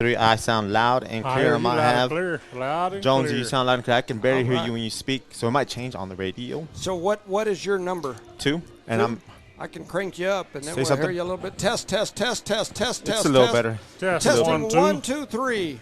3. I sound loud and clear. I might have Loud and Jonesy, clear. you sound loud and clear. I can barely hear right. you when you speak, so it might change on the radio. So what is your number? 2, and I can crank you up, and then Say we'll something. hear you a little bit. Test. it's a little better. Test Testing 1 2. 1 2 3.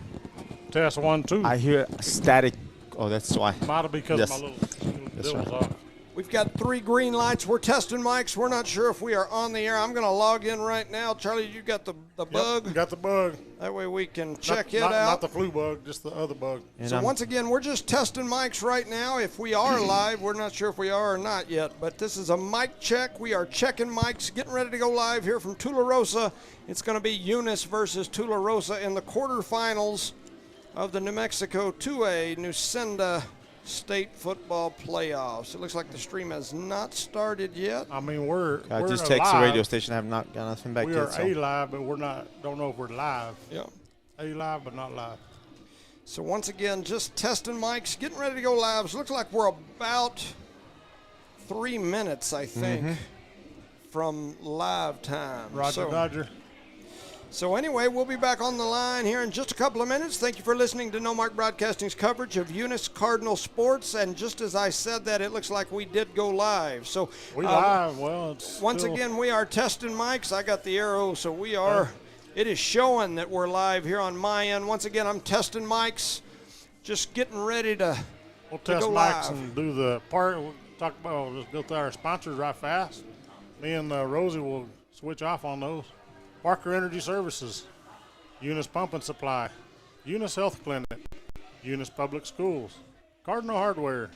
Test 1 2. I hear static. Oh, that's why. Might have because Yes. my little Yes, deal sir. was off. We've got 3 green lights. We're testing mics. We're not sure if we are on the air. I'm going to log in right now. Charlie, you got the bug? Yep, got the bug. That way we can check it not, out. Not the flu bug, just the other bug. And So once again, we're just testing mics right now. If we are live, we're not sure if we are or not yet, but this is a mic check. We are checking mics, getting ready to go live here from Tularosa. It's going to be Eunice versus Tularosa in the quarterfinals of the New Mexico 2A Nucenda State Football Playoffs. It looks like the stream has not started yet. I mean, I we're just text the alive. radio station. I have not got nothing back We yet. are So. A-live, but we're not. Don't know if we're live. Yeah. A-live, but not live. So once again, just testing mics, getting ready to go live. So it looks like we're about 3 minutes, I think, from live time. Roger. So anyway, we'll be back on the line here in just a couple of minutes. Thank you for listening to Noalmark Broadcasting's coverage of Eunice Cardinal Sports. And just as I said that, it looks like we did go live. So We live. Well, it's once still, again, we are testing mics. I got the arrow, so we are. It is showing that we're live here on my end. Once again, I'm testing mics, just getting ready to we'll test go mics live. and do the part. We'll talk about. We'll just go through our sponsors right fast. Me and Rosie will switch off on those. Parker Energy Services, Eunice Pump and Supply, Eunice Health Clinic, Eunice Public Schools, Cardinal Hardware,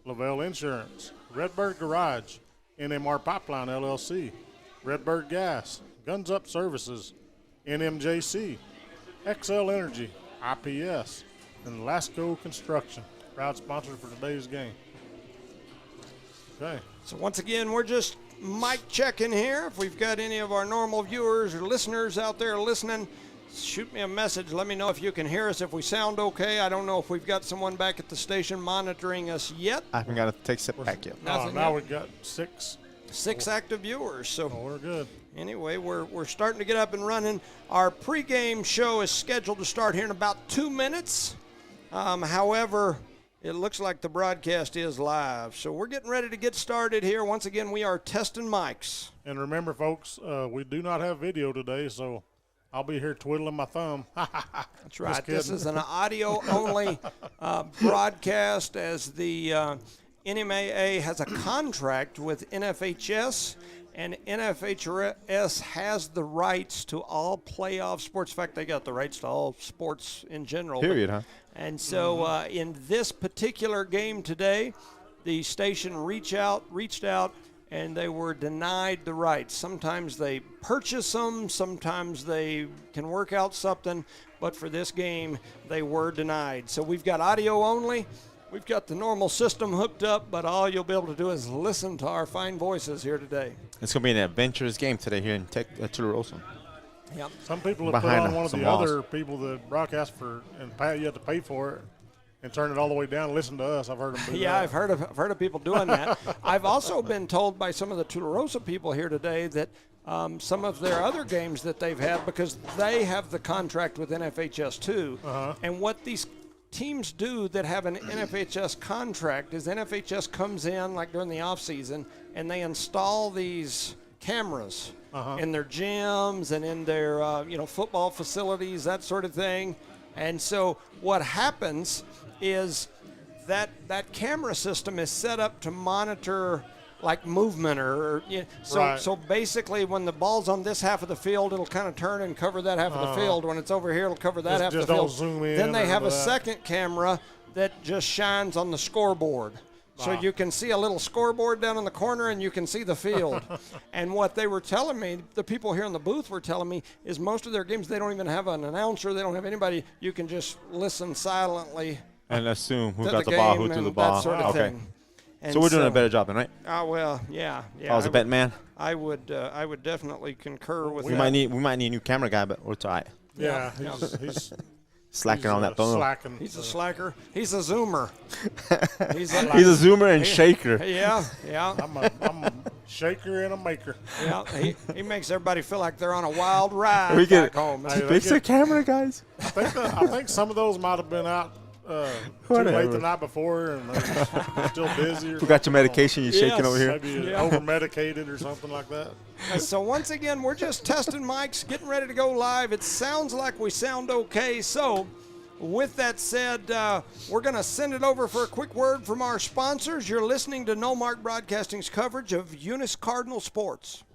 Lavelle Insurance, Redbird Garage, NMR Pipeline LLC, Redbird Gas, Guns Up Services, NMJC, XL Energy, IPS, and Lasco Construction. Proud sponsor for today's game. Okay. So once again, we're just mic checking here. If we've got any of our normal viewers or listeners out there listening, shoot me a message. Let me know if you can hear us, if we sound okay. I don't know if we've got someone back at the station monitoring us yet. I haven't got to text it back yet. Nothing Now yet. we've got 6. 6 active viewers. So We're good. anyway, we're starting to get up and running. Our pregame show is scheduled to start here in about 2 minutes. However, it looks like the broadcast is live. So we're getting ready to get started here. Once again, we are testing mics. And remember, folks, we do not have video today, so I'll be here twiddling my thumb. That's right. This is an audio-only broadcast, as the NMAA has a contract with NFHS, and NFHS has the rights to all playoff sports. In fact, they got the rights to all sports in general. Period, huh? And so in this particular game today, the station reached out, and they were denied the rights. Sometimes they purchase them, sometimes they can work out something, but for this game, they were denied. So we've got audio only. We've got the normal system hooked up, but all you'll be able to do is listen to our fine voices here today. It's going to be an adventurous game today here in Tularosa. Yep. Some people have put Behind on one of some the walls. other people that broadcast for, and you have to pay for it and turn it all the way down and listen to us. I've heard them do Yeah, that. I've heard of people doing that. I've also been told by some of the Tularosa people here today that some of their other games that they've had, because they have the contract with NFHS too, and what these teams do that have an NFHS contract is NFHS comes in like during the off season and they install these cameras in their gyms and in their football facilities, that sort of thing. And so what happens is that camera system is set up to monitor like movement so basically when the ball's on this half of the field, it'll kind of turn and cover that half of the field. When it's over here, it'll cover that half of the field. Zoom in. Then they have a second camera that just shines on the scoreboard. So you can see a little scoreboard down in the corner and you can see the field. And what they were telling me, the people here in the booth were telling me, is most of their games they don't even have an announcer. They don't have anybody. You can just listen silently. And assume who to got the ball, who game threw the and ball. that sort of Okay. thing. And So we're doing a better job then, right? Well, yeah. If I was a betting man, I would definitely concur with we that. might need a new camera guy, but we're tight. Yeah, he's Slacking on that phone. Slacking. He's a slacker. He's a zoomer. He's a zoomer and shaker. Yeah. I'm shaker and a maker. Yeah, he makes everybody feel like they're on a wild ride We back get home. fix the camera, guys. I think some of those might have been out too late the night before, and they're still busy. Or Forgot your medication. You're shaking over here. Maybe over-medicated or something like that. So once again, we're just testing mics, getting ready to go live. It sounds like we sound okay. So with that said, we're going to send it over for a quick word from our sponsors. You're listening to Noalmark Broadcasting's coverage of Eunice Cardinal Sports.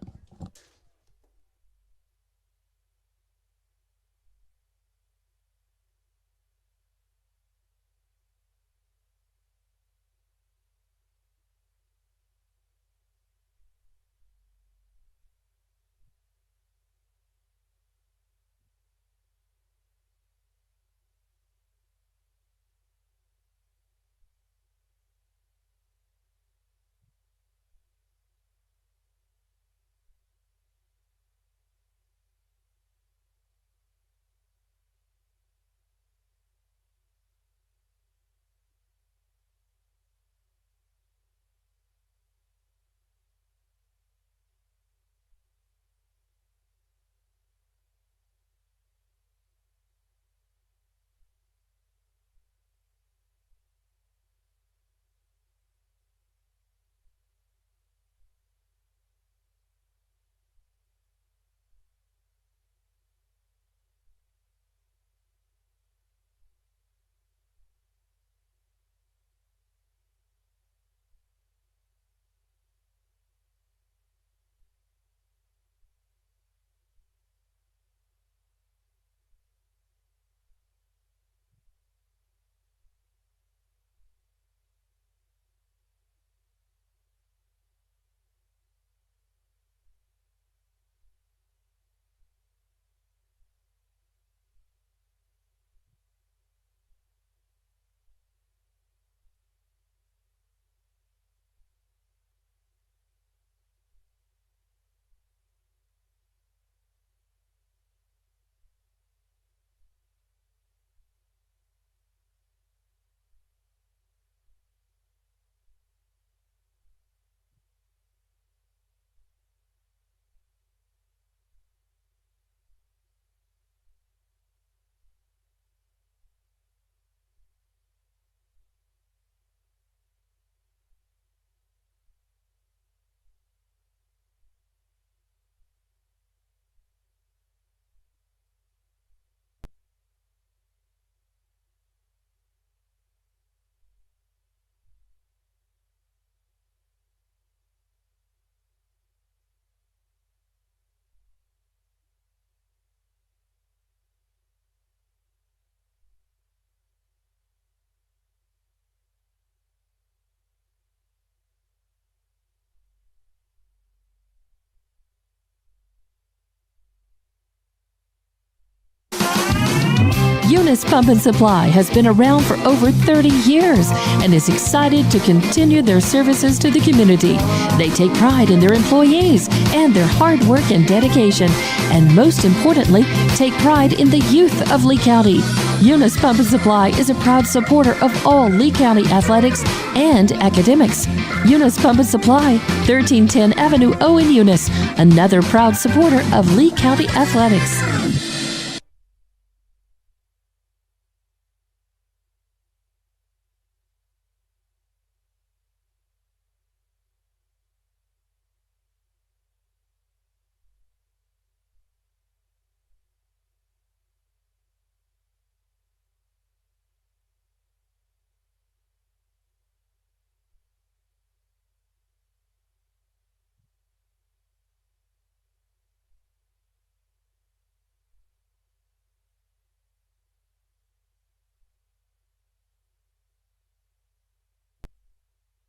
Eunice Pump and Supply has been around for over 30 years and is excited to continue their services to the community. They take pride in their employees and their hard work and dedication, and most importantly, take pride in the youth of Lee County. Eunice Pump and Supply is a proud supporter of all Lee County athletics and academics. Eunice Pump and Supply, 1310 Avenue O in Eunice, another proud supporter of Lee County athletics.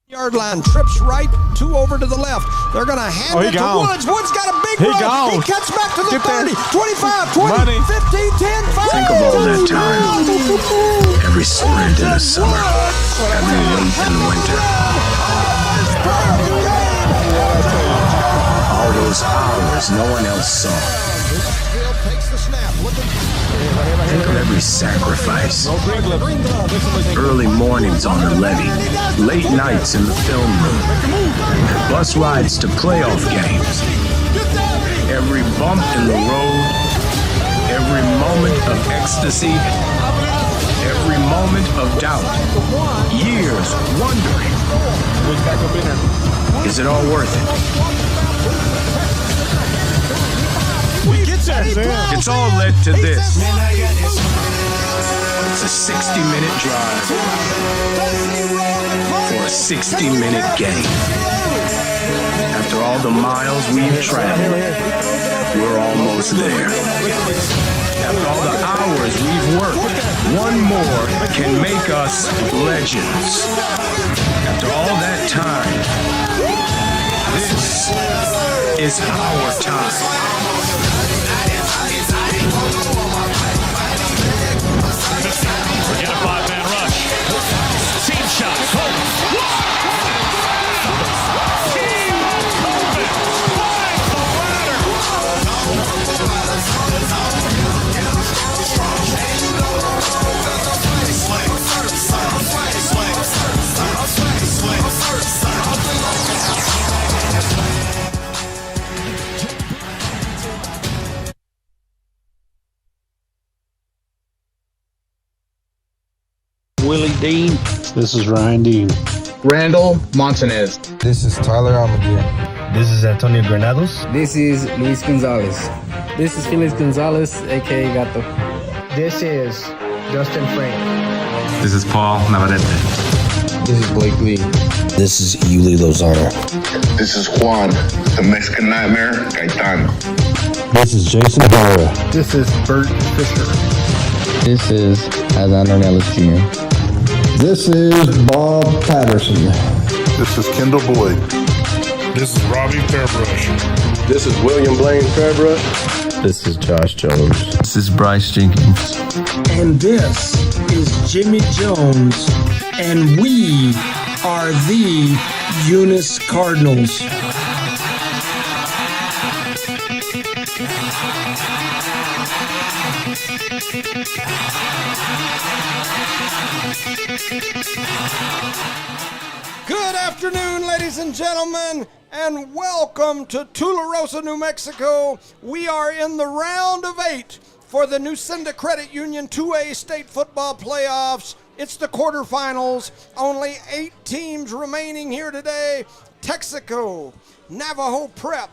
Yard line, trips right, 2 over to the left. They're going to hand it to Woods. Woods got a big run. Gone. He cuts back to the Get 30, there. 25, 20, Money. 15, 10, 5. Think of all that time. Every sprint in the summer, every leap in the winter. All those hours no one else saw. Takes the snap. Look at Think of every sacrifice. Early mornings on the levee, late nights in the film room, bus rides to playoff games. Every bump in the road, every moment of ecstasy, every moment of doubt. Years wondering, is it all worth it? It's all led to this. It's a 60-minute drive for a 60-minute game. After all the miles we've traveled, we're almost there. After all the hours we've worked, one more can make us legends. After all that time, this is our time. Forget a five-man rush. Team shot. Colts. Team Colvin finds the ladder. Willie Dean. This is Ryan Dean. Randall Montanez. This is Tyler Almaguer. This is Antonio Granados. This is Luis Gonzalez. This is Felix Gonzalez, aka Gato. This is Dustin Frank. This is Paul Navarrete. This is Blake Lee. This is Yuli Lozano. This is Juan, the Mexican Nightmare, Gaetan. This is Jason Barra. This is Bert Fisher. This is Adán Ornelas Jr. This is Bob Patterson. This is Kendall Boyd. This is Robbie Fairbrush. This is William Blaine Fairbrush. This is Josh Jones. This is Bryce Jenkins. And this is Jimmy Jones. And we are the Eunice Cardinals. Good afternoon, ladies and gentlemen, and welcome to Tularosa, New Mexico. We are in the round of 8 for the Nucinda Credit Union 2A State Football Playoffs. It's the quarterfinals. Only 8 teams remaining here today. Texaco, Navajo Prep,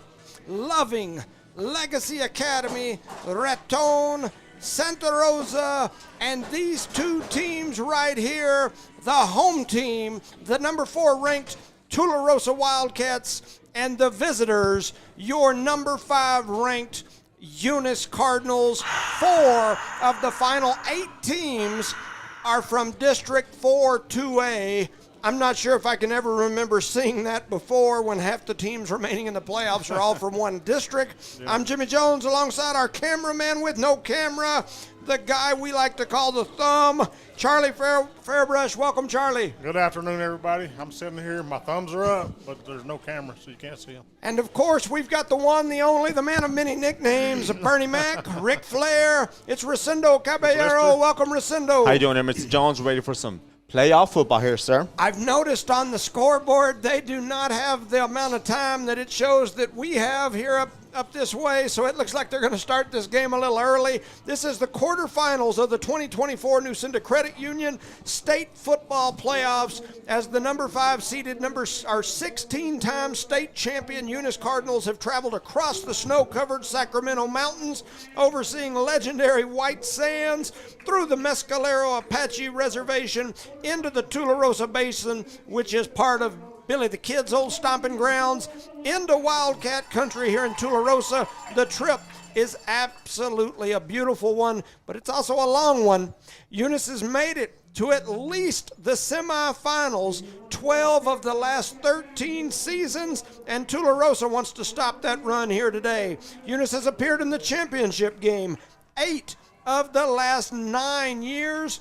Loving, Legacy Academy, Raton, Santa Rosa, and these 2 teams right here, the home team, the number 4 ranked Tularosa Wildcats, and the visitors, your number 5 ranked Eunice Cardinals. 4 of the final 8 teams are from District 4 2A. I'm not sure if I can ever remember seeing that before when half the teams remaining in the playoffs are all from one district. Yeah. I'm Jimmy Jones alongside our cameraman with no camera, the guy we like to call the thumb, Charlie Fairbrush. Welcome, Charlie. Good afternoon, everybody. I'm sitting here. My thumbs are up, but there's no camera, so you can't see them. And, of course, we've got the one, the only, the man of many nicknames, Bernie Mac, Ric Flair. It's Ricindo Caballero. Welcome, Ricindo. How you doing, Mr. Jones? Ready for some playoff football here, sir? I've noticed on the scoreboard they do not have the amount of time that it shows that we have here up this way, so it looks like they're going to start this game a little early. This is the quarterfinals of the 2024 Nucinda Credit Union State Football Playoffs, as the number 5 seeded our 16-time state champion Eunice Cardinals have traveled across the snow-covered Sacramento Mountains, overseeing legendary White Sands, through the Mescalero Apache Reservation, into the Tularosa Basin, which is part of Billy the Kid's old stomping grounds, into Wildcat country here in Tularosa. The trip is absolutely a beautiful one, but it's also a long one. Eunice has made it to at least the semifinals 12 of the last 13 seasons, and Tularosa wants to stop that run here today. Eunice has appeared in the championship game 8 of the last 9 years.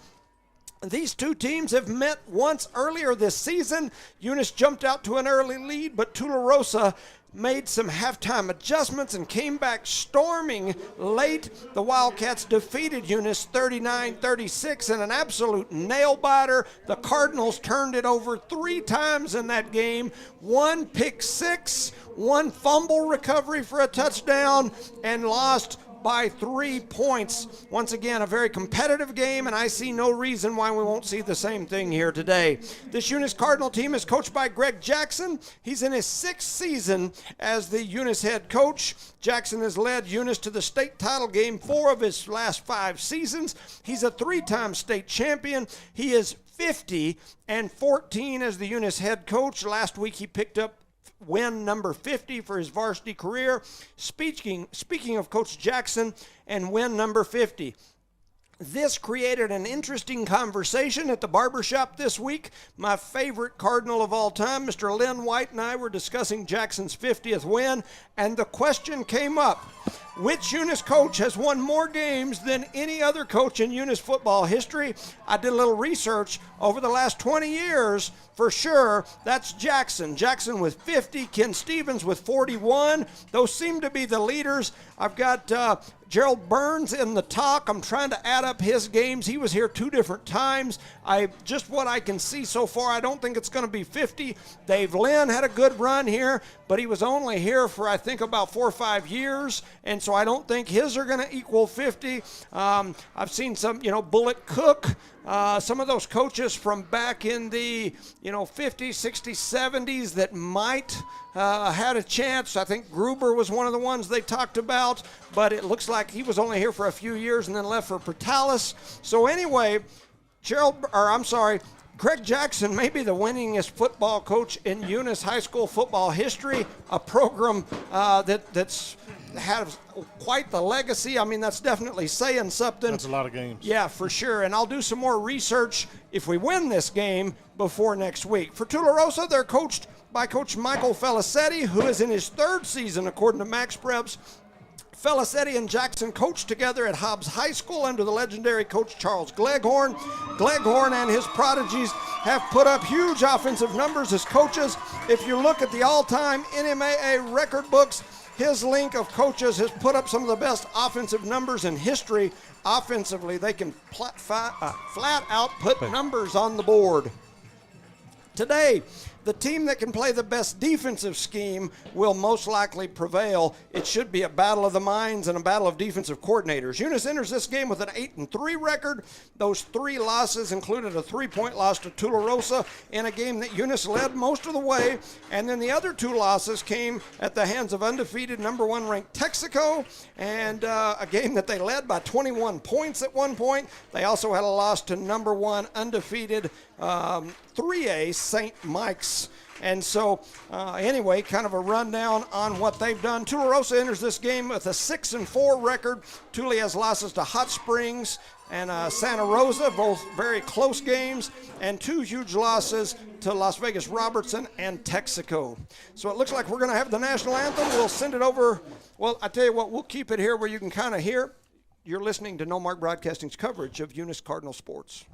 These 2 teams have met once earlier this season. Eunice jumped out to an early lead, but Tularosa made some halftime adjustments and came back storming late. The Wildcats defeated Eunice 39-36 in an absolute nail-biter. The Cardinals turned it over 3 times in that game. 1 pick six, 1 fumble recovery for a touchdown, and lost by 3 points. Once again, a very competitive game, and I see no reason why we won't see the same thing here today. This Eunice Cardinal team is coached by Greg Jackson. He's in his 6th season as the Eunice head coach. Jackson has led Eunice to the state title game 4 of his last 5 seasons. He's a 3-time state champion. He is 50-14 as the Eunice head coach. Last week he picked up win number 50 for his varsity career. Speaking of Coach Jackson and win number 50, this created an interesting conversation at the barbershop this week. My favorite Cardinal of all time, Mr. Lynn White, and I were discussing Jackson's 50th win, and the question came up: which Eunice coach has won more games than any other coach in Eunice football history? I did a little research over the last 20 years. For sure, that's Jackson. Jackson with 50, Ken Stevens with 41. Those seem to be the leaders. I've got Gerald Burns in the talk. I'm trying to add up his games. He was here 2 different times. Just what I can see so far, I don't think it's going to be 50. Dave Lynn had a good run here, but he was only here for, I think, about 4 or 5 years, and so I don't think his are going to equal 50. I've seen some, Bullet Cook, some of those coaches from back in the, 50s, 60s, 70s that might had a chance. I think Gruber was one of the ones they talked about, but it looks like he was only here for a few years and then left for Portales. So anyway, Greg Jackson may be the winningest football coach in Eunice high school football history, a program that's has quite the legacy. I mean, that's definitely saying something. That's a lot of games. Yeah, for sure. And I'll do some more research if we win this game before next week. For Tularosa, they're coached by Coach Michael Felicetti, who is in his 3rd season, according to Max Preps. Felicetti and Jackson coached together at Hobbs High School under the legendary Coach Charles Gleghorn. Gleghorn and his prodigies have put up huge offensive numbers as coaches. If you look at the all-time NMAA record books, his link of coaches has put up some of the best offensive numbers in history. Offensively, they can flat out put numbers on the board. Today, the team that can play the best defensive scheme will most likely prevail. It should be a battle of the minds and a battle of defensive coordinators. Eunice enters this game with an 8-3 record. Those 3 losses included a 3-point loss to Tularosa in a game that Eunice led most of the way. And then the other 2 losses came at the hands of undefeated number 1 ranked Texaco, and a game that they led by 21 points at one point. They also had a loss to number 1 undefeated 3A St. Mike's. And so, anyway, kind of a rundown on what they've done. Tularosa enters this game with a 6-4 record. Tule has losses to Hot Springs and Santa Rosa, both very close games, and 2 huge losses to Las Vegas Robertson and Texaco. So it looks like we're going to have the national anthem. We'll send it over. Well, I tell you what, we'll keep it here where you can kind of hear. You're listening to Noalmark Broadcasting's coverage of Eunice Cardinal sports.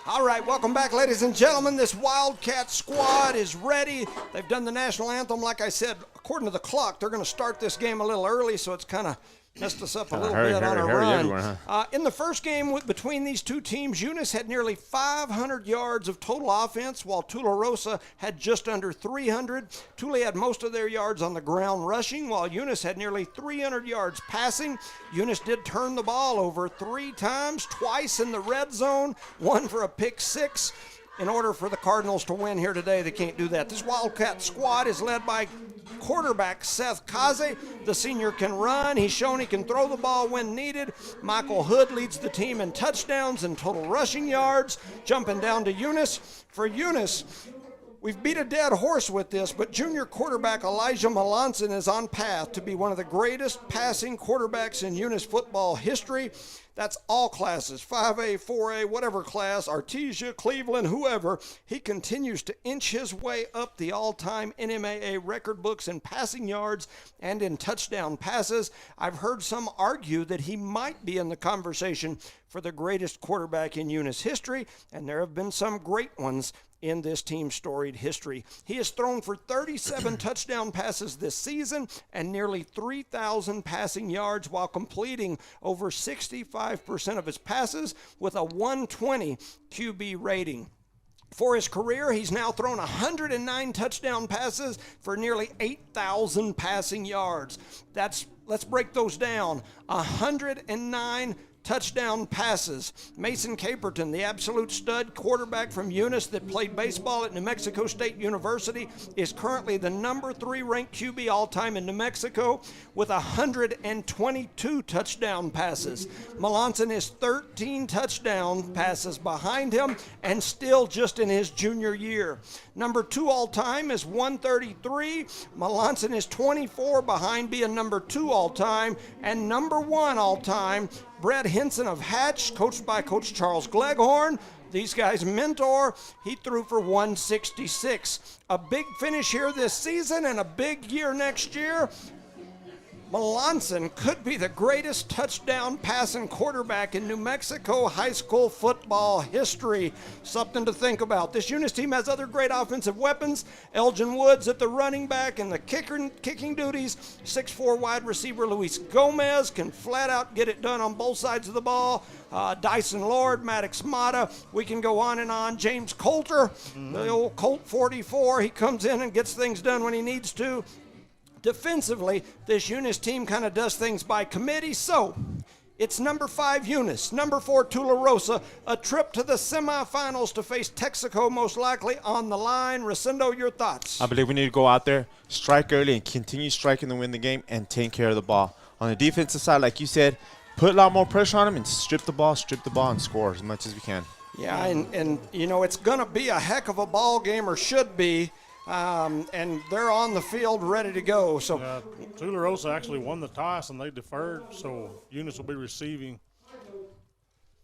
All right, welcome back, ladies and gentlemen. This Wildcat squad is ready. They've done the national anthem, like I said, according to the clock, they're going to start this game a little early, so it's kind of messed us up a little bit on a run. In the first game between these two teams, Eunice had nearly 500 yards of total offense, while Tularosa had just under 300. Tule had most of their yards on the ground rushing, while Eunice had nearly 300 yards passing. Eunice did turn the ball over 3 times, twice in the red zone, one for a pick 6. In order for the Cardinals to win here today, they can't do that. This Wildcat squad is led by quarterback Seth Kaze. The senior can run. He's shown he can throw the ball when needed. Michael Hood leads the team in touchdowns and total rushing yards. Jumping down to Eunice. For Eunice, we've beat a dead horse with this, but junior quarterback Elijah Melanson is on path to be one of the greatest passing quarterbacks in Eunice football history. That's all classes, 5A, 4A, whatever class, Artesia, Cleveland, whoever. He continues to inch his way up the all-time NMAA record books in passing yards and in touchdown passes. I've heard some argue that he might be in the conversation for the greatest quarterback in Eunice history, and there have been some great ones in this team's storied history. He has thrown for 37 touchdown passes this season and nearly 3,000 passing yards while completing over 65% of his passes with a 120 QB rating. For his career, he's now thrown 109 touchdown passes for nearly 8,000 passing yards. Let's break those down. 109 touchdown passes. Mason Caperton, the absolute stud quarterback from Eunice that played baseball at New Mexico State University, is currently the number 3 ranked QB all-time in New Mexico with 122 touchdown passes. Melanson is 13 touchdown passes behind him and still just in his junior year. Number 2 all-time is 133. Melanson is 24 behind being number 2 all-time, and number 1 all-time, Brett Henson of Hatch, coached by Coach Charles Gleghorn, these guys' mentor. He threw for 166. A big finish here this season and a big year next year. Melanson could be the greatest touchdown passing quarterback in New Mexico high school football history. Something to think about. This Eunice team has other great offensive weapons. Elgin Woods at the running back and the kicking duties. 6'4" wide receiver Luis Gomez can flat out get it done on both sides of the ball. Dyson Lord, Maddox Mata. We can go on and on. James Coulter, the old Colt 44. He comes in and gets things done when he needs to. Defensively, this Eunice team kind of does things by committee. So it's number 5 Eunice, number 4 Tularosa, a trip to the semifinals to face Texaco most likely on the line. Rosendo, your thoughts? I believe we need to go out there, strike early, and continue striking to win the game and take care of the ball. On the defensive side, like you said, put a lot more pressure on them and strip the ball, and score as much as we can. Yeah, and you know, it's going to be a heck of a ball game, or should be. And they're on the field ready to go. So Tularosa actually won the toss and they deferred, so Eunice will be receiving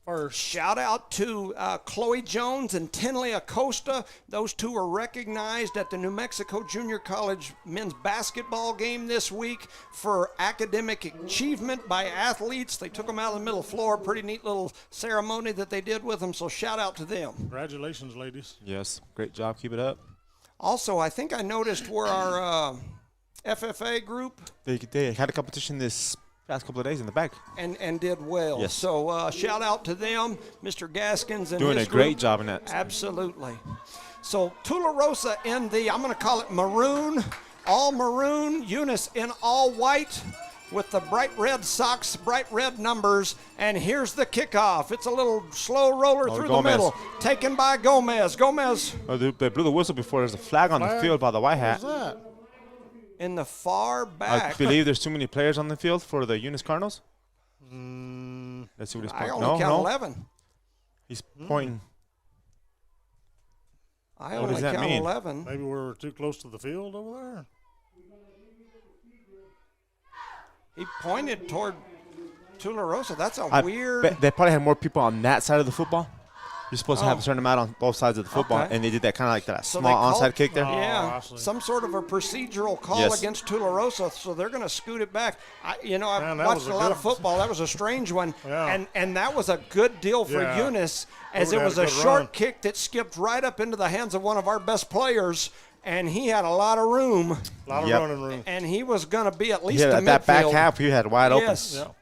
first. Shout out to Chloe Jones and Tinley Acosta. Those two were recognized at the New Mexico Junior College men's basketball game this week for academic achievement by athletes. They took them out of the middle floor. Pretty neat little ceremony that they did with them, so shout out to them. Congratulations, ladies. Yes, great job. Keep it up. Also, I think I noticed where our FFA group. They had a competition this past couple of days in the back. And did well. Yes. So shout out to them, Mr. Gaskins and doing his a great group. job in that. Absolutely. So Tularosa in the, I'm going to call it maroon, all maroon, Eunice in all white, with the bright red socks, bright red numbers, and here's the kickoff. It's a little slow roller through the middle, taken by Gomez. Gomez. Oh, they blew the whistle before. There's a flag on the field by the white hat. What's that? In the far back. I believe there's too many players on the field for the Eunice Cardinals. Let's see what he's pointing. I only count 11. He's pointing. I only count 11. Maybe we're too close to the field over there. He pointed toward Tularosa. That's a weird. They probably had more people on that side of the football. You're supposed to have a certain amount on both sides of the football, and they did that kind of like that small onside kick there. Yeah, some sort of a procedural call against Tularosa, so they're going to scoot it back. I've watched a lot of football. That was a strange one, and that was a good deal for Eunice, as it was a short kick that skipped right up into the hands of one of our best players, and he had a lot of room. A lot of running room. And he was going to be at least Yeah, to that back midfield. half, he had wide open. Yes. Yep.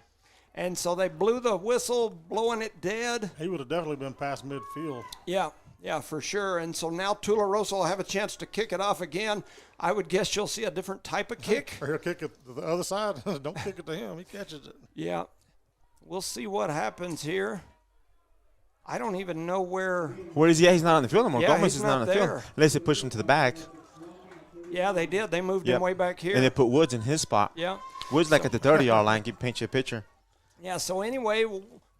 And so they blew the whistle, blowing it dead. He would have definitely been past midfield. Yeah, for sure. And so now Tularosa will have a chance to kick it off again. I would guess you'll see a different type of kick. Or he'll kick it to the other side. Don't kick it to him. He catches it. Yeah. We'll see what happens here. I don't even know where. Where is he? He's not on the field anymore. Yeah, Gomez he's is not on the there. field. Unless they push him to the back. Yeah, they did. They moved him way back here. And they put Woods in his spot. Yeah. Woods like at the 30-yard line. Can paint you a picture. Yeah, so anyway,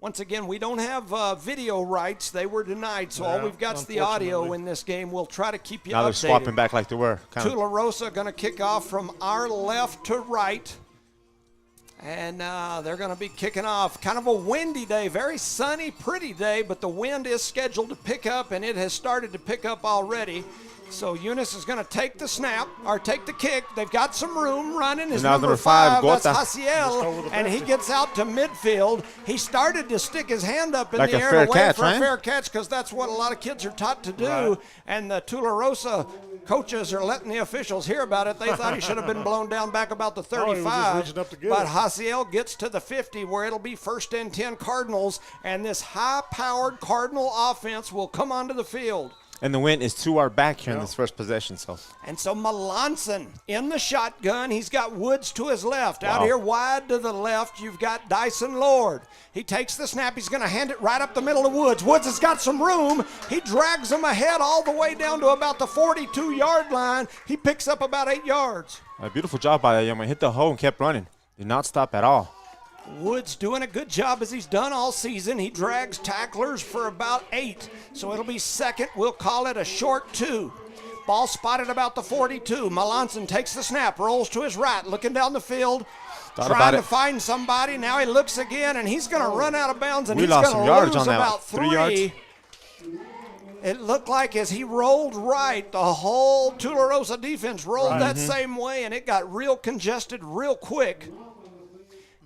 once again, we don't have video rights. They were denied, so all we've got is the audio in this game. We'll try to keep you now updated. They're swapping back like they were. Tularosa going to kick off from our left to right. And they're going to be kicking off. Kind of a windy day, very sunny, pretty day, but the wind is scheduled to pick up, and it has started to pick up already. So Eunice is going to take the snap, or take the kick. They've got some room running. His number 5, that's Hasiel, and he gets out to midfield. He started to stick his hand up in like the air fair to wait catch, for right? a fair catch, because that's what a lot of kids are taught to do. Right. And the Tularosa coaches are letting the officials hear about it. They thought he should have been blown down back about the 35. he was just reaching up to get but it. Hasiel gets to the 50, where it'll be 1st and 10 Cardinals, and this high-powered Cardinal offense will come onto the field. And the wind is to our back here in this first possession. And so Melanson in the shotgun. He's got Woods to his left. Out here wide to the left, you've got Dyson Lord. He takes the snap. He's going to hand it right up the middle to Woods. Woods has got some room. He drags him ahead all the way down to about the 42-yard line. He picks up about 8 yards. A beautiful job by that young man. Hit the hole and kept running. Did not stop at all. Woods doing a good job as he's done all season. He drags tacklers for about 8. So it'll be second. We'll call it a short 2. Ball spotted about the 42. Melanson takes the snap, rolls to his right, looking down the field, trying to find somebody. Now he looks again, and he's going to run out of bounds, and he's going to lose about 3 yards. It looked like as he rolled right, the whole Tularosa defense rolled that same way, and it got real congested real quick.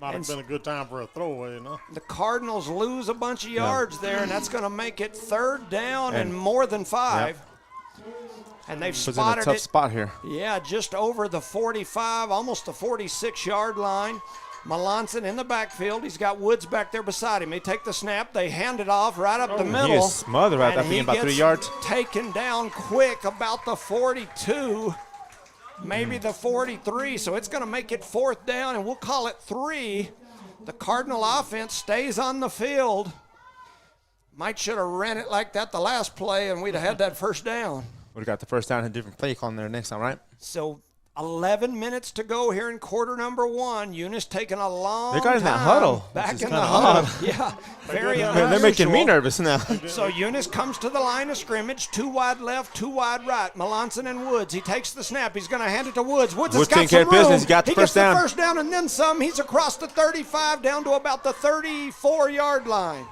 Might have been a good time for a throwaway, The Cardinals lose a bunch of yards there, and that's going to make it 3rd down and more than 5. And they've spotted in a tough spot here. Yeah, just over the 45, almost the 46-yard line. Melanson in the backfield. He's got Woods back there beside him. They take the snap. They hand it off right up the middle. He is smothered right there, about 3 yards. Taken down quick about the 42. Maybe the 43, so it's going to make it 4th down, and we'll call it 3. The Cardinal offense stays on the field. Might should have ran it like that the last play, and we'd have had that 1st down. Would have got the 1st down and a different play on there next time, right? So 11 minutes to go here in quarter number 1. Eunice taking a long time. They got in that huddle. Back in the huddle. Yeah, very unusual. They're making me nervous now. So Eunice comes to the line of scrimmage, 2 wide left, 2 wide right. Melanson and Woods. He takes the snap. He's going to hand it to Woods. Woods has got some room. Business. He got the first down. He gets the 1st down and then some. He's across the 35 down to about the 34-yard line.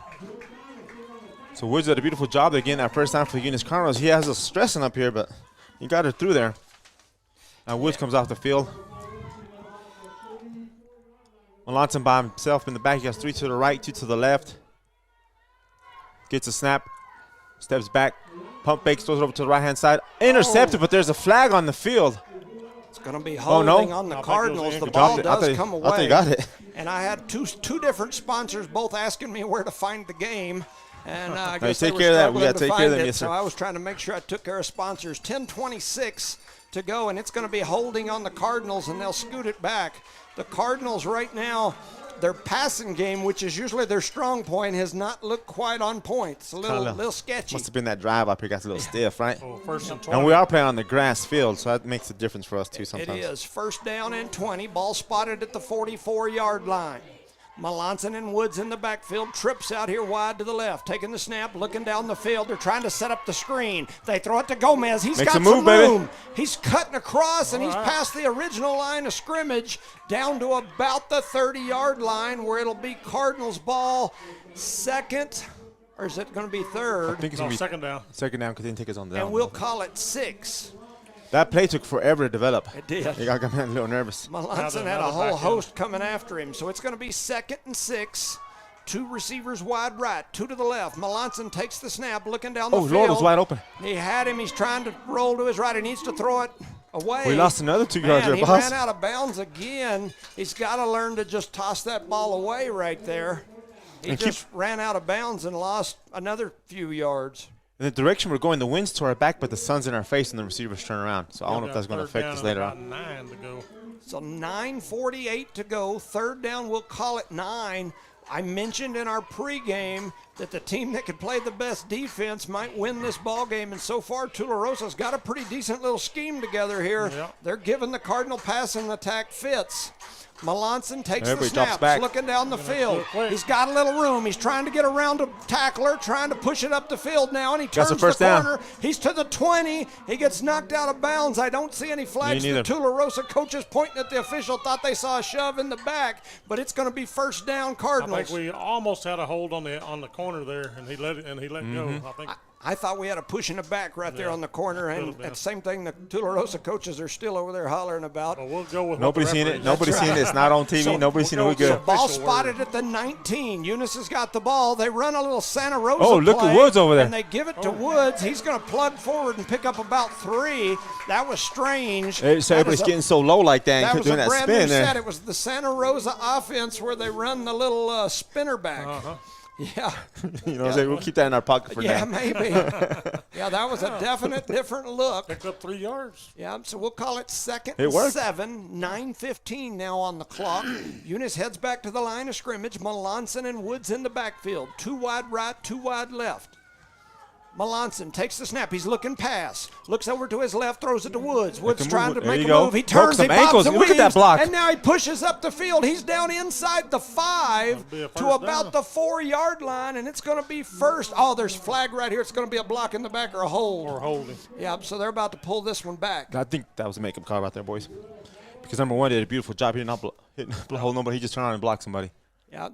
So Woods did a beautiful job of getting that 1st down for the Eunice Cardinals. He has us stressing up here, but he got it through there. Now Woods comes off the field. Melanson by himself in the back. He has 3 to the right, 2 to the left. Gets a snap. Steps back. Pump fakes, throws it over to the right-hand side. Intercepted, but there's a flag on the field. It's going to be holding on the Cardinals. The ball does come away. I think he got it. And I had two different sponsors both asking me where to find the game. And I guess take they care were of that. We struggling got to to take care of find them, it. yes, sir. So I was trying to make sure I took care of sponsors. 10:26 to go, and it's going to be holding on the Cardinals, and they'll scoot it back. The Cardinals right now, their passing game, which is usually their strong point, has not looked quite on point. It's a little sketchy. Must have been that drive up here. Got a little stiff, right? 1st and 20. And we are playing on the grass field, so that makes a difference for us too sometimes. It is. 1st down and 20. Ball spotted at the 44-yard line. Melanson and Woods in the backfield. Trips out here wide to the left. Taking the snap, looking down the field. They're trying to set up the screen. They throw it to Gomez. He's got some room. Baby. He's cutting across, and he's past the original line of scrimmage down to about the 30-yard line, where it'll be Cardinals ball 2nd, or is it going to be 3rd? I think it's going to be 2nd down. 2nd down because they didn't take us on the down. And we'll call it 6. That play took forever to develop. It did. It got me a little nervous. Melanson had a whole host coming after him. So it's going to be 2nd and 6. 2 receivers wide right, 2 to the left. Melanson takes the snap, looking down the field. Lord was wide open. He had him. He's trying to roll to his right. He needs to throw it away. We lost another 2 yards there, he boss. ran out of bounds again. He's got to learn to just toss that ball away right there. He just ran out of bounds and lost another few yards. In the direction we're going, the wind's to our back, but the sun's in our face, and the receivers turn around. So I don't know if that's going to affect us later on. 9 to go. So 9:48 to go. 3rd down, we'll call it 9. I mentioned in our pregame that the team that could play the best defense might win this ball game, and so far Tularosa's got a pretty decent little scheme together here. Yep. They're giving the Cardinal passing attack fits. Melanson takes the Everybody drops snap, back. looking down the field. He's got a little room. He's trying to get around a tackler, trying to push it up the field now, and he turns the corner. He's to the 20. He gets knocked out of bounds. I don't see any flags. The Tularosa coaches pointing at the official, thought they saw a shove in the back, but it's going to be 1st down Cardinals. I think we almost had a hold on the corner there, and he let go. I thought we had a push in the back right there on the corner, and the same thing the Tularosa coaches are still over there hollering about. Well, we'll go with Nobody's seen it. Nobody's seen it. It's not on TV. Nobody's seen it. We're good. So ball spotted at the 19. Eunice has got the ball. They run a little Santa Rosa Oh, look play, at Woods over there. and they give it to Woods. He's going to plug forward and pick up about 3. That was strange. So everybody's getting so low like that and doing that spin there. Set. It was the Santa Rosa offense where they run the little spinner back. Yeah. You know what I'm saying? We'll keep that in our pocket for now. Yeah, maybe. Yeah, that was a definite different look. Picked up 3 yards. Yeah, so we'll call it 2nd and 7. 9:15 now on the clock. Eunice heads back to the line of scrimmage. Melanson and Woods in the backfield. 2 wide right, 2 wide left. Melanson takes the snap. He's looking pass. Looks over to his left, throws it to Woods. Woods trying to make a move. He turns, he bobs and weaves, and now he pushes up the field. He's down inside the 5 to about the 4-yard line, and it's going to be 1st. Oh, there's flag right here. It's going to be a block in the back or a hold. Or holding. Yeah, so they're about to pull this one back. I think that was a make-up call right there, boys. Because number 1 did a beautiful job. He did not hold nobody. He just turned around and blocked somebody. Yeah,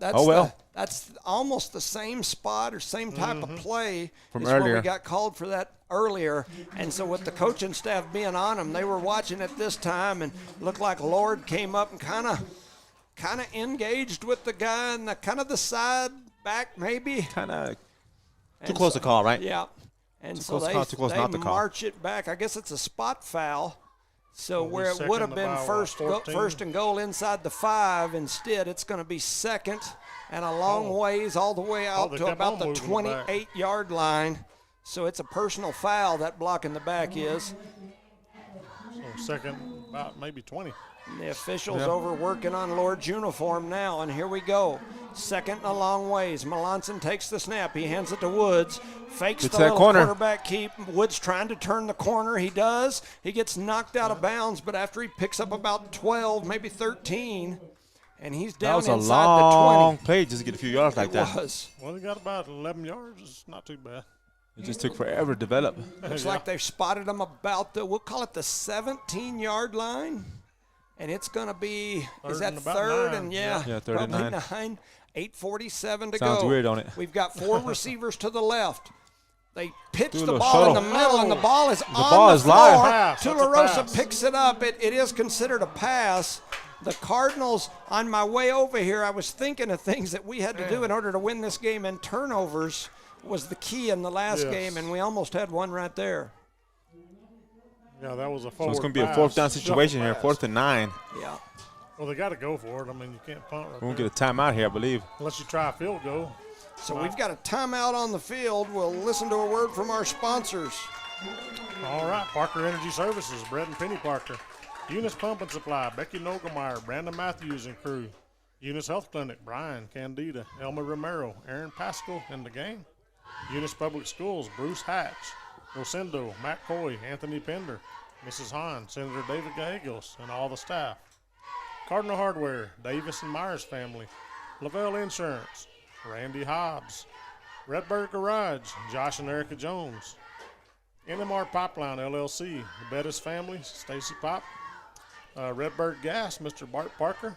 that's almost the same spot or same type of play from earlier. Where we got called for that earlier. And so with the coaching staff being on them, they were watching it this time and looked like Lord came up and kind of engaged with the guy in the kind of the side back maybe. Kind of too close to call, right? Yeah. And so they march it back. I guess it's a spot foul. So where it would have been first and goal inside the 5, instead it's going to be 2nd and a long ways all the way out to about the 28-yard line. So it's a personal foul, that block in the back is. So 2nd, about maybe 20. And the officials over working on Lord's uniform now, and here we go. 2nd and a long ways. Melanson takes the snap. He hands it to Woods. Fakes the little quarterback keep. Woods trying to turn the corner. He does. He gets knocked out of bounds, but after he picks up about 12, maybe 13, and he's down inside the 20. That was a long play just to get a few yards like that. It was. Well, he got about 11 yards. It's not too bad. It just took forever to develop. Looks like they've spotted him about we'll call it the 17-yard line. And it's going to be, is that 3rd? 9. And yeah, 3rd and 9. 8:47 to go. Sounds weird, don't it? We've got 4 receivers to the left. They pitch the ball in the middle, and the ball is on the floor. Tularosa picks it up. It is considered a pass. The Cardinals, on my way over here, I was thinking of things that we had to do in order to win this game, and turnovers was the key in the last game, and we almost had one right there. Yeah, that was a forward. So it's going to be a 4th down situation here, 4th and 9. Yeah. Well, they got to go for it. I mean, you can't punt right We'll get a timeout here, I believe. Unless you try a field goal. So we've got a timeout on the field. We'll listen to a word from our sponsors. All right, Parker Energy Services, Brett and Penny Parker. Eunice Pump and Supply, Becky Nogelmeyer, Brandon Matthews and crew. Eunice Health Clinic, Brian Candida, Elmer Romero, Aaron Pascal in the game. Eunice Public Schools, Bruce Hatch, Rosendo, Matt Coy, Anthony Pender, Mrs. Hahn, Senator David Gallegos, and all the staff. Cardinal Hardware, Davis and Myers family. Lavelle Insurance, Randy Hobbs. Redbird Garage, Josh and Erica Jones. NMR Pipeline, LLC, the Bettis family, Stacy Pop. Redbird Gas, Mr. Bart Parker.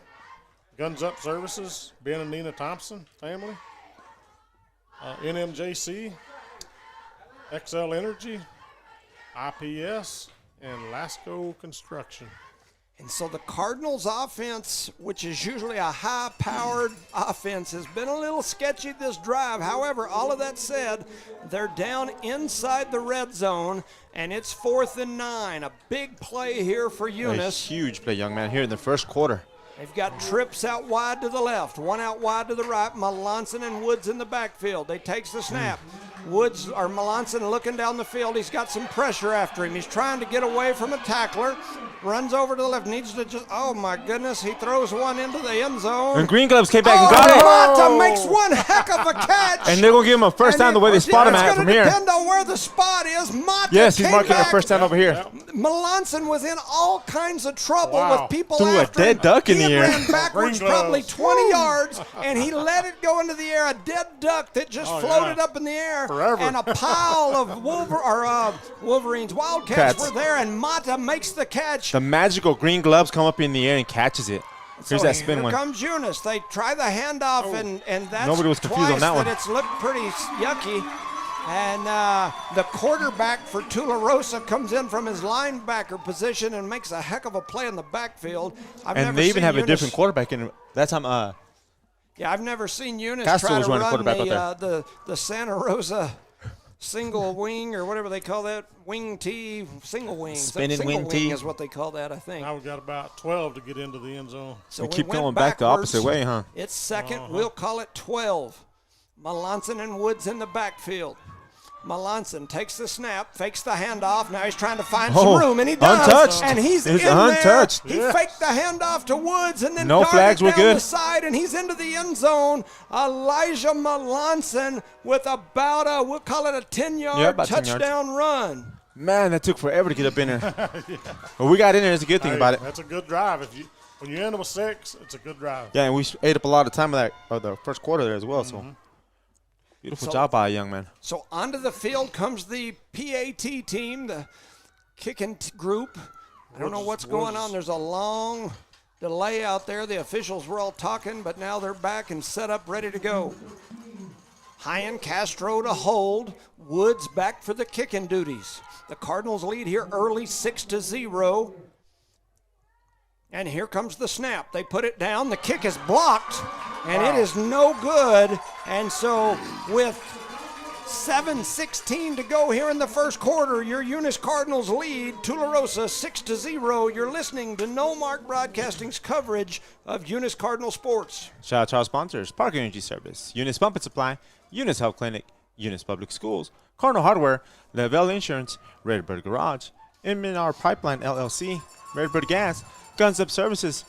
Guns Up Services, Ben and Nina Thompson family. NMJC, XL Energy, IPS, and Lasco Construction. And so the Cardinals offense, which is usually a high-powered offense, has been a little sketchy this drive. However, all of that said, they're down inside the red zone, and it's 4th and 9. A big play here for Eunice. A huge play, young man, here in the first quarter. They've got trips out wide to the left, one out wide to the right. Melanson and Woods in the backfield. They takes the snap. Melanson looking down the field. He's got some pressure after him. He's trying to get away from a tackler. Runs over to the left. Needs to just, oh my goodness, he throws one into the end zone. And Green Gloves came back and got it. Mata makes one heck of a catch. And they're going to give him a first down the way they spot him at from here. It's going to depend on where the spot is. Mata yes, he's marking a first down over here. Melanson was in all kinds of trouble with people threw after a dead duck in the air. He ran backwards probably 20 yards, and he let it go into the air. A dead duck that just floated up in the air. Forever. And a pile of Wildcats were there, and Mata makes the catch. The magical Green Gloves come up in the air and catches it. Here's that spin one. Here comes Eunice. They try the handoff, and that's nobody was confused on that one. It's looked pretty yucky. And the quarterback for Tularosa comes in from his linebacker position and makes a heck of a play in the backfield. And they even have a different quarterback in that time. Yeah, I've never seen Eunice Castro try to run the Santa Rosa single wing, or whatever they call that, wing T, single wing. Spinning wing T is what they call that, I think. Now we've got about 12 to get into the end zone. So we keep going back the opposite way, huh? It's second. We'll call it 12. Melanson and Woods in the backfield. Melanson takes the snap, fakes the handoff. Now he's trying to find some room, and he does. Untouched. And he's in untouched. there. He faked the handoff to Woods, and then no flags were down good. The side, and he's into the end zone. Elijah Melanson with about we'll call it a 10-yard touchdown run. Man, that took forever to get up in there. But we got in there. That's a good thing about it. That's a good drive. When you end with 6, it's a good drive. Yeah, and we ate up a lot of time of the first quarter there as well. So. Beautiful job by a young man. So onto the field comes the PAT team, the kicking group. I don't know what's going on. There's a long delay out there. The officials were all talking, but now they're back and set up, ready to go. Hyan Castro to hold. Woods back for the kicking duties. The Cardinals lead here early, 6-0. And here comes the snap. They put it down. The kick is blocked, and it is no good. And so with 7:16 to go here in the first quarter, your Eunice Cardinals lead Tularosa 6-0. You're listening to Noalmark Broadcasting's coverage of Eunice Cardinal sports. Shout out to our sponsors: Park Energy Service, Eunice Pump and Supply, Eunice Health Clinic, Eunice Public Schools, Cardinal Hardware, Lavelle Insurance, Redbird Garage, M&R Pipeline LLC, Redbird Gas, Guns Up Services,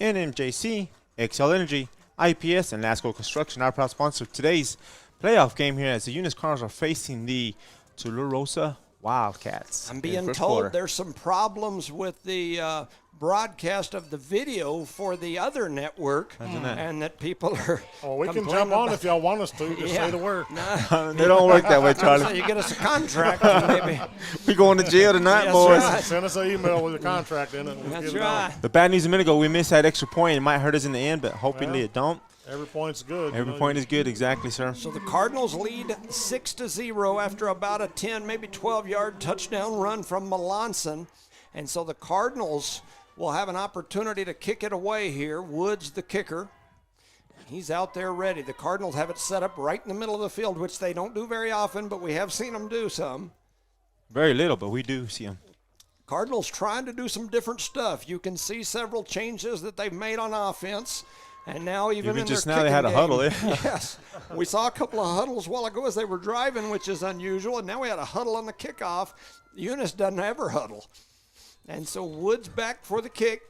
NMJC, XL Energy, IPS, and Lasco Construction. Our proud sponsor of today's playoff game here as the Eunice Cardinals are facing the Tularosa Wildcats. I'm being told there's some problems with the broadcast of the video for the other network, and that people are we can jump on if y'all want us to. Just say the word. No. They don't work that way, Charlie. So you get us a contract, maybe. We going to jail tonight, boys. Right. Send us an email with a contract in it. That's right. The bad news a minute ago, we missed that extra point. It might hurt us in the end, but hopefully it don't. Every point's good. Every point is good, exactly, sir. So the Cardinals lead 6-0 after about a 10, maybe 12-yard touchdown run from Melanson. And so the Cardinals will have an opportunity to kick it away here. Woods, the kicker. He's out there ready. The Cardinals have it set up right in the middle of the field, which they don't do very often, but we have seen them do some. Very little, but we do see them. Cardinals trying to do some different stuff. You can see several changes that they've made on offense. And now even in just their now they had a game, huddle. Yes. We saw a couple of huddles a while ago as they were driving, which is unusual. And now we had a huddle on the kickoff. Eunice doesn't ever huddle. And so Woods back for the kick.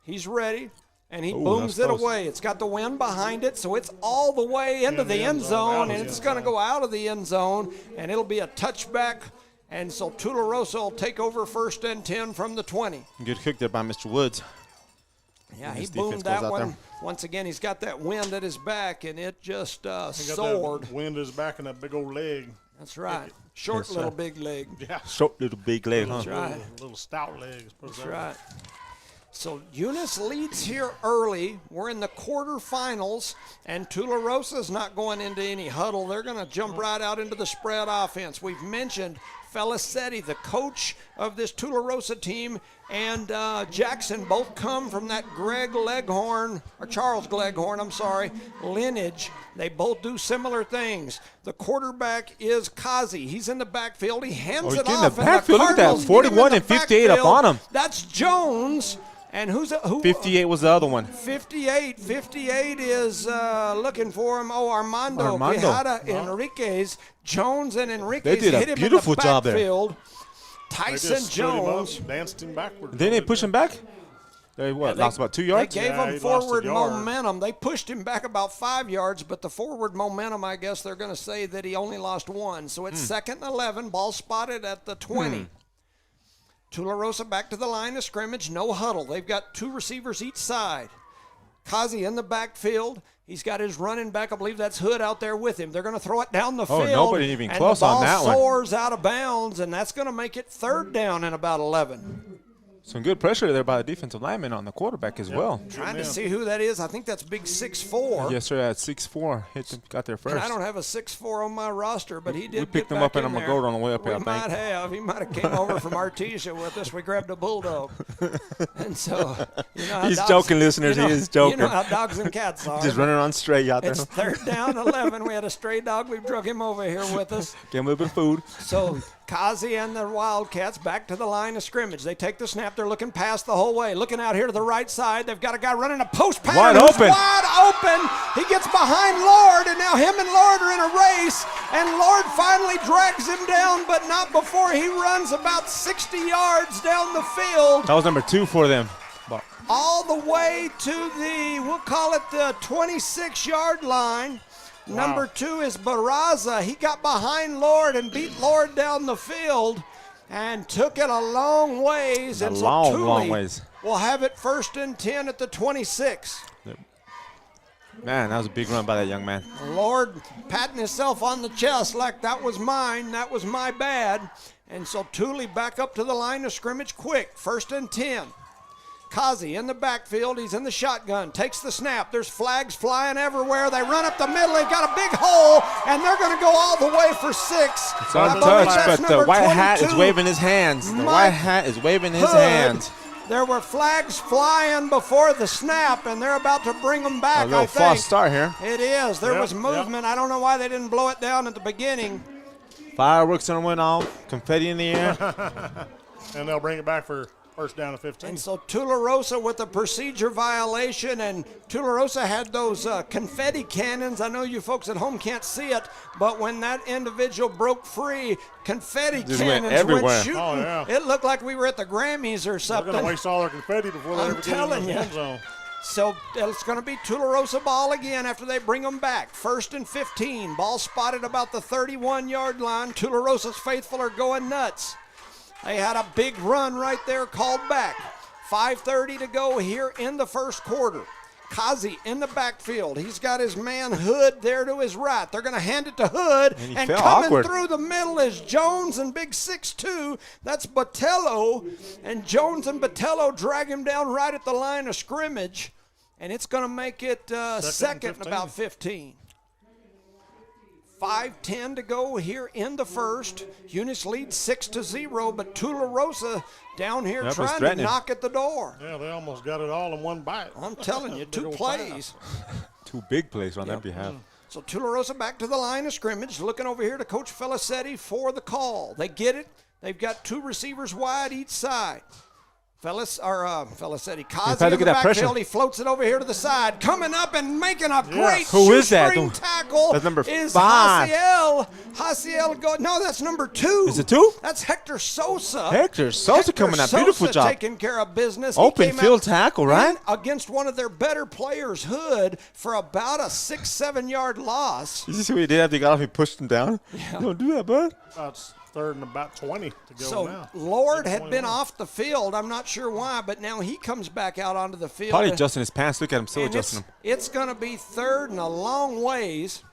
He's ready. And he booms it away. It's got the wind behind it, so it's all the way into the end zone. And it's going to go out of the end zone. And it'll be a touchback. And so Tularosa will take over 1st and 10 from the 20. Good kick there by Mr. Woods. Yeah, he boomed that one. Once again, he's got that wind at his back, and it just soared. That wind is back in that big old leg. That's right. Short little big leg. Yeah. Short little big leg, huh? That's right. Little stout legs. That's right. So Eunice leads here early. We're in the quarterfinals, and Tularosa's not going into any huddle. They're going to jump right out into the spread offense. We've mentioned Felicetti, the coach of this Tularosa team, and Jackson both come from that Charles Gleghorn, lineage. They both do similar things. The quarterback is Kazi. He's in the backfield. He hands it off. In the backfield. Look at that, 41 and 58 up on him. That's Jones. And who? 58 was the other one. 58 is looking for him. Oh, Armando Quijada Enriquez. Jones and Enriquez they did hit a him beautiful in the job backfield. there. Tyson Jones danced him backwards. Didn't they push him back? They lost about 2 yards? They gave him forward momentum. They pushed him back about 5 yards, but the forward momentum, I guess they're going to say that he only lost 1. So it's 2nd and 11, ball spotted at the 20. Tularosa back to the line of scrimmage, no huddle. They've got 2 receivers each side. Kazi in the backfield. He's got his running back, I believe that's Hood, out there with him. They're going to throw it down the field. Nobody even close on that one. And the ball soars out of bounds, and that's going to make it 3rd down and about 11. Some good pressure there by the defensive lineman on the quarterback as well. Trying to see who that is. I think that's big 6'4". Yes, sir. At 6'4", got there first. And I don't have a 6'4" on my roster, but he did. We picked him up in a McGold on the way up here, I think. Might have. He might have came over from Artesia with us. We grabbed a bulldog. And so, he's joking, listeners. He is joking. You know how dogs and cats are. Just running on straight out there. It's 3rd down, 11. We had a stray dog. We've drug him over here with us. Gave him a little bit of food. So Kazi and the Wildcats back to the line of scrimmage. They take the snap. They're looking past the whole way. Looking out here to the right side. They've got a guy running a post pattern. Wide open. Wide open. He gets behind Lord, and now him and Lord are in a race. And Lord finally drags him down, but not before he runs about 60 yards down the field. That was number 2 for them. All the way to the, we'll call it the 26-yard line. Wow. Number 2 is Barraza. He got behind Lord and beat Lord down the field and took it a long ways. And so long ways. We'll have it 1st and 10 at the 26. Man, that was a big run by that young man. Lord patting himself on the chest like that was mine, that was my bad. And so Thule back up to the line of scrimmage quick, 1st and 10. Kazi in the backfield. He's in the shotgun. Takes the snap. There's flags flying everywhere. They run up the middle. They've got a big hole, and they're going to go all the way for 6. It's untouched, but the white hat is waving his hands. The white hat is waving his hands. There were flags flying before the snap, and they're about to bring them back, a little false start here. It is. There was movement. I don't know why they didn't blow it down at the beginning. Fireworks went off. Confetti in the air. And they'll bring it back for 1st down to 15. And so Tularosa with a procedure violation, and Tularosa had those confetti cannons. I know you folks at home can't see it, but when that individual broke free, confetti cannons went shooting. Oh, yeah. It looked like we were at the Grammys or something. They're going to waste all their confetti before they ever get in the end zone. So it's going to be Tularosa ball again after they bring them back. 1st and 15. Ball spotted about the 31-yard line. Tularosa's faithful are going nuts. They had a big run right there called back. 5:30 to go here in the 1st quarter. Kazi in the backfield. He's got his man Hood there to his right. They're going to hand it to Hood. And coming through the middle is Jones and big 6'2". That's Botello. And Jones and Botello drag him down right at the line of scrimmage. And it's going to make it 2nd and about 15. 5:10 to go here in the 1st. Eunice leads 6-0, but Tularosa down here trying to knock at the door. Yeah, they almost got it all in one bite. I'm telling you, 2 plays. 2 big plays on their behalf. So Tularosa back to the line of scrimmage, looking over here to Coach Felicetti for the call. They get it. They've got 2 receivers wide each side. Felicetti. Kazi in the backfield. He floats it over here to the side. Coming up and making a great shoestring tackle. That's number 5. Hasiel. No, that's number 2. Is it 2? That's Hector Sosa. Hector Sosa coming out. Beautiful job. Taking care of business. Open field tackle, right? Against one of their better players, Hood, for about a 6-7 yard loss. You see what he did after he got off? He pushed him down. Yeah. Don't do that, bud. That's 3rd and about 20 to go now. So Lord had been off the field. I'm not sure why, but now he comes back out onto the field. Probably adjusting his pants. Look at him, still adjusting them. It's going to be 3rd and a long ways.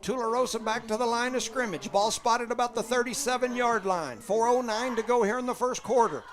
Tularosa back to the line of scrimmage. Ball spotted about the 37-yard line. 4:09 to go here in the 1st quarter.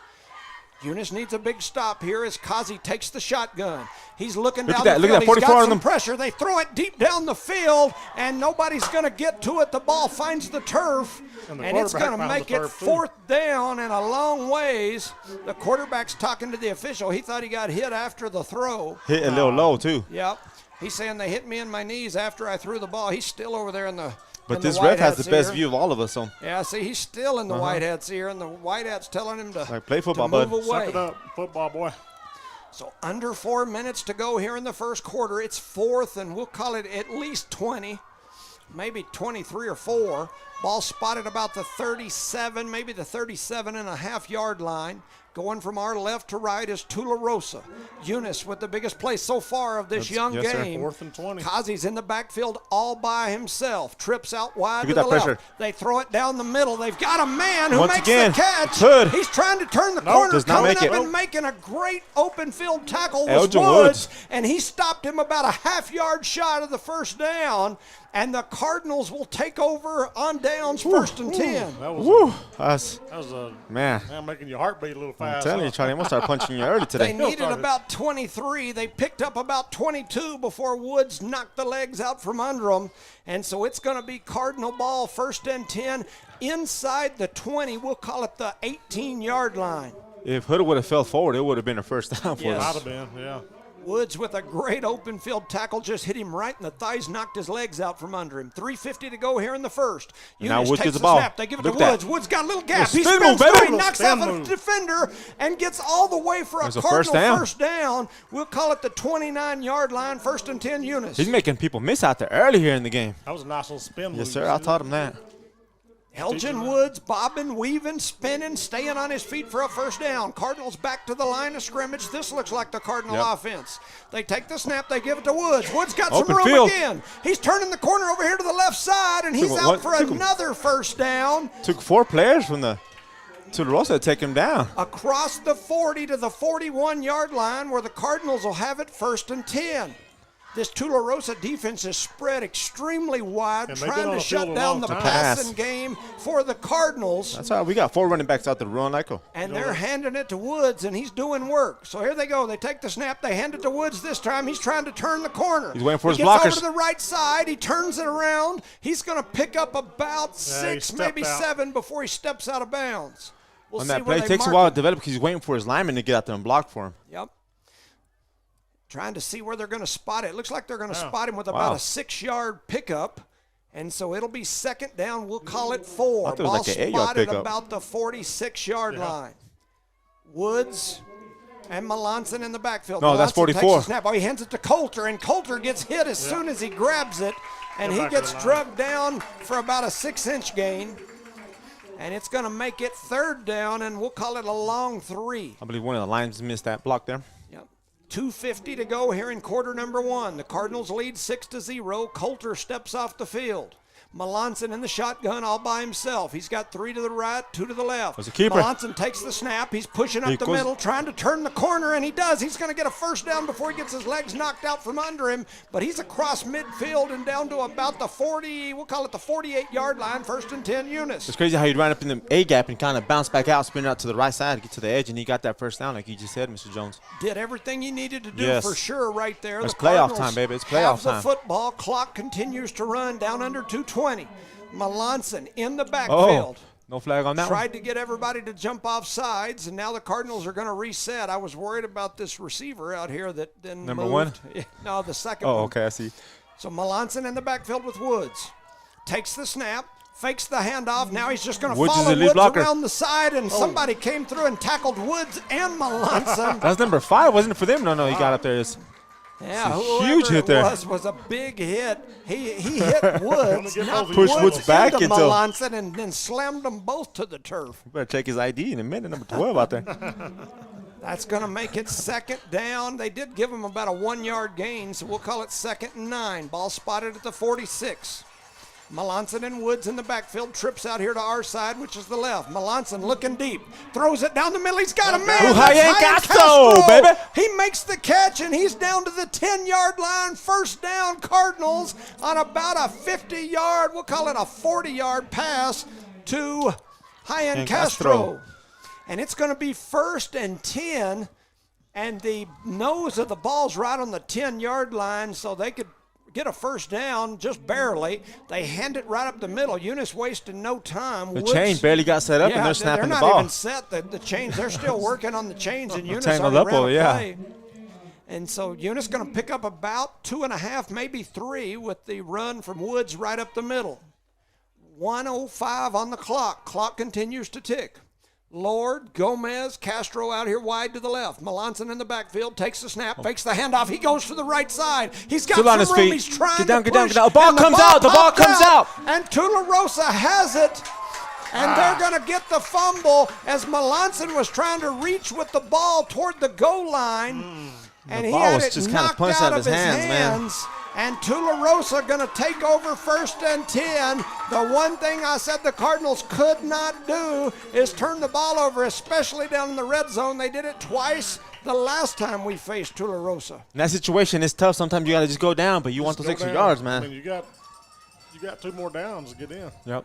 Eunice needs a big stop here as Kazi takes the shotgun. He's looking down that, the look field. at that, 44 He's got on some them. pressure. They throw it deep down the field, and nobody's going to get to it. The ball finds the turf, and it's going to make it 4th down and a long ways. The quarterback's talking to the official. He thought he got hit after the throw. Hit a little low, too. Yep. He's saying they hit me in my knees after I threw the ball. He's still over there in the But this ref has the best view of all of us. So. Yeah, see, he's still in the white hat's ear, and the white hat's telling him to, play football, move bud. away. Suck it up, football boy. So under 4 minutes to go here in the first quarter. It's 4th, and we'll call it at least 20, maybe 23 or 4. Ball spotted about the 37, maybe the 37.5-yard line. Going from our left to right is Tularosa. Eunice with the biggest play so far of this young game. 4th and 20. Kazi's in the backfield all by himself. Trips out wide Look to at the that left. pressure. They throw it down the middle. They've got a man who Once makes again, the catch. Hood. He's trying to turn the corner, does not coming make up it. and making a great open field tackle with Elgin Woods. Woods. And he stopped him about a half-yard shot of the first down. And the Cardinals will take over on downs, 1st and 10. That was a man making your heart beat a little fast. I'm telling you, Charlie, I'm going to start punching you early today. They needed about 23. They picked up about 22 before Woods knocked the legs out from under them. And so it's going to be Cardinal ball, 1st and 10, inside the 20. We'll call it the 18-yard line. If Hood would have fell forward, it would have been a first down for us. Might have been, yeah. Woods with a great open field tackle just hit him right in the thighs, knocked his legs out from under him. 3:50 to go here in the first. Now Eunice Woods takes gets the the ball. snap. They give it Look to at Woods. that. Woods got a little gap. He spin spins move, through. baby. He knocks Spin off a move. defender and gets all the way for a There's a Cardinal first down. We'll call it the 29-yard line, 1st and 10 Eunice. He's making people miss out there early here in the game. That was a nice little spin move. Yes, sir. I taught him that. Elgin Woods bobbing, weaving, spinning, staying on his feet for a first down. Cardinals back to the line of scrimmage. This looks like the Cardinal offense. They take the snap. They give it to Woods. Woods got Open some room field. again. He's turning the corner over here to the left side, and he's out for another first down. Took 4 players from the Tularosa to take him down. Across the 40 to the 41-yard line where the Cardinals will have it 1st and 10. This Tularosa defense is spread extremely wide, trying to shut down the passing game for the Cardinals. That's all right. We got 4 running backs out there running like a. And they're handing it to Woods, and he's doing work. So here they go. They take the snap. They hand it to Woods this time. He's trying to turn the corner. He's waiting for his blockers. He gets over to the right side. He turns it around. He's going to pick up about 6, maybe 7 before he steps out of bounds. We'll On see that where play, they it takes a mark while him. to develop because he's waiting for his lineman to get out there and block for him. Yep. Trying to see where they're going to spot it. It looks like they're going to spot him with about a 6-yard pickup. And so it'll be 2nd down. We'll call it 4. I thought it was Ball like an 8-yard spotted pickup. about the 46-yard line. Woods and Melanson in the backfield. No, that's Melanson 44. Takes the snap. Oh, he hands it to Coulter, and Coulter gets hit as soon as he grabs it. And he gets drugged down for about a 6-inch gain. And it's going to make it 3rd down, and we'll call it a long 3. I believe one of the linemen missed that block there. 2:50 to go here in quarter number 1. The Cardinals lead 6-0. Coulter steps off the field. Melanson in the shotgun all by himself. He's got 3 to the right, 2 to the left. There's a keeper. Melanson takes the snap. He's pushing up the middle, trying to turn the corner, and he does. He's going to get a first down before he gets his legs knocked out from under him, but he's across midfield and down to about the 40, we'll call it the 48-yard line, 1st and 10 Eunice. It's crazy how he ran up in the A gap and kind of bounced back out, spin out to the right side, get to the edge, and he got that first down like you just said, Mr. Jones. Did everything he needed to do for sure right there. It's the playoff Cardinals time, baby. It's playoff time. The football clock continues to run down under 2:20. Melanson in the backfield. No flag on that Tried to get everybody to jump off sides, and now the Cardinals are going to reset. I was worried about this receiver out here that then Number moved. 1? No, the second one. Oh, okay, I see. So Melanson in the backfield with Woods. Takes the snap, fakes the handoff. Now he's just going to follow Woods around the side, and somebody came through and tackled Woods and Melanson. That's number 5, wasn't it for them? No, he got up there. Yeah, huge hit there. Was a big hit. He hit Woods, knocked Pushed Woods back into into Melanson, and then slammed them both to the turf. You better check his ID in a minute, number 12 out there. That's going to make it 2nd down. They did give him about a 1-yard gain, so we'll call it 2nd and 9. Ball spotted at the 46. Melanson and Woods in the backfield, trips out here to our side, which is the left. Melanson looking deep, throws it down the middle. He's got a man. Castro, baby. He makes the catch, and he's down to the 10-yard line. 1st down, Cardinals on about a 50-yard, we'll call it a 40-yard pass to Castro. and it's going to be 1st and 10, and the nose of the ball's right on the 10-yard line, so they could get a first down just barely. They hand it right up the middle. Eunice wasted no time. The chain barely got set up, and they're snapping the ball. They're not even set. The chains, they're still working on the chains, and Eunice already ran a play. And so Eunice going to pick up about 2.5, maybe 3 with the run from Woods right up the middle. 1:05 on the clock. Clock continues to tick. Lord, Gomez, Castro out here wide to the left. Melanson in the backfield, takes the snap, fakes the handoff. He goes to the right side. He's got some room. Feet. He's trying get down, to get push. Down. The ball comes out. The ball comes out. And Tularosa has it. And they're going to get the fumble as Melanson was trying to reach with the ball toward the goal line. And he had it just knocked kind of out of his hands. Man. And Tularosa going to take over 1st and 10. The one thing I said the Cardinals could not do is turn the ball over, especially down in the red zone. They did it twice the last time we faced Tularosa. In that situation, it's tough. Sometimes you got to just go down, but you want those extra yards, man. I mean, you got 2 more downs to get in. Yep.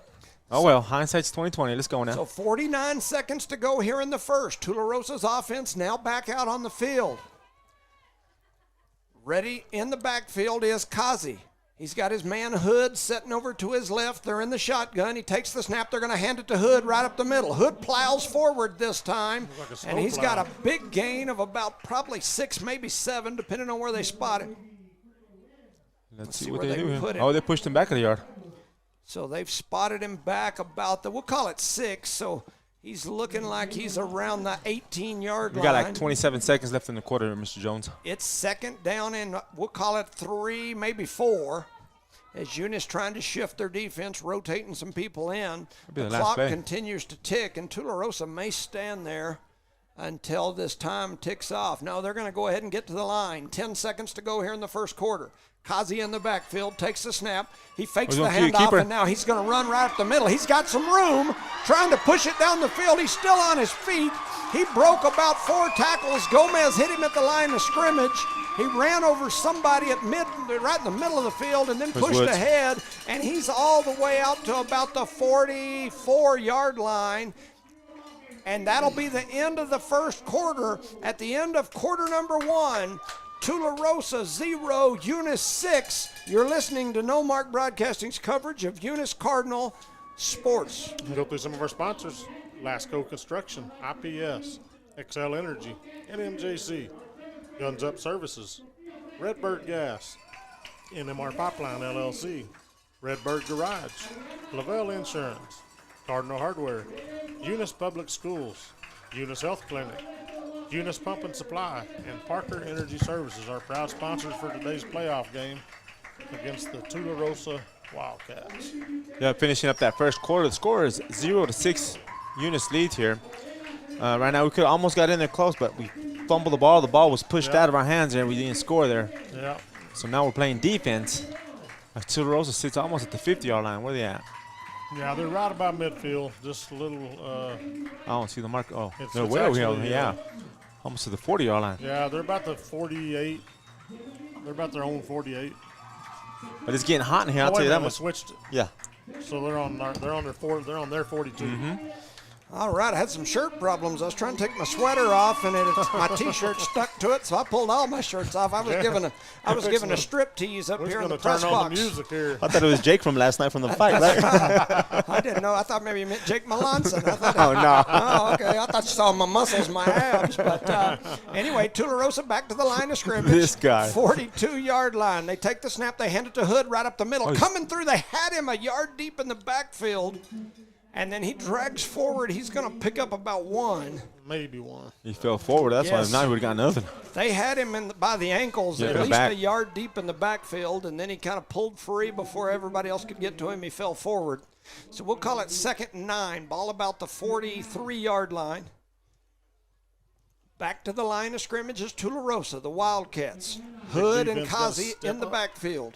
Oh, well, hindsight's 20/20. Let's go now. So 49 seconds to go here in the first. Tularosa's offense now back out on the field. Ready in the backfield is Kazi. He's got his man Hood setting over to his left. They're in the shotgun. He takes the snap. They're going to hand it to Hood right up the middle. Hood plows forward this time, and he's got a big gain of about probably 6, maybe 7, depending on where they spot him. Let's see what they do here. Oh, they pushed him back of the yard. So they've spotted him back about we'll call it 6, so he's looking like he's around the 18-yard line. We got like 27 seconds left in the quarter, Mr. Jones. It's 2nd down and we'll call it 3, maybe 4. As Eunice trying to shift their defense, rotating some people in. The clock continues to tick, and Tularosa may stand there until this time ticks off. No, they're going to go ahead and get to the line. 10 seconds to go here in the first quarter. Kazi in the backfield, takes the snap. He fakes the handoff, and now he's going to run right up the middle. He's got some room, trying to push it down the field. He's still on his feet. He broke about 4 tackles. Gomez hit him at the line of scrimmage. He ran over somebody right in the middle of the field and then pushed ahead, and he's all the way out to about the 44-yard line. And that'll be the end of the first quarter. At the end of quarter number 1, Tularosa 0, Eunice 6. You're listening to Noalmark Broadcasting's coverage of Eunice Cardinal sports. We'll go through some of our sponsors. Lasco Construction, IPS, XL Energy, NMJC, Guns Up Services, Redbird Gas, NMR Pipeline LLC, Redbird Garage, Lavelle Insurance, Cardinal Hardware, Eunice Public Schools, Eunice Health Clinic, Eunice Pump and Supply, and Parker Energy Services are proud sponsors for today's playoff game against the Tularosa Wildcats. Yeah, finishing up that first quarter. The score is 0-6. Eunice leads here. Right now, we could almost got in there close, but we fumbled the ball. The ball was pushed out of our hands there, and we didn't score there. Yeah. So now we're playing defense. Tularosa sits almost at the 50-yard line. Where are they at? Yeah, they're right about midfield. Just a little. I don't see the mark. Oh, they're way over here. Yeah. Almost to the 40-yard line. Yeah, they're about the 48. They're about their own 48. But it's getting hot in here. I'll tell you that much. Switched. Yeah. So they're on their 42. Mm-hmm. All right, I had some shirt problems. I was trying to take my sweater off, and my T-shirt stuck to it, so I pulled all my shirts off. I was given a strip tease up here in the press box. I thought it was Jake from last night from the fight, right? I didn't know. I thought maybe you meant Jake Melanson. Oh, no. Oh, okay. I thought you saw my muscles, my abs. But anyway, Tularosa back to the line of scrimmage. This guy. 42-yard line. They take the snap. They hand it to Hood right up the middle. Coming through, they had him a yard deep in the backfield. And then he drags forward. He's going to pick up about 1. Maybe 1. He fell forward. That's why now he would have got nothing. They had him by the ankles at least a yard deep in the backfield, and then he kind of pulled free before everybody else could get to him. He fell forward. So we'll call it 2nd and 9. Ball about the 43-yard line. Back to the line of scrimmage is Tularosa, the Wildcats. Hood and Kazi in the backfield.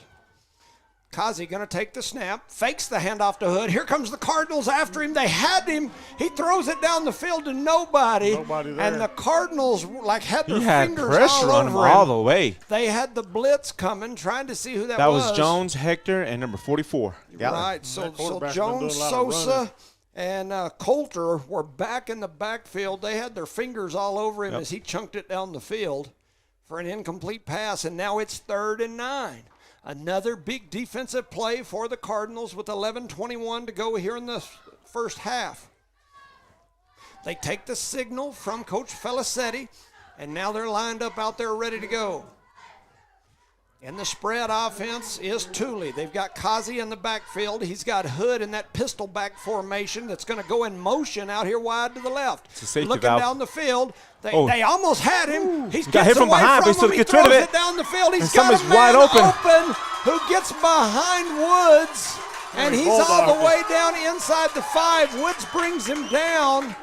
Kazi going to take the snap, fakes the handoff to Hood. Here comes the Cardinals after him. They had him. He throws it down the field to nobody. Nobody there. And the Cardinals had their fingers all over him. He had pressure on him all the way. They had the blitz coming, trying to see who that was. That was Jones, Hector, and number 44. Right. So Jones, Sosa, and Coulter were back in the backfield. They had their fingers all over him as he chunked it down the field for an incomplete pass, and now it's 3rd and 9. Another big defensive play for the Cardinals with 11:21 to go here in the first half. They take the signal from Coach Felicetti, and now they're lined up out there ready to go. In the spread offense is Thule. They've got Kazi in the backfield. He's got Hood in that pistol back formation that's going to go in motion out here wide to the left. It's a safety Looking valve. Down the field. They almost had him. He got hit from behind, but he still gets rid of it. Down the field. He's and got a somebody's man wide open who gets behind Woods, and he's all the way down inside the 5. Woods brings him down.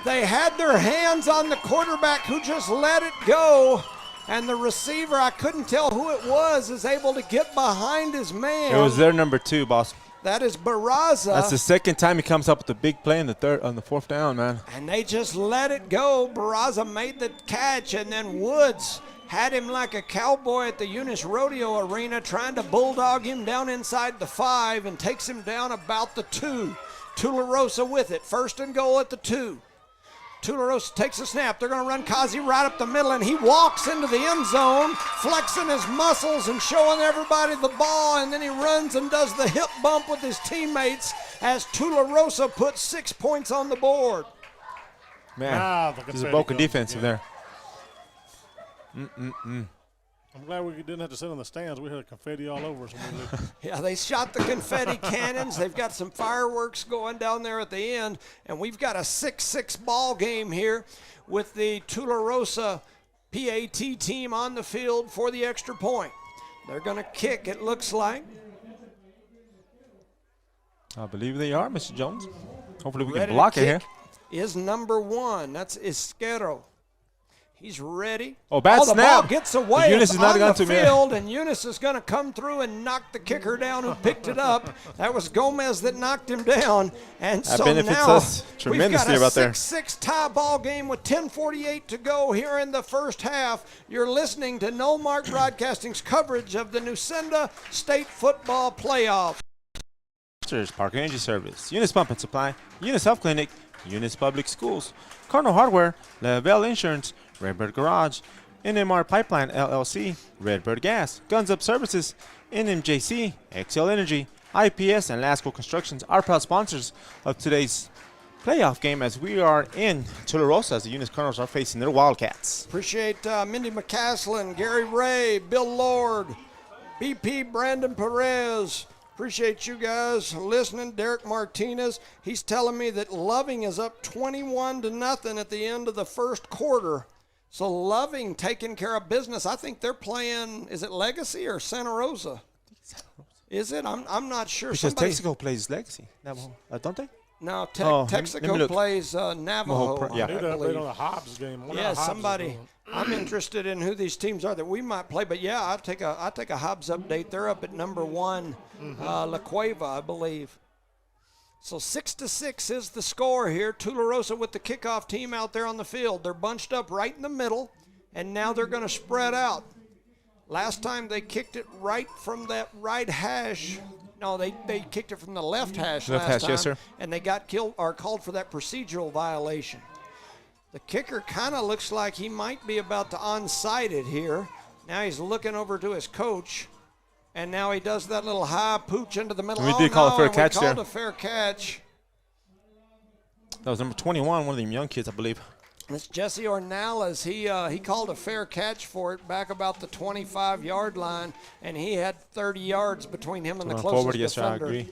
They had their hands on the quarterback who just let it go. And the receiver, I couldn't tell who it was, is able to get behind his man. It was their number 2, boss. That is Barraza. That's the second time he comes up with a big play on the 4th down, man. And they just let it go. Barraza made the catch, and then Woods had him like a cowboy at the Eunice Rodeo Arena, trying to bulldog him down inside the 5 and takes him down about the 2. Tularosa with it. 1st and goal at the 2. Tularosa takes a snap. They're going to run Kazi right up the middle, and he walks into the end zone, flexing his muscles and showing everybody the ball, and then he runs and does the hip bump with his teammates as Tularosa puts 6 points on the board. Man, there's a broken defense in there. I'm glad we didn't have to sit in the stands. We had confetti all over us when we leave. Yeah, they shot the confetti cannons. They've got some fireworks going down there at the end, and we've got a 6-6 ball game here with the Tularosa PAT team on the field for the extra point. They're going to kick, it looks like. I believe they are, Mr. Jones. Hopefully we Ready can block to it here. Is number 1. That's Isquero. He's ready. Oh, bad the snap. Ball gets away. Eunice is not on going the to field, and Eunice is going to come through and knock the kicker down who picked it up. That was Gomez that knocked him down. And that so benefits now us tremendously we've got about there. a 6-6 tie ball game with 10:48 to go here in the first half. You're listening to Noalmark Broadcasting's coverage of the Nucenda State Football Playoff. Park Energy Service, Eunice Pump and Supply, Eunice Health Clinic, Eunice Public Schools, Cardinal Hardware, Lavelle Insurance, Redbird Garage, NMR Pipeline LLC, Redbird Gas, Guns Up Services, NMJC, XL Energy, IPS, and Lasco Constructions are proud sponsors of today's playoff game as we are in Tularosa as the Eunice Cardinals are facing their Wildcats. Appreciate Mindy McCaslin, Gary Ray, Bill Lord, BP Brandon Perez. Appreciate you guys listening. Derek Martinez, he's telling me that Loving is up 21-0 at the end of the first quarter. So Loving taking care of business. I think they're playing, is it Legacy or Santa Rosa? Is it? I'm not sure. Because Texaco plays Legacy, don't they? No, Texaco plays Navajo. Yeah, they played on the Hobbs game. Yeah, somebody. I'm interested in who these teams are that we might play, but yeah, I'll take a Hobbs update. They're up at number 1, La Cueva, I believe. So 6-6 is the score here. Tularosa with the kickoff team out there on the field. They're bunched up right in the middle, and now they're going to spread out. Last time they kicked it right from that right hash. No, they kicked it from the left hash last time, yes, sir. and they got called for that procedural violation. The kicker kind of looks like he might be about to onside it here. Now he's looking over to his coach, and now he does that little high pooch into the middle. We did call a fair catch there. We called a fair catch. That was number 21, one of them young kids, I believe. It's Jesse Ornales. He called a fair catch for it back about the 25-yard line, and he had 30 yards between him and the closest forward, yes, defender. I agree.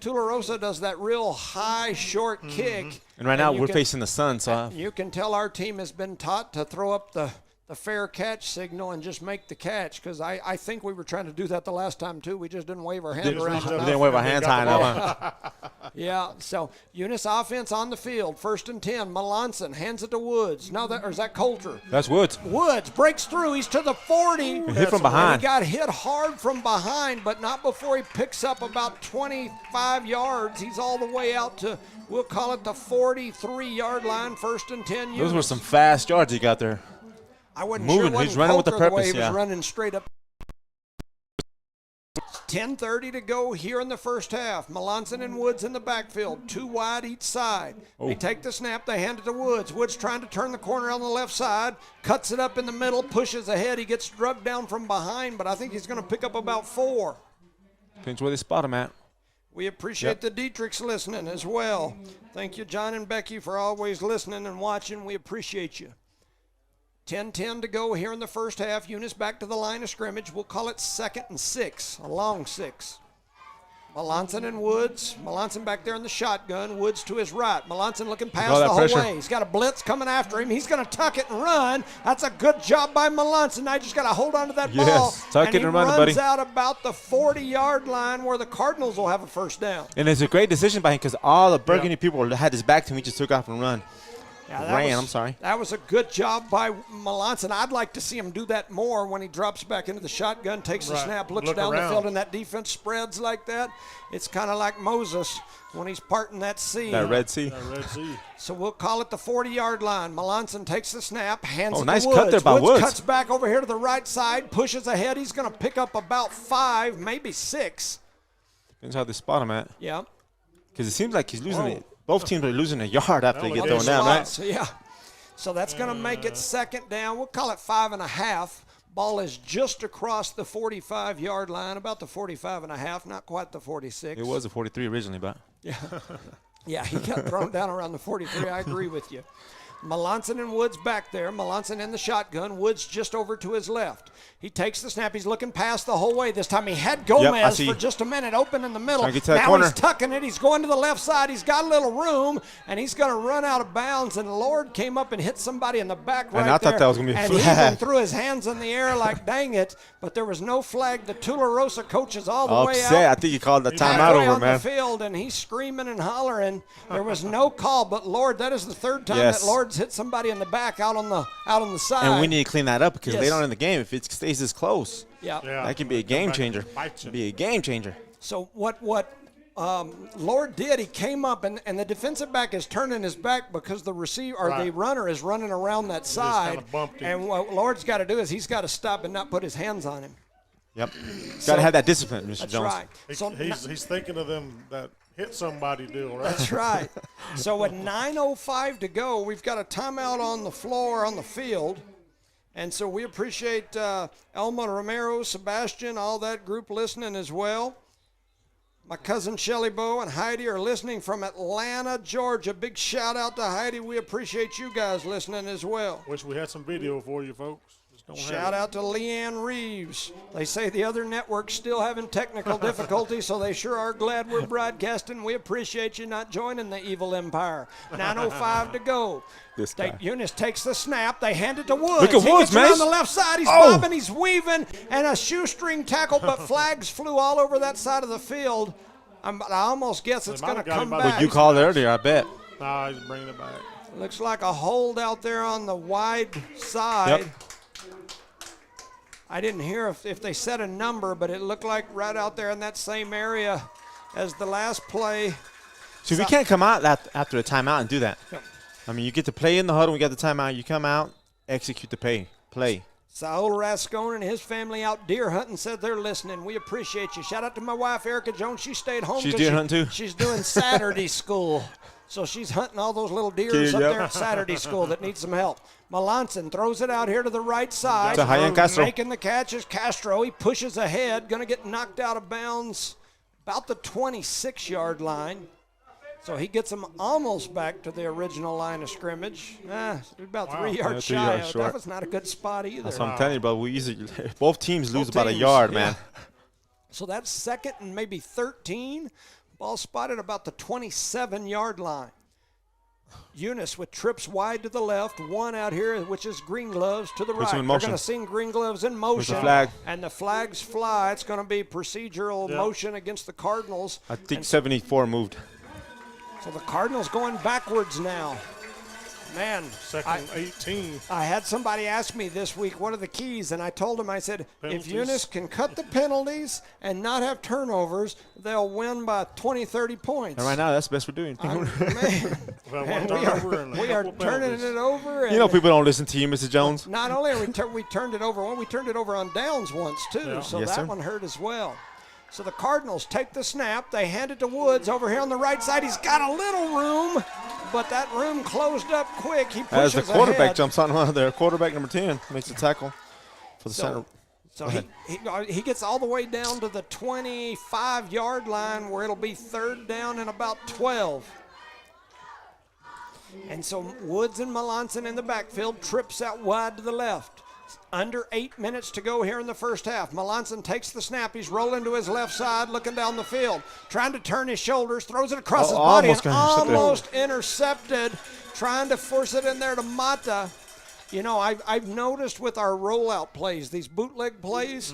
Tularosa does that real high, short kick. And right now we're facing the sun, so you can tell our team has been taught to throw up the fair catch signal and just make the catch, because I think we were trying to do that the last time too. We just didn't wave our hand around. We didn't wave our hands high enough. Yeah, so Eunice offense on the field, 1st and 10. Melanson hands it to Woods. Or is that Coulter? That's Woods. Woods breaks through. He's to the 40. Hit from behind. He got hit hard from behind, but not before he picks up about 25 yards. He's all the way out to, we'll call it the 43-yard line, 1st and 10. Those were some fast yards he got there. I wasn't moving. sure. He's running with the purpose. He was running straight up. 10:30 to go here in the first half. Melanson and Woods in the backfield, 2 wide each side. They take the snap, they hand it to Woods. Woods trying to turn the corner on the left side, cuts it up in the middle, pushes ahead. He gets drugged down from behind, but I think he's going to pick up about 4. Depends where they spot him at. We appreciate the Dietrichs listening as well. Thank you, John and Becky, for always listening and watching. We appreciate you. 10:10 to go here in the first half. Eunice back to the line of scrimmage. We'll call it 2nd and 6, a long 6. Melanson and Woods. Melanson back there in the shotgun. Woods to his right. Melanson looking past the whole way. He's got a blitz coming after him. He's going to tuck it and run. That's a good job by Melanson. Now you just got to hold on to that ball. Tuck it and run, buddy. He runs out about the 40-yard line where the Cardinals will have a first down. And it's a great decision by him because all the Burgundy people had his back to him. He just took off and run. That was a good job by Melanson. I'd like to see him do that more when he drops back into the shotgun, takes the snap, looks down the field, and that defense spreads like that. It's kind of like Moses when he's parting that sea. That Red Sea. So we'll call it the 40-yard line. Melanson takes the snap, hands it to nice Woods. Cut there by Woods. Cuts back over here to the right side, pushes ahead. He's going to pick up about 5, maybe 6. Depends how they spot him at. Yeah. Because it seems like he's losing it. Both teams are losing a yard after they get thrown down, right? So that's going to make it 2nd down. We'll call it 5.5. Ball is just across the 45-yard line, about the 45.5, not quite the 46. It was a 43 originally, but. Yeah, he got thrown down around the 43. I agree with you. Melanson and Woods back there. Melanson in the shotgun. Woods just over to his left. He takes the snap. He's looking past the whole way. This time he had Gomez for just a minute open in the middle. Now he's tucking it. He's going to the left side. He's got a little room, and he's going to run out of bounds. And Lord came up and hit somebody in the back right there. And I thought that was going to be a flag. And he even threw his hands in the air like, dang it. But there was no flag. The Tularosa coach is all the way out. I think he called the timeout over, man. On the field, and he's screaming and hollering. There was no call, but Lord, that is the 3rd time that Lord's hit somebody in the back out on the side. And we need to clean that up because later on in the game, if it stays this close, that can be a game changer. Be a game changer. So what Lord did, he came up and the defensive back is turning his back because the receiver or the runner is running around that side. And what Lord's got to do is he's got to stop and not put his hands on him. Yep. Got to have that discipline, Mr. Jones. That's right. He's thinking of them that hit somebody deal, right? That's right. So with 9:05 to go, we've got a timeout on the floor on the field. And so we appreciate Elma Romero, Sebastian, all that group listening as well. My cousin Shelly Bowe and Heidi are listening from Atlanta, Georgia. Big shout out to Heidi. We appreciate you guys listening as well. Wish we had some video for you folks. Shout out to Leanne Reeves. They say the other network's still having technical difficulties, so they sure are glad we're broadcasting. We appreciate you not joining the evil empire. 9:05 to go. Eunice takes the snap. They hand it to Woods. Look at Woods, man. He gets on the left side. He's bobbing, he's weaving, and a shoestring tackle, but flags flew all over that side of the field. I almost guess it's going to come back. But you called it earlier, I bet. No, he's bringing it back. Looks like a hold out there on the wide side. Yep. I didn't hear if they said a number, but it looked like right out there in that same area as the last play. So we can't come out after the timeout and do that. Yep. I mean, you get to play in the huddle. We got the timeout. You come out, execute the play. Saul Rascone and his family out deer hunting said they're listening. We appreciate you. Shout out to my wife, Erica Jones. She stayed home. She's deer hunting too? She's doing Saturday school. So she's hunting all those little deers up there at Saturday school that need some help. Melanson throws it out here to the right side. Making the catch is Castro. He pushes ahead. Going to get knocked out of bounds about the 26-yard line. So he gets them almost back to the original line of scrimmage. About 3 yards shy. That was not a good spot either. That's what I'm telling you, bro. Both teams lose about a yard, man. So that's 2nd and maybe 13. Ball spotted about the 27-yard line. Eunice with trips wide to the left, one out here, which is Green Gloves to the right. They're going to sing Green Gloves in motion. The flag. And the flags fly. It's going to be procedural motion against the Cardinals. I think 74 moved. So the Cardinals going backwards now. Man, 2nd and 18. I had somebody ask me this week, what are the keys? And I told him, I said, if Eunice can cut the penalties and not have turnovers, they'll win by 20, 30 points. And right now, that's the best we're doing. We are turning it over. And people don't listen to you, Mr. Jones. Not only are we turned it over, we turned it over on downs once, too. So that one hurt as well. So the Cardinals take the snap. They hand it to Woods over here on the right side. He's got a little room, but that room closed up quick. He pushes as the quarterback ahead. jumps on one there. Quarterback number 10 makes a tackle for the center. So he gets all the way down to the 25-yard line where it'll be 3rd down and about 12. And so Woods and Melanson in the backfield, trips out wide to the left. Under 8 minutes to go here in the first half. Melanson takes the snap. He's rolling to his left side, looking down the field, trying to turn his shoulders, throws it across his body, and almost intercepted, trying to force it in there to Mata. You know, I've noticed with our rollout plays, these bootleg plays,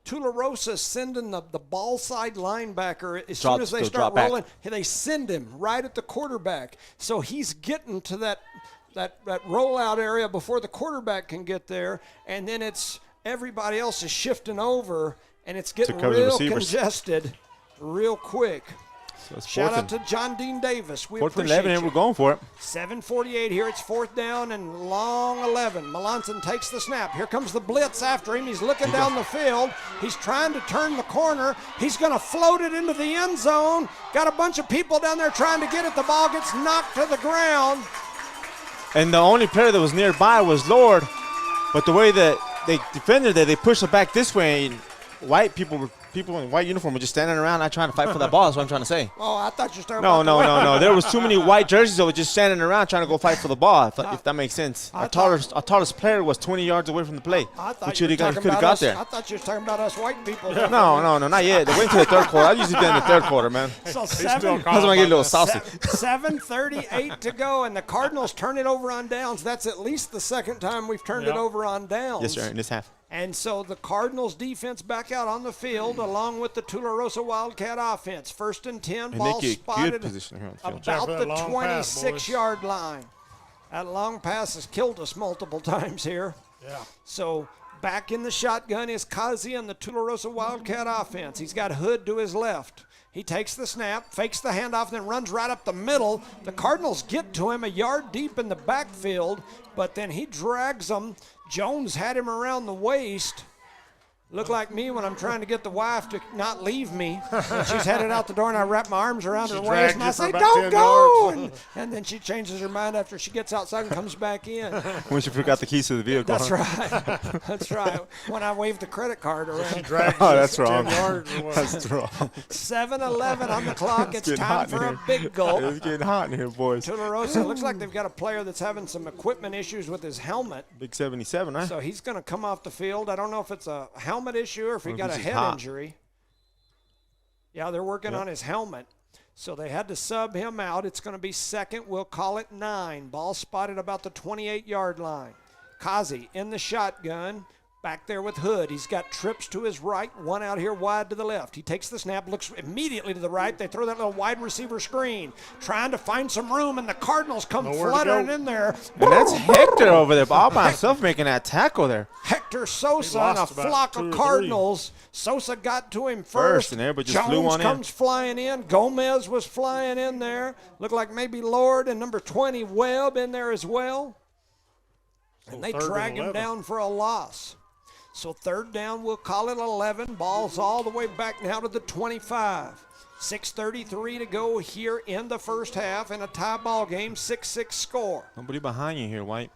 Tularosa sending the ball side linebacker as soon as they start rolling, they send him right at the quarterback. So he's getting to that rollout area before the quarterback can get there, and then it's everybody else is shifting over, and it's getting real congested real quick. So shout out to John Dean Davis. We 4th and appreciate 11, and we're going for it. 7:48 here. It's 4th down and long 11. Melanson takes the snap. Here comes the blitz after him. He's looking down the field. He's trying to turn the corner. He's going to float it into the end zone. Got a bunch of people down there trying to get it. The ball gets knocked to the ground. And the only player that was nearby was Lord. But the way that they defended that, they pushed it back this way. And people in white uniform were just standing around not trying to fight for that ball. That's what I'm trying to say. Oh, I thought you were talking about No. There was too many white jerseys that were just standing around trying to go fight for the ball, if that makes sense. Our tallest player was 20 yards away from the play. I thought we could have got there. I thought you were talking about us white people. No, not yet. They went to the 3rd quarter. I usually been in the 3rd quarter, man. So that's when I get a little saucy. 7:38 to go, and the Cardinals turn it over on downs. That's at least the 2nd time we've turned it over on downs. Yes, sir, in this half. And so the Cardinals defense back out on the field along with the Tularosa Wildcat offense. 1st and 10, ball spotted about the 26-yard line. That long pass has killed us multiple times here. Yeah. So back in the shotgun is Kazi on the Tularosa Wildcat offense. He's got Hood to his left. He takes the snap, fakes the handoff, then runs right up the middle. The Cardinals get to him a yard deep in the backfield, but then he drags them. Jones had him around the waist. Look like me when I'm trying to get the wife to not leave me. She's headed out the door, and I wrap my arms around her waist, and I say, "Don't go!" And then she changes her mind after she gets outside and comes back in. When she forgot the keys to the vehicle. That's right. That's right. When I waved the credit card around. That's wrong. That's wrong. 7:11 on the clock. It's time for a big gulp. It's getting hot in here, boys. Tularosa looks like they've got a player that's having some equipment issues with his helmet. Big 77, right? So he's going to come off the field. I don't know if it's a helmet issue or if he got a head injury. Yeah, they're working on his helmet. So they had to sub him out. It's going to be 2nd. We'll call it 9. Ball spotted about the 28-yard line. Kazi in the shotgun. Back there with Hood. He's got trips to his right, one out here wide to the left. He takes the snap, looks immediately to the right. They throw that little wide receiver screen, trying to find some room, and the Cardinals come fluttering in there. And that's Hector over there all by himself making that tackle there. Hector Sosa and a flock of Cardinals. Sosa got to him first. And everybody just flew on in. Jones comes flying in. Gomez was flying in there. Looked like maybe Lord and number 20, Webb, in there as well. And they drag him down for a loss. So 3rd down, we'll call it 11. Ball's all the way back now to the 25. 6:33 to go here in the first half in a tie ball game, 6-6 score. Nobody behind you here, White.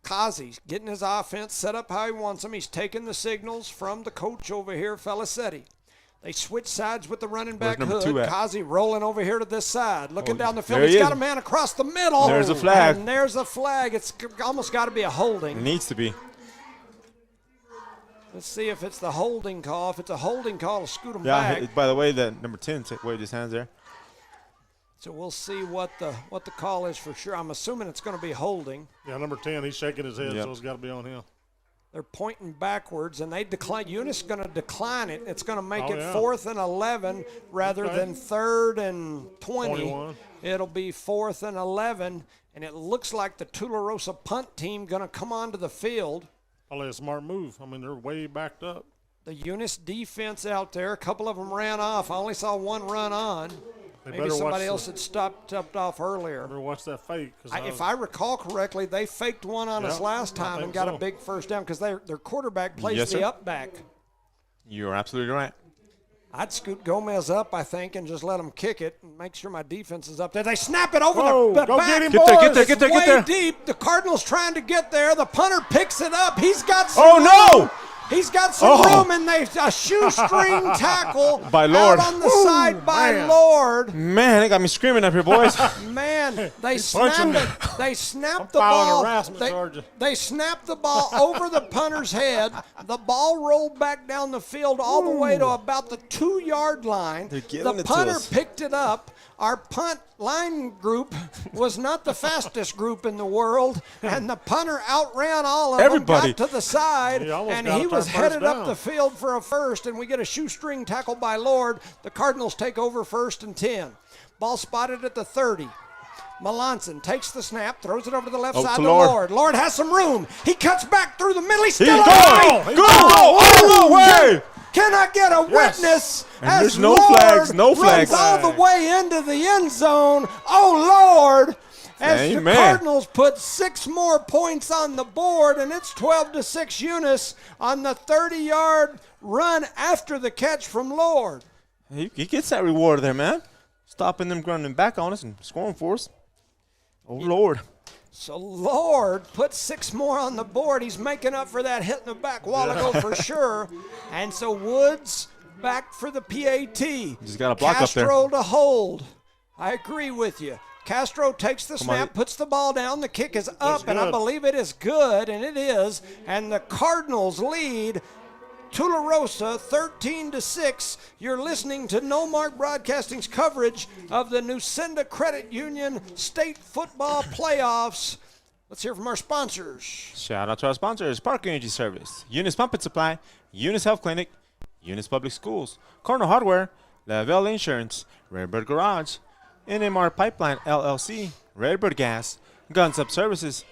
Kazi's getting his offense set up how he wants them. He's taking the signals from the coach over here, Felicetti. They switch sides with the running back Hood. Kazi rolling over here to this side, looking down the field. He's got a man across the middle. There's a flag. And there's a flag. It's almost got to be a holding. It needs to be. Let's see if it's the holding call. If it's a holding call, scoot him back. Yeah, by the way, the number 10 waved his hands there. So we'll see what the call is for sure. I'm assuming it's going to be holding. Yeah, number 10, he's shaking his head, so it's got to be on him. They're pointing backwards, and they decline. Eunice is going to decline it. It's going to make it 4th and 11 rather than 3rd and 20. It'll be 4th and 11, and it looks like the Tularosa punt team going to come onto the field. Probably a smart move. I mean, they're way backed up. The Eunice defense out there, a couple of them ran off. I only saw one run on. Maybe somebody else had stepped off earlier. Better watch that fake. If I recall correctly, they faked one on us last time and got a big first down because their quarterback plays the up back. You're absolutely right. I'd scoot Gomez up, I think, and just let him kick it and make sure my defense is up there. They snap it over the go back. get him, Get there, boys. get there. Way deep. The Cardinals trying to get there. The punter picks it up. He's got some Oh, no! room. He's got some room, and a shoestring tackle By Lord. out on the side by man. Lord. Man, they got me screaming up here, boys. Man, they punching snapped it. They snapped the filing ball. harassment charges. They snapped the ball over the punter's head. The ball rolled back down the field all the way to about the 2-yard line. They're giving The it to punter us. picked it up. Our punt line group was not the fastest group in the world, and the punter outran all of Everybody. them, got to the side, He almost and got he a was first headed up down. the field for a first, and we get a shoestring tackle by Lord. The Cardinals take over 1st and 10. Ball spotted at the 30. Melanson takes the snap, throws it over to the left side to to Lord. Lord. Lord has some room. He cuts back through the middle. He's He's still going! alive. Go! All the way! Can I get a witness And as there's no Lord flags, no flags. runs all the way into the end zone? Oh, Lord. As Amen. the Cardinals put 6 more points on the board, and it's 12-6 Eunice on the 30-yard run after the catch from Lord. He gets that reward there, man. Stopping them running back on us and scoring for us. Oh, Lord. So Lord put 6 more on the board. He's making up for that hit in the back a while ago for sure. And so Woods back for the PAT. He's got a block up there. Castro to hold. I agree with you. Castro takes the snap, puts the ball down. The kick is up, and I believe it is good, and it is. And the Cardinals lead Tularosa 13-6. You're listening to Noalmark Broadcasting's coverage of the Nucinda Credit Union State Football Playoffs. Let's hear from our sponsors. Shout out to our sponsors: Park Energy Service, Eunice Pump and Supply, Eunice Health Clinic, Eunice Public Schools, Cardinal Hardware, Lavelle Insurance, Redbird Garage, NMAA Pipeline LLC, Redbird Gas, Guns Up Services,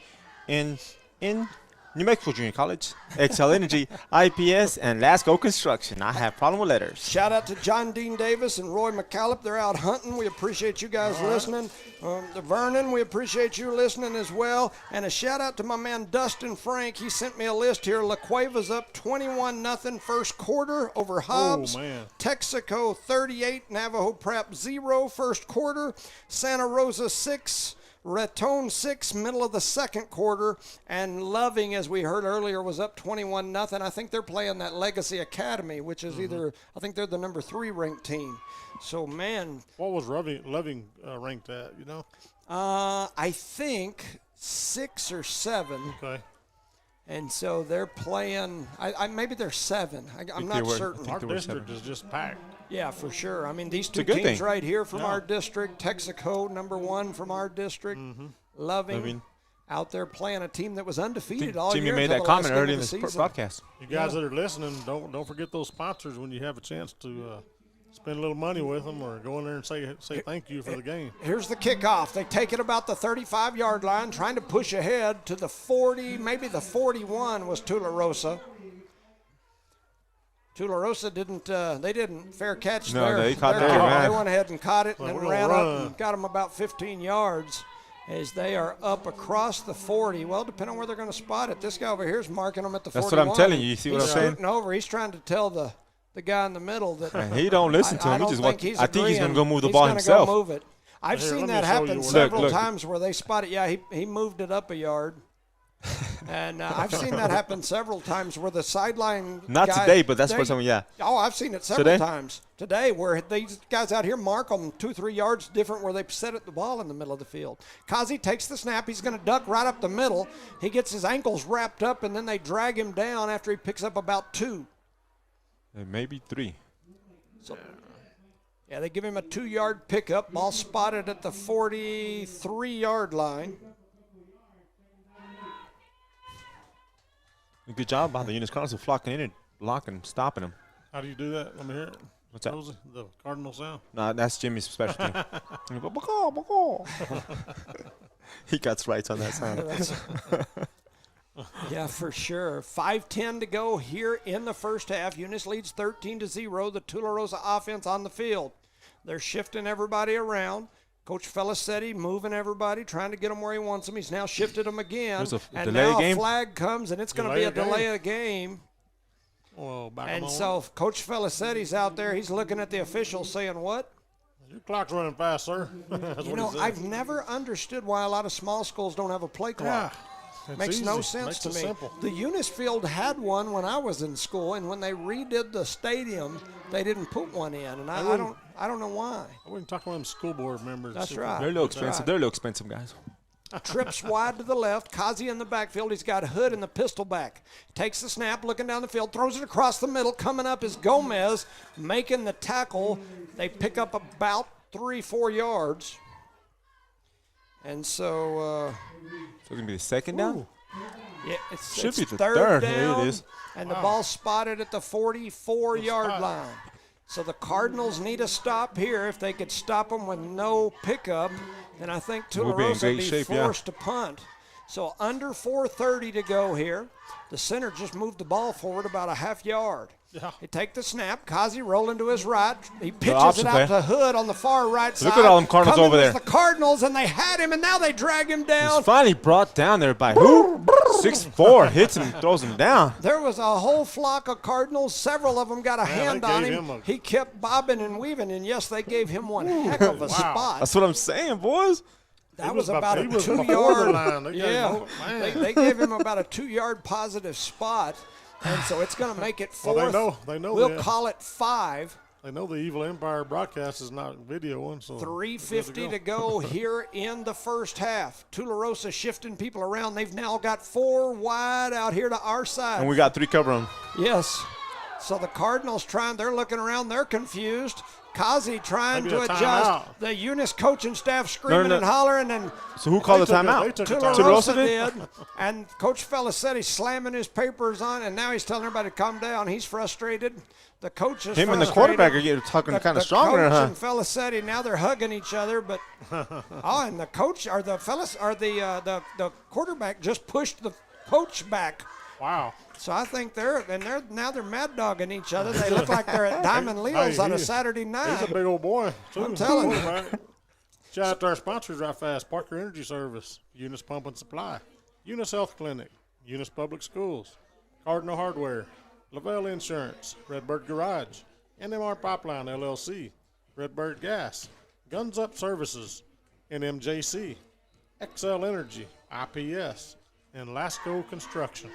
in New Mexico Junior College, Excel Energy, IPS, and Lasco Construction. I have problem with letters. Shout out to John Dean Davis and Roy McCallop. They're out hunting. We appreciate you guys listening. To Vernon, we appreciate you listening as well. And a shout out to my man Dustin Frank. He sent me a list here. La Cueva's up 21-0 first quarter over Hobbs. Oh, man. Texaco 38, Navajo Prep 0 first quarter. Santa Rosa 6. Raton 6, middle of the second quarter, and Loving, as we heard earlier, was up 21-0. I think they're playing that Legacy Academy, which is I think they're the number 3 ranked team. So, man. What was Loving ranked at, you know? I think 6 or 7. Okay. And so they're playing, maybe they're 7. I'm not certain. Our district is just packed. Yeah, for sure. I mean, these two good teams thing. right here from our district, Texaco, number 1 from our district, Loving, out there playing a team that was undefeated all Jimmy year. made until that the last comment game early of in the this season. broadcast. You guys that are listening, don't forget those sponsors when you have a chance to spend a little money with them or go in there and say thank you for the game. Here's the kickoff. They take it about the 35-yard line, trying to push ahead to the 40, maybe the 41 was Tularosa. Tularosa didn't fair catch No, they caught their their kick. man. They went ahead and caught it and Like, then we're ran gonna up run. and got them about 15 yards as they are up across the 40. Well, depending on where they're going to spot it. This guy over here is marking them at the 41. That's what I'm telling you. You see what He's I'm saying? scooting over. He's trying to tell the guy in the middle that And he don't listen to him. He just I think I think he's going to go move the ball He's himself. gonna go move it. I've Here, seen let me that show you happen where- several Look. times where they spot it. Yeah, he moved it up a yard. And I've seen that happen several times where the sideline Not guy, today, but that's for some, yeah. Oh, I've seen it several Today? times. Today, where these guys out here mark them 2-3 yards different where they set it the ball in the middle of the field. Kazi takes the snap. He's going to duck right up the middle. He gets his ankles wrapped up, and then they drag him down after he picks up about 2. Maybe 3. So, yeah, they give him a 2-yard pickup. Ball spotted at the 43-yard line. Good job by the Eunice Cardinals of flocking in and blocking, stopping him. How do you do that? Let me hear it. What's that? Rosie, the Cardinal sound? No, that's Jimmy's specialty. He got rights on that sound. Yeah, for sure. 5:10 to go here in the first half. Eunice leads 13-0. The Tularosa offense on the field. They're shifting everybody around. Coach Felicetti moving everybody, trying to get them where he wants them. He's now shifted them again. There's a and delay now game. a flag comes, and it's going to be a delay of game. Well, back and so Coach Felicetti's out there. He's looking at the officials saying, what? Your clock's running fast, sir. I've never understood why a lot of small schools don't have a play clock. Yeah, Makes no sense to me. Simple. The Eunice field had one when I was in school, and when they redid the stadium, they didn't put one in, and I don't know why. I wouldn't talk to them school board members. That's right. They're a little expensive. They're a little expensive, guys. Trips wide to the left. Kazi in the backfield. He's got Hood in the pistol back. Takes the snap, looking down the field, throws it across the middle. Coming up is Gomez, making the tackle. They pick up about 3-4 yards. And so it's going to be the second down? Yeah, it's Should be the third down. There it is. And the ball's spotted at the 44-yard line. So the Cardinals need a stop here. If they could stop them with no pickup, then I think Tularosa would be forced to punt. So under 4:30 to go here. The center just moved the ball forward about a half yard. Yeah. He take the snap. Kazi rolling to his right. He pitches it out to Hood on the far right side. Look at all them Cardinals over there. The Cardinals, and they had him, and now they drag him down. He's finally brought down there by who? 6'4", hits him, throws him down. There was a whole flock of Cardinals. Several of them got a hand on him. He kept bobbing and weaving, and yes, they gave him one heck of a spot. That's what I'm saying, boys. That was about a 2-yard. Yeah, they gave him about a 2-yard positive spot. And so it's going to make it 4th. Well, they know we'll call it 5. They know the Evil Empire broadcast is not videoing. So 3:50 to go here in the first half. Tularosa shifting people around. They've now got 4 wide out here to our side. And we got 3 covering. Yes. So the Cardinals they're looking around. They're confused. Kazi trying to adjust. The Eunice coaching staff screaming and hollering. And so who called the timeout? Tularosa did. And Coach Felicetti slamming his papers on, and now he's telling everybody to calm down. He's frustrated. The coach is Him and the quarterback are getting talking kind of stronger, huh? The coach and Felicetti, now they're hugging each other. But and the coach or the the quarterback just pushed the coach back. Wow. So I think they're mad dogging each other. They look like they're at Diamond Leo's on a Saturday night. He's a big old boy. I'm telling you. Shout out to our sponsors right fast. Parker Energy Service, Eunice Pump and Supply, Eunice Health Clinic, Eunice Public Schools, Cardinal Hardware, Lavelle Insurance, Redbird Garage, NMAA Pipeline LLC, Redbird Gas, Guns Up Services, NMJC, XL Energy, IPS, and Lasco Construction.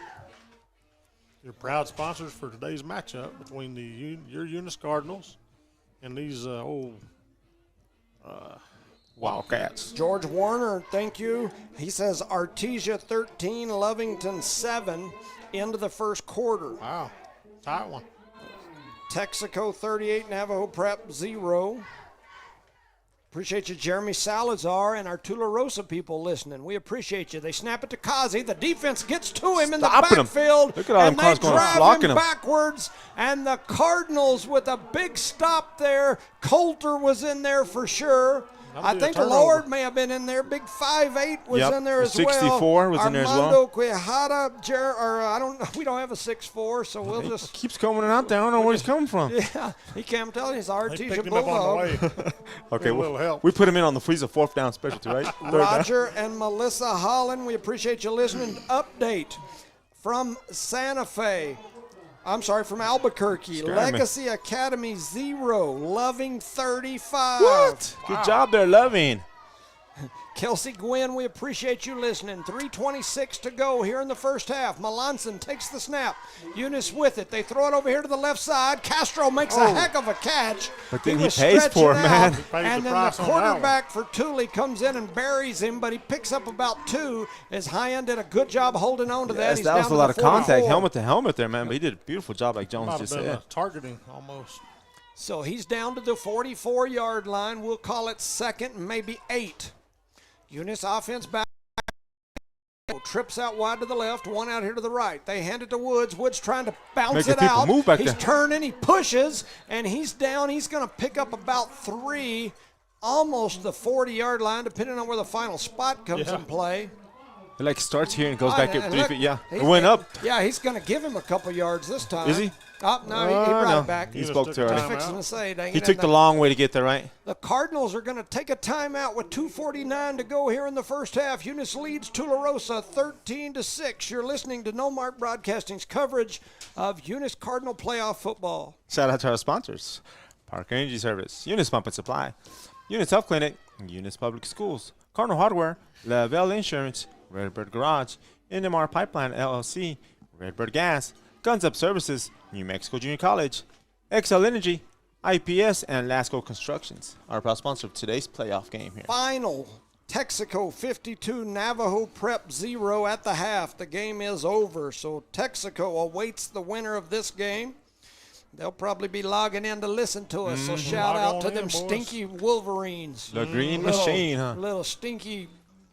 Your proud sponsors for today's matchup between your Eunice Cardinals and these Wildcats. George Warner, thank you. He says Artesia 13, Lovington 7 into the first quarter. Wow, tight one. Texaco 38, Navajo Prep 0. Appreciate you, Jeremy Salazar, and our Tularosa people listening. We appreciate you. They snap it to Kazi. The defense gets to him in the backfield. Look at all them cars going flocking him backwards. And the Cardinals with a big stop there. Coulter was in there for sure. I think Lord may have been in there. Big 5'8" was in there as 64 well. 64 was in there as well. Armando Quijada, we don't have a 6'4", so we'll just. Keeps coming out there. I don't know where he's coming from. Yeah, he can't tell. He's Artesia Bulldog. Okay, we put him in on the freezer 4th down specialty, right? Roger and Melissa Holland, we appreciate you listening. Update from Santa Fe. I'm sorry, from Albuquerque. Legacy Academy 0, Loving 35. What? Good job there, Loving. Kelsey Gwynn, we appreciate you listening. 3:26 to go here in the first half. Melanson takes the snap. Eunice with it. They throw it over here to the left side. Castro makes a heck of a catch. But then he pays for it, man. And then the quarterback for Thule comes in and buries him, but he picks up about 2 as High-End did a good job holding on to that. That was a lot of contact, helmet to helmet there, man. But he did a beautiful job, like Jones just said. Targeting almost. So he's down to the 44-yard line. We'll call it 2nd and maybe 8. Eunice offense back. Trips out wide to the left, 1 out here to the right. They hand it to Woods. Woods trying to bounce it out. He's turning, he pushes, and he's down. He's going to pick up about 3, almost the 40-yard line, depending on where the final spot comes in play. It like starts here and goes back up 3 feet. Yeah, it He's went up. Yeah, he's going to give him a couple yards this time. Is he? Oh, no, he brought it back. He spoke to her. I was fixing to say, dang he it, took the long way to get there, right? The Cardinals are going to take a timeout with 2:49 to go here in the first half. Eunice leads Tularosa 13-6. You're listening to Noalmark Broadcasting's coverage of Eunice Cardinal playoff football. Shout out to our sponsors: Park Energy Service, Eunice Pump and Supply, Eunice Health Clinic, Eunice Public Schools, Cardinal Hardware, Lavelle Insurance, Redbird Garage, NMAA Pipeline LLC, Redbird Gas, Guns Up Services, New Mexico Junior College, XL Energy, IPS, and Lasco Constructions. Our proud sponsor of today's playoff game here. Final, Texaco 52, Navajo Prep 0 at the half. The game is over, so Texaco awaits the winner of this game. They'll probably be logging in to listen to us, so shout out to them stinky Wolverines. The Green Machine, huh? Little stinky,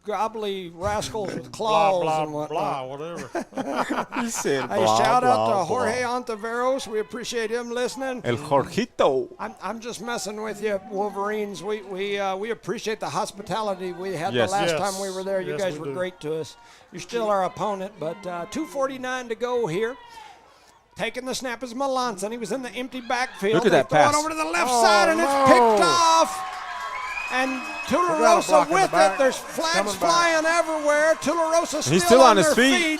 gobbly rascals with claws blah, and whatnot. blah, whatever. He said Hey, blah, shout out blah, to Jorge blah. Ontiveros. We appreciate him listening. El Jorgito. I'm just messing with you, Wolverines. We appreciate the hospitality we had Yes. the last Yes. time we were there. You Yes, guys we were do. great to us. You're still our opponent, but 2:49 to go here. Taking the snap is Melanson. He was in the empty backfield. Look at that They're throwing pass. over to the left side, and it's picked off. And Tularosa with it. There's flags flying everywhere. Tularosa still on his their feet.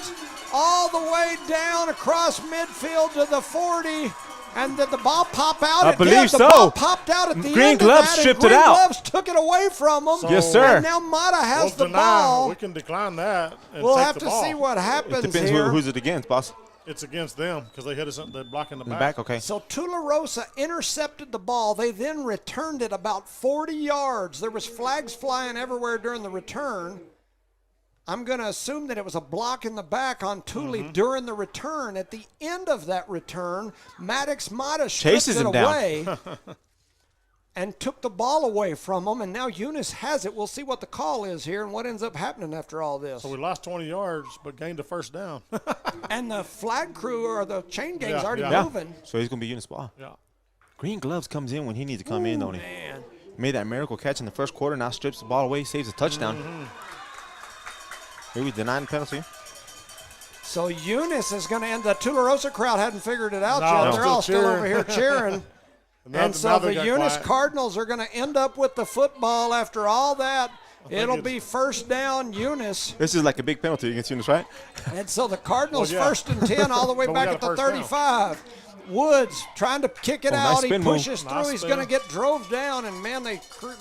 all the way down across midfield to the 40. And did the ball pop out? I It believe did. The so. ball popped out at the Green end of gloves that, and stripped it Green out. Gloves took it away from him. Yes, sir. And now Mata has We'll the deny. ball. We can decline that. And We'll take have the to ball. see what happens It depends here. who's it against, boss. It's against them because they hit us. They're blocking the In the back. back, okay. So Tularosa intercepted the ball. They then returned it about 40 yards. There was flags flying everywhere during the return. I'm going to assume that it was a block in the back on Thule during the return. At the end of that return, Maddox Mata stripped Chases it him down. away and took the ball away from him, and now Eunice has it. We'll see what the call is here and what ends up happening after all this. So we lost 20 yards but gained a first down. And the flag crew or the chain gang's already Yeah. moving. So he's going to be Eunice ball. Yeah. Green Gloves comes in when he needs to come in, don't he? Man. Made that miracle catch in the first quarter, now strips the ball away, saves a touchdown. Maybe denying the penalty. So Eunice is going to end. The Tularosa crowd hadn't figured it out No, yet. They're all still cheering. over here cheering. And so the Eunice Cardinals are going to end up with the football after all that. It'll be first down, Eunice. This is like a big penalty against Eunice, right? And so the Cardinals Well, yeah. first and 10 all the way But we back got at a the first down. 35. Woods trying to kick it Oh, nice out. He spin move. pushes through. Nice He's spin. going to get drove down. And, man, they turned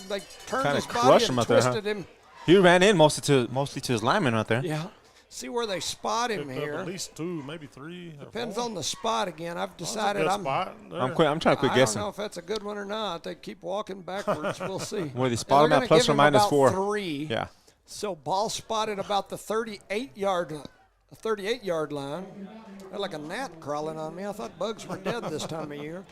Kinda his body crushed and him out there, huh? twisted him. He ran in mostly to his lineman right there. Yeah. See where they spot him Picked up here. at least 2, maybe 3. Depends on the spot again. I've That's a decided good I'm spot there. I'm trying to quit I guessing. don't know if that's a good one or not. They keep walking backwards. We'll see. Where they spot him They're at gonna plus give or him minus about 4. 3. Yeah. So ball spotted about the 38-yard line. They're like a gnat crawling on me. I thought bugs were dead this time of year.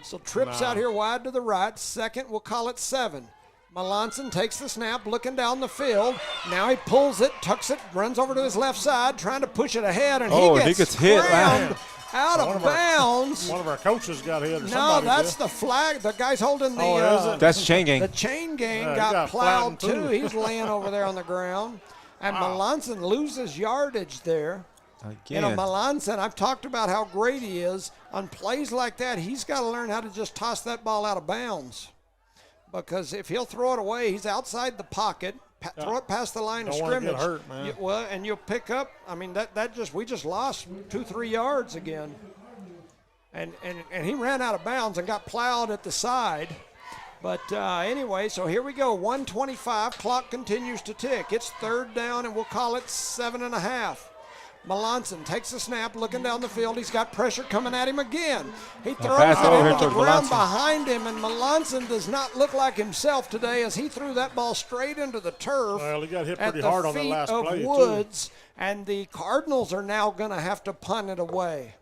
So trips out here wide to the right. Second, we'll call it 7. Melanson takes the snap, looking down the field. Now he pulls it, tucks it, runs over to his left side, trying to push it ahead, and he gets hit. slammed out of bounds. One of our coaches got hit. Or No, somebody that's did. the flag. The guy's holding the. Oh, is it? That's chain gang. The chain gang Yeah, he got got plowed flattened, too. too. He's laying over there on the ground. And Melanson loses yardage there. Again. You know, Melanson, I've talked about how great he is. On plays like that, he's got to learn how to just toss that ball out of bounds. Because if he'll throw it away, he's outside the pocket. Throw it past the line of Don't wanna scrimmage. get hurt, man. And you'll pick up. I mean, we just lost 2-3 yards again. And he ran out of bounds and got plowed at the side. But anyway, so here we go. 1:25. Clock continues to tick. It's third down, and we'll call it 7.5. Melanson takes the snap, looking down the field. He's got pressure coming at him again. He throws pass it over into the to ground Melanson. behind him, and Melanson does not look like himself today as he threw that ball straight into the turf. Well, he got hit at pretty the hard on the feet last of play, too. Woods, and the Cardinals are now going to have to punt it away.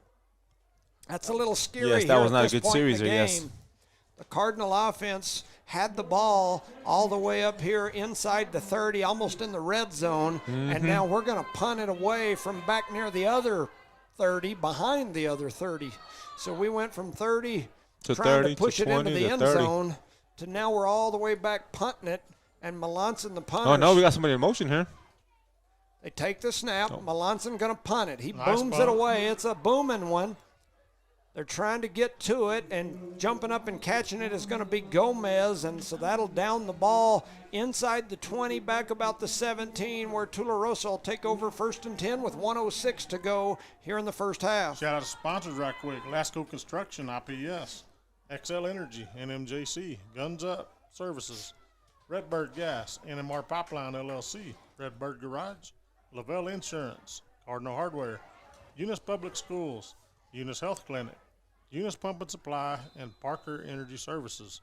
That's a little scary. Yes, that here was at not a this good point in series the there, yes. game. The Cardinal offense had the ball all the way up here inside the 30, almost in the red zone, and now we're going to punt it away from back near the other 30, behind the other 30. So we went from 30 To trying 30, to push to it into 20, the to end 30. zone to now we're all the way back punting it, and Melanson the punter. Oh, no, we got somebody in motion here. They take the snap. Melanson going to punt it. He Nice booms punt. it away. It's a booming one. They're trying to get to it, and jumping up and catching it is going to be Gomez, and so that'll down the ball inside the 20, back about the 17, where Tularosa will take over 1st and 10 with 1:06 to go here in the first half. Shout out to sponsors right quick. Lasco Construction, IPS, XL Energy, NMJC, Guns Up Services, Redbird Gas, NMR Pipeline LLC, Redbird Garage, Lavelle Insurance, Cardinal Hardware, Eunice Public Schools, Eunice Health Clinic, Eunice Pump and Supply, and Parker Energy Services.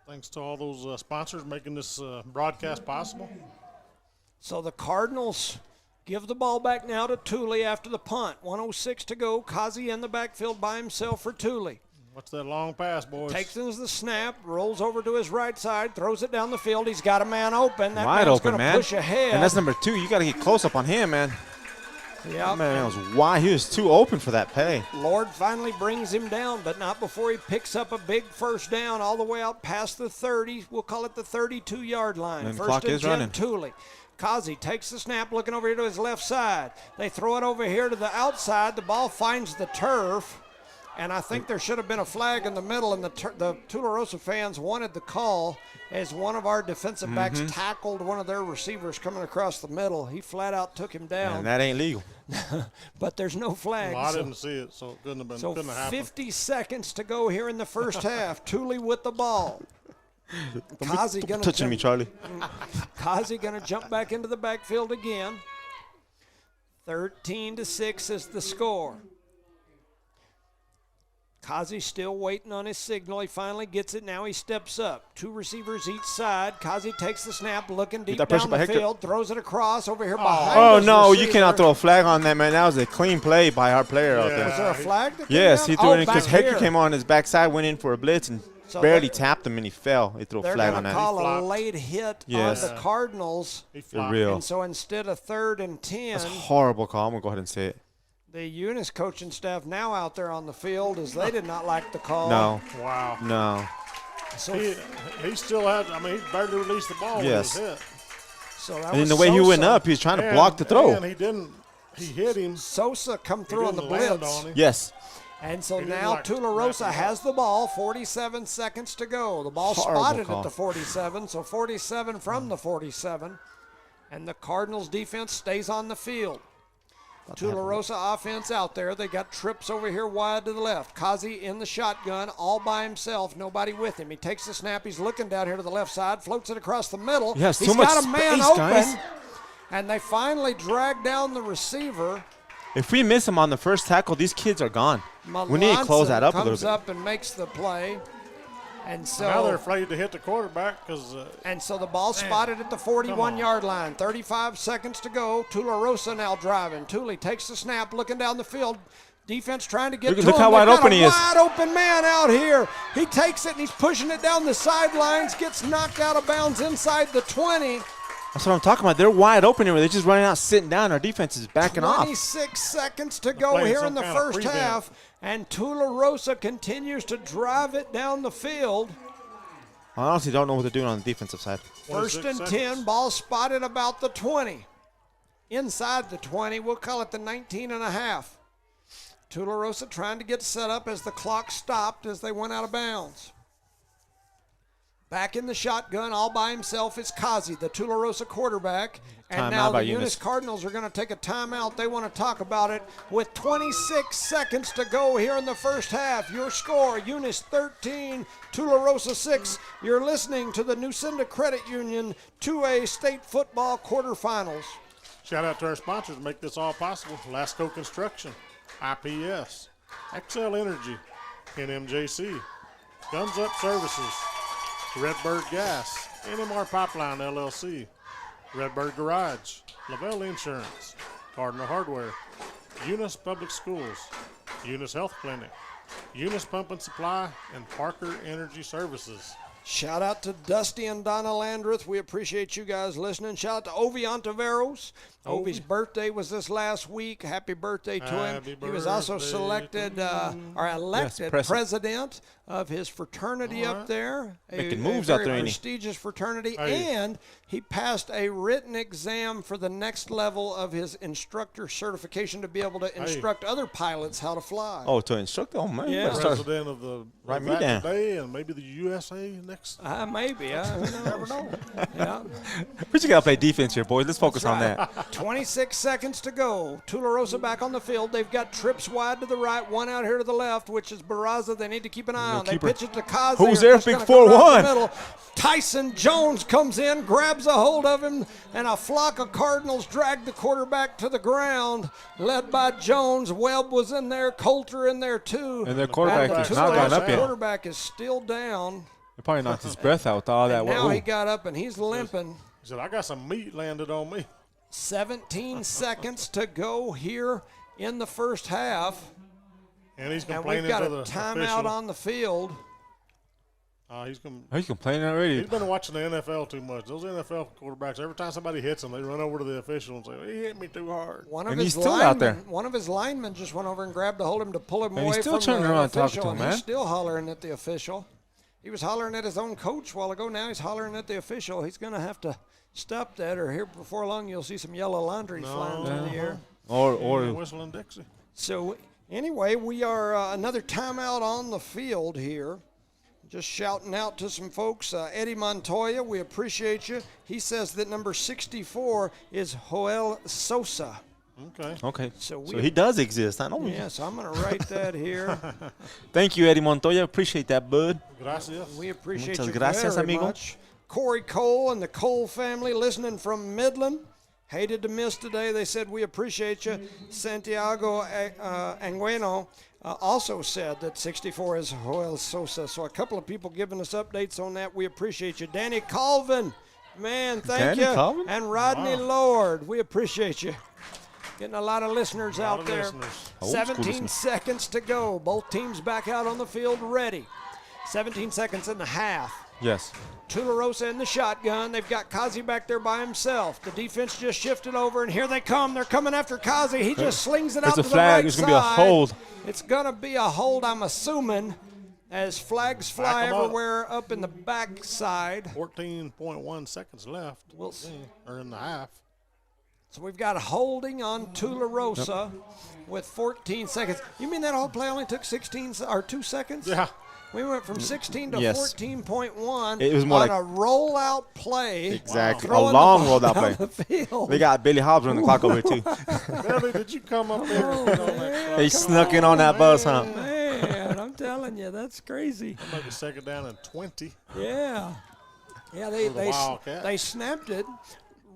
Thanks to all those sponsors making this broadcast possible. So the Cardinals give the ball back now to Thule after the punt. 1:06 to go. Kazi in the backfield by himself for Thule. What's that long pass, boys? Takes the snap, rolls over to his right side, throws it down the field. He's got a man open. That wide man's open, gonna man. push ahead. And that's number 2. You got to get close up on him, man. Yeah, Man was wide. He was too open for that play. Lord finally brings him down, but not before he picks up a big first down all the way out past the 30. We'll call it the 32-yard line. And the First clock and is 10, running. Thule. Kazi takes the snap, looking over here to his left side. They throw it over here to the outside. The ball finds the turf, and I think there should have been a flag in the middle, and the Tularosa fans wanted the call as one of our defensive backs tackled one of their receivers coming across the middle. He flat out took him down. And that ain't legal. But there's no flag. Well, I didn't see it, so it couldn't have been. So couldn't have happened. 50 seconds to go here in the first half. Thule with the ball. Kazi Don't be touching me, Charlie. Kazi going to jump back into the backfield again. 13-6 is the score. Kazi still waiting on his signal. He finally gets it. Now he steps up. 2 receivers each side. Kazi takes the snap, looking deep down the field, throws it across over here behind Oh, his no, receiver. you cannot throw a flag on that, man. That was a clean play by our player out there. Was there a flag that came Yes, down? he threw it in back because Hector here. came on his backside, went in for a blitz, and So barely tapped him, and he fell. He threw a They're flag going on to that. call a late hit Yes. on the Cardinals. For real. And so instead of 3rd and 10, That's a horrible call. I'm going to go ahead and say it. the Eunice coaching staff now out there on the field as they did not like the call. No. Wow. No. So he still had. I mean, he barely released the ball Yes. when it was hit. So that And was then the way he went Sosa. up, he was trying to block the throw. And he didn't. He hit him. Sosa come through on the didn't land blitz. on him. Yes. And so He didn't now like Tularosa wrap him has the ball, 47 seconds to go. The ball Horrible spotted call. at the 47, so 47 from the 47. And the Cardinals defense stays on the field. Tularosa offense out there. They got trips over here wide to the left. Kazi in the shotgun, all by himself, nobody with him. He takes the snap. He's looking down here to the left side, floats it across the middle. He has He's too much got a man space, open. guys. And they finally drag down the receiver. If we miss him on the first tackle, these kids are gone. We need to close that up a little comes bit. up and makes the play. And so Now they're afraid to hit the quarterback because. And so the ball spotted at the 41-yard line. 35 seconds to go. Tularosa now driving. Thule takes the snap, looking down the field. Defense trying to get to him. Look how wide open he is. Wide open man out here. He takes it and he's pushing it down the sidelines. Gets knocked out of bounds inside the 20. That's what I'm talking about. They're wide open here. They're just running out, sitting down. Our defense is backing off. 26 seconds to go playing here some in the kind of first prevent. half. And Tularosa continues to drive it down the field. I honestly don't know what they're doing on the defensive side. First and 10, ball spotted about the 20. Inside the 20, we'll call it the 19 and a half. Tularosa trying to get set up as the clock stopped as they went out of bounds. Back in the shotgun, all by himself, is Kazi, the Tularosa quarterback. And Timeout now by the Eunice Eunice. Cardinals are going to take a timeout. They want to talk about it with 26 seconds to go here in the first half. Your score, Eunice 13, Tularosa 6. You're listening to the Nucinda Credit Union 2A State Football Quarterfinals. Shout out to our sponsors make this all possible. Lasco Construction, IPS, XL Energy, NMJC, Guns Up Services, Redbird Gas, NMR Pipeline LLC, Redbird Garage, Lavelle Insurance, Cardinal Hardware, Eunice Public Schools, Eunice Health Clinic, Eunice Pump and Supply, and Parker Energy Services. Shout out to Dusty and Donna Landreth. We appreciate you guys listening. Shout out to Ovi Ontiveros. Ovi's birthday was this last week. Happy birthday to him. He was also selected or elected president of his fraternity up there. Making moves out there, ain't he? Prestigious fraternity. And he passed a written exam for the next level of his instructor certification to be able to instruct other pilots how to fly. Oh, to instruct? Oh, man. Yeah. President of the Write me down. today and maybe the USA next. Maybe. Who never know. Yeah. We just got to play defense here, boys. Let's focus on that. 26 seconds to go. Tularosa back on the field. They've got trips wide to the right, one out here to the left, which is Barraza. They need to keep an eye on. They pitch it to Kazi. Who's there? Big 4-1. Tyson Jones comes in, grabs a hold of him, and a flock of Cardinals drag the quarterback to the ground, led by Jones. Webb was in there, Coulter in there too. And their quarterback is not going up yet. The quarterback is still down. He probably knocked his breath out with all that. Now he got up and he's limping. He said, I got some meat landed on me. 17 seconds to go here in the first half. And he's complaining we've got to a the timeout official. on the field. He's complaining already. He's been watching the NFL too much. Those NFL quarterbacks, every time somebody hits them, they run over to the official and say, he hit me too hard. He's still out there. One of his linemen just went over and grabbed a hold of him to pull him away he's still from turning the around and talking official, to him, and man. he's still hollering at the official. He was hollering at his own coach a while ago. Now he's hollering at the official. He's going to have to stop that, or here before long you'll see some yellow laundry flying through the air. Or whistling Dixie. So anyway, we are another timeout on the field here. Just shouting out to some folks. Eddie Montoya, we appreciate you. He says that number 64 is Joel Sosa. Okay. So he does exist. I know. Yes, I'm going to write that here. Thank you, Eddie Montoya. Appreciate that, bud. Gracias. We appreciate Muchas you gracias, very amigo. much. Corey Cole and the Cole family listening from Midland. Hated to miss today. They said, we appreciate you. Santiago Angueno also said that 64 is Joel Sosa. So a couple of people giving us updates on that. We appreciate you. Danny Colvin, man, thank you. Colvin? And Rodney Lord, we appreciate you. Getting a lot of listeners out there. 17 seconds to go. Both teams back out on the field ready. 17 seconds in the half. Yes. Tularosa in the shotgun. They've got Kazi back there by himself. The defense just shifted over, and here they come. They're coming after Kazi. He just slings it out to the right side. It's going to be a hold. It's going to be a hold, I'm assuming, as flags fly everywhere up in the back side. 14.1 seconds left. We'll see. Or in the half. So we've got holding on Tularosa with 14 seconds. You mean that whole play only took 2 seconds? Yeah. We went from 16 to 14.1 it was more on like a rollout play. Exactly. Wow. A long rollout play. They got Billy Hobbs running the clock over here, too. Billy, did you come up there? They snuck in on that bus, huh? Man, I'm telling you, that's crazy. Maybe second down and 20. Yeah. Yeah, they snapped it,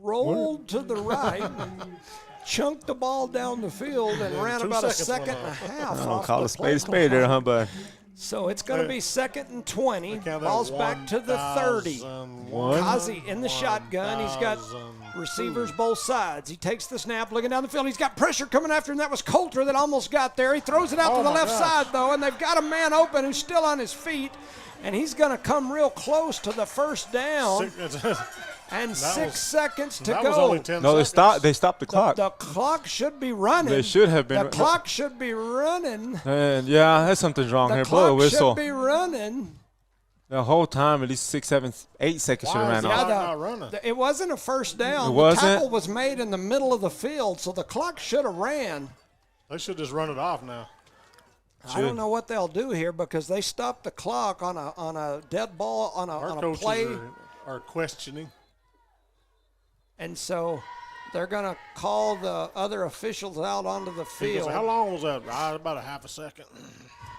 rolled to the right, chunked the ball down the field, and ran about a second and a half. I don't call a spade there, huh, bud? So it's going to be 2nd and 20. Ball's back to the 30. Kazi in the shotgun. He's got receivers both sides. He takes the snap, looking down the field. He's got pressure coming after him. That was Coulter that almost got there. He throws it out to the left side, though, and they've got a man open who's still on his feet, and he's going to come real close to the first down. And 6 seconds to go. Was only 10 no, seconds. They stopped the clock. The clock should be running. They should have been. The clock should be running. And yeah, that's something's wrong here. The Blow a clock whistle. should be running. The whole time, at least 6, 7, 8 seconds should have ran off. Not running? It wasn't a first down. It wasn't? The tackle was made in the middle of the field, so the clock should have ran. They should just run it off now. I don't know what they'll do here because they stopped the clock on a dead ball on a play. Are questioning. And so they're going to call the other officials out onto the field. How long was that? About a half a second.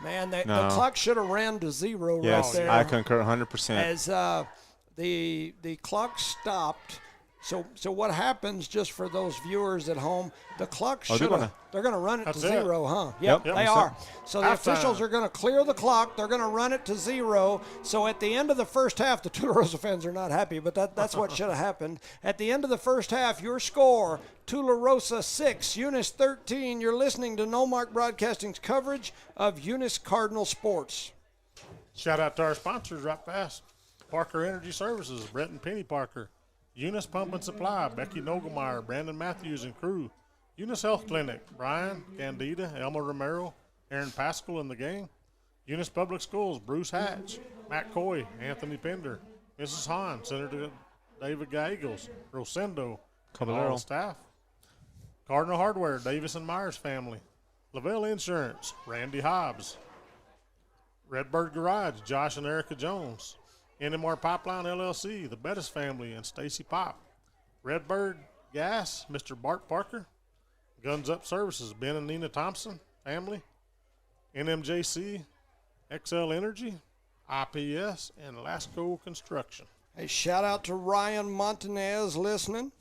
Man, the clock should have ran to 0 right there. Yes, I concur 100%. As the clock stopped. So what happens, just for those viewers at home, the clock should have, they're going to run it to 0, huh? Yep, they are. So the officials are going to clear the clock. They're going to run it to 0. So at the end of the first half, the Tularosa fans are not happy, but that's what should have happened. At the end of the first half, your score, Tularosa 6, Eunice 13. You're listening to Noalmark Broadcasting's coverage of Eunice Cardinal sports. Shout out to our sponsors right fast. Parker Energy Services, Brett and Penny Parker. Eunice Pump and Supply, Becky Nogelmeyer, Brandon Matthews and crew. Eunice Health Clinic, Brian, Candida, Elma Romero, Aaron Pascal in the game. Eunice Public Schools, Bruce Hatch, Matt Coy, Anthony Pender, Mrs. Hahn, Senator David Gallegos, Rosendo, all the staff. Cardinal Hardware, Davis and Myers family. Lavelle Insurance, Randy Hobbs. Redbird Garage, Josh and Erica Jones. NMAA Pipeline LLC, the Bettis family and Stacy Pop. Redbird Gas, Mr. Bart Parker. Guns Up Services, Ben and Nina Thompson family. NMJC, XL Energy, IPS, and Lasco Construction. Hey, shout out to Ryan Montanez listening,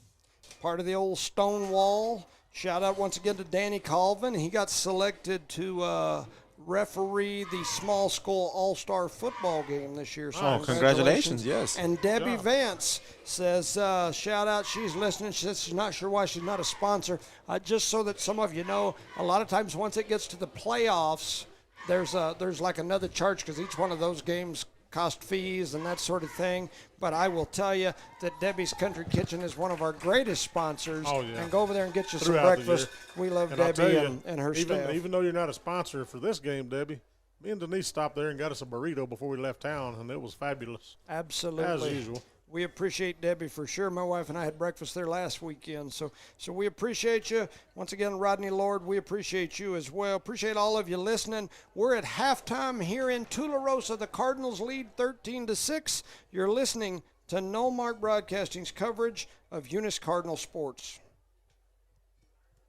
part of the old Stonewall. Shout out once again to Danny Colvin. He got selected to referee the small school all-star football game this year. So congratulations, yes. And Debbie Vance says, shout out, she's listening. She says she's not sure why she's not a sponsor. Just so that some of you know, a lot of times once it gets to the playoffs, there's like another charge because each one of those games cost fees and that sort of thing. But I will tell you that Debbie's Country Kitchen is one of our greatest sponsors. Oh, yeah. And go over there and get you some breakfast. We love Debbie and her staff. Even though you're not a sponsor for this game, Debbie, me and Denise stopped there and got us a burrito before we left town, and it was fabulous. Absolutely. As usual. We appreciate Debbie for sure. My wife and I had breakfast there last weekend. So we appreciate you. Once again, Rodney Lord, we appreciate you as well. Appreciate all of you listening. We're at halftime here in Tularosa. The Cardinals lead 13-6. You're listening to Noalmark Broadcasting's coverage of Eunice Cardinal sports.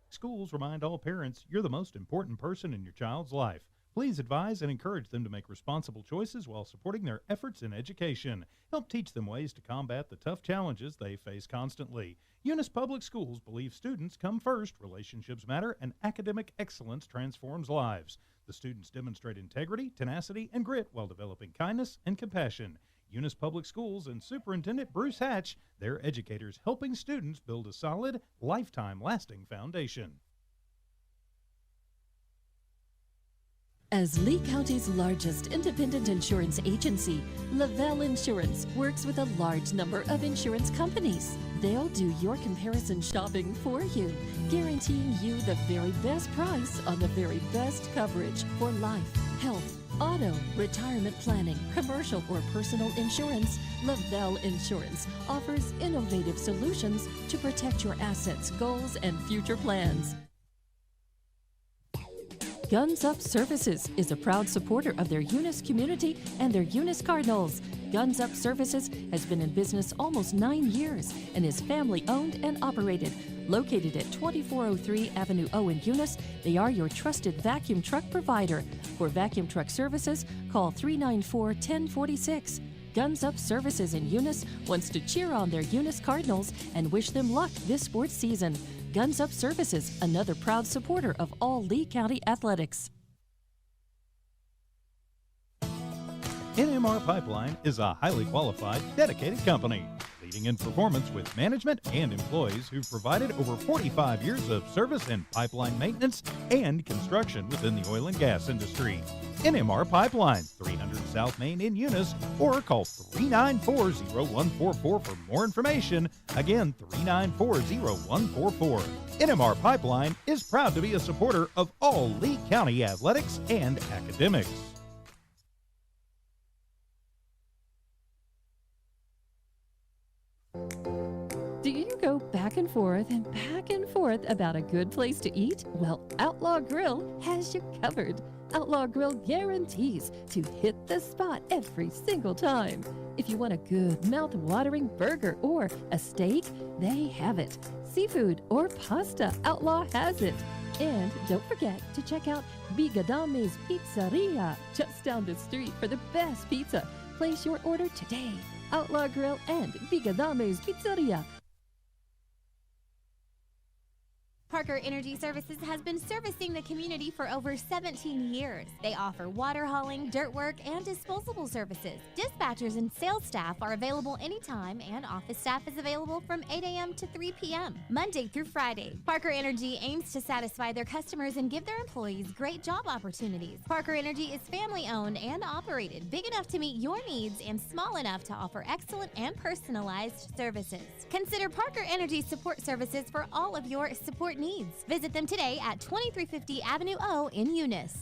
Schools remind all parents you're the most important person in your child's life. Please advise and encourage them to make responsible choices while supporting their efforts in education. Help teach them ways to combat the tough challenges they face constantly. Eunice Public Schools believe students come first, relationships matter, and academic excellence transforms lives. The students demonstrate integrity, tenacity, and grit while developing kindness and compassion. Eunice Public Schools and Superintendent Bruce Hatch, their educators helping students build a solid, lifetime-lasting foundation. As Lee County's largest independent insurance agency, Lavelle Insurance works with a large number of insurance companies. They'll do your comparison shopping for you, guaranteeing you the very best price on the very best coverage for life, health, auto, retirement planning, commercial or personal insurance. Lavelle Insurance offers innovative solutions to protect your assets, goals, and future plans. Guns Up Services is a proud supporter of their Eunice community and their Eunice Cardinals. Guns Up Services has been in business almost 9 years and is family-owned and operated. Located at 2403 Avenue O in Eunice, they are your trusted vacuum truck provider. For vacuum truck services, call 394-1046. Guns Up Services in Eunice wants to cheer on their Eunice Cardinals and wish them luck this sports season. Guns Up Services, another proud supporter of all Lee County athletics. NMAA Pipeline is a highly qualified, dedicated company, leading in performance with management and employees who've provided over 45 years of service in pipeline maintenance and construction within the oil and gas industry. NMAA Pipeline, 300 South Main in Eunice, or call 394-0144 for more information. Again, 394-0144. NMAA Pipeline is proud to be a supporter of all Lee County athletics and academics. Do you go back and forth about a good place to eat? Well, Outlaw Grill has you covered. Outlaw Grill guarantees to hit the spot every single time. If you want a good mouth-watering burger or a steak, they have it. Seafood or pasta, Outlaw has it. And don't forget to check out Bigadame's Pizzeria just down the street for the best pizza. Place your order today. Outlaw Grill and Bigadame's Pizzeria. Parker Energy Services has been servicing the community for over 17 years. They offer water hauling, dirt work, and disposable services. Dispatchers and sales staff are available anytime, and office staff is available from 8 a.m. to 3 p.m., Monday through Friday. Parker Energy aims to satisfy their customers and give their employees great job opportunities. Parker Energy is family-owned and operated, big enough to meet your needs and small enough to offer excellent and personalized services. Consider Parker Energy Support Services for all of your support needs. Visit them today at 2350 Avenue O in Eunice.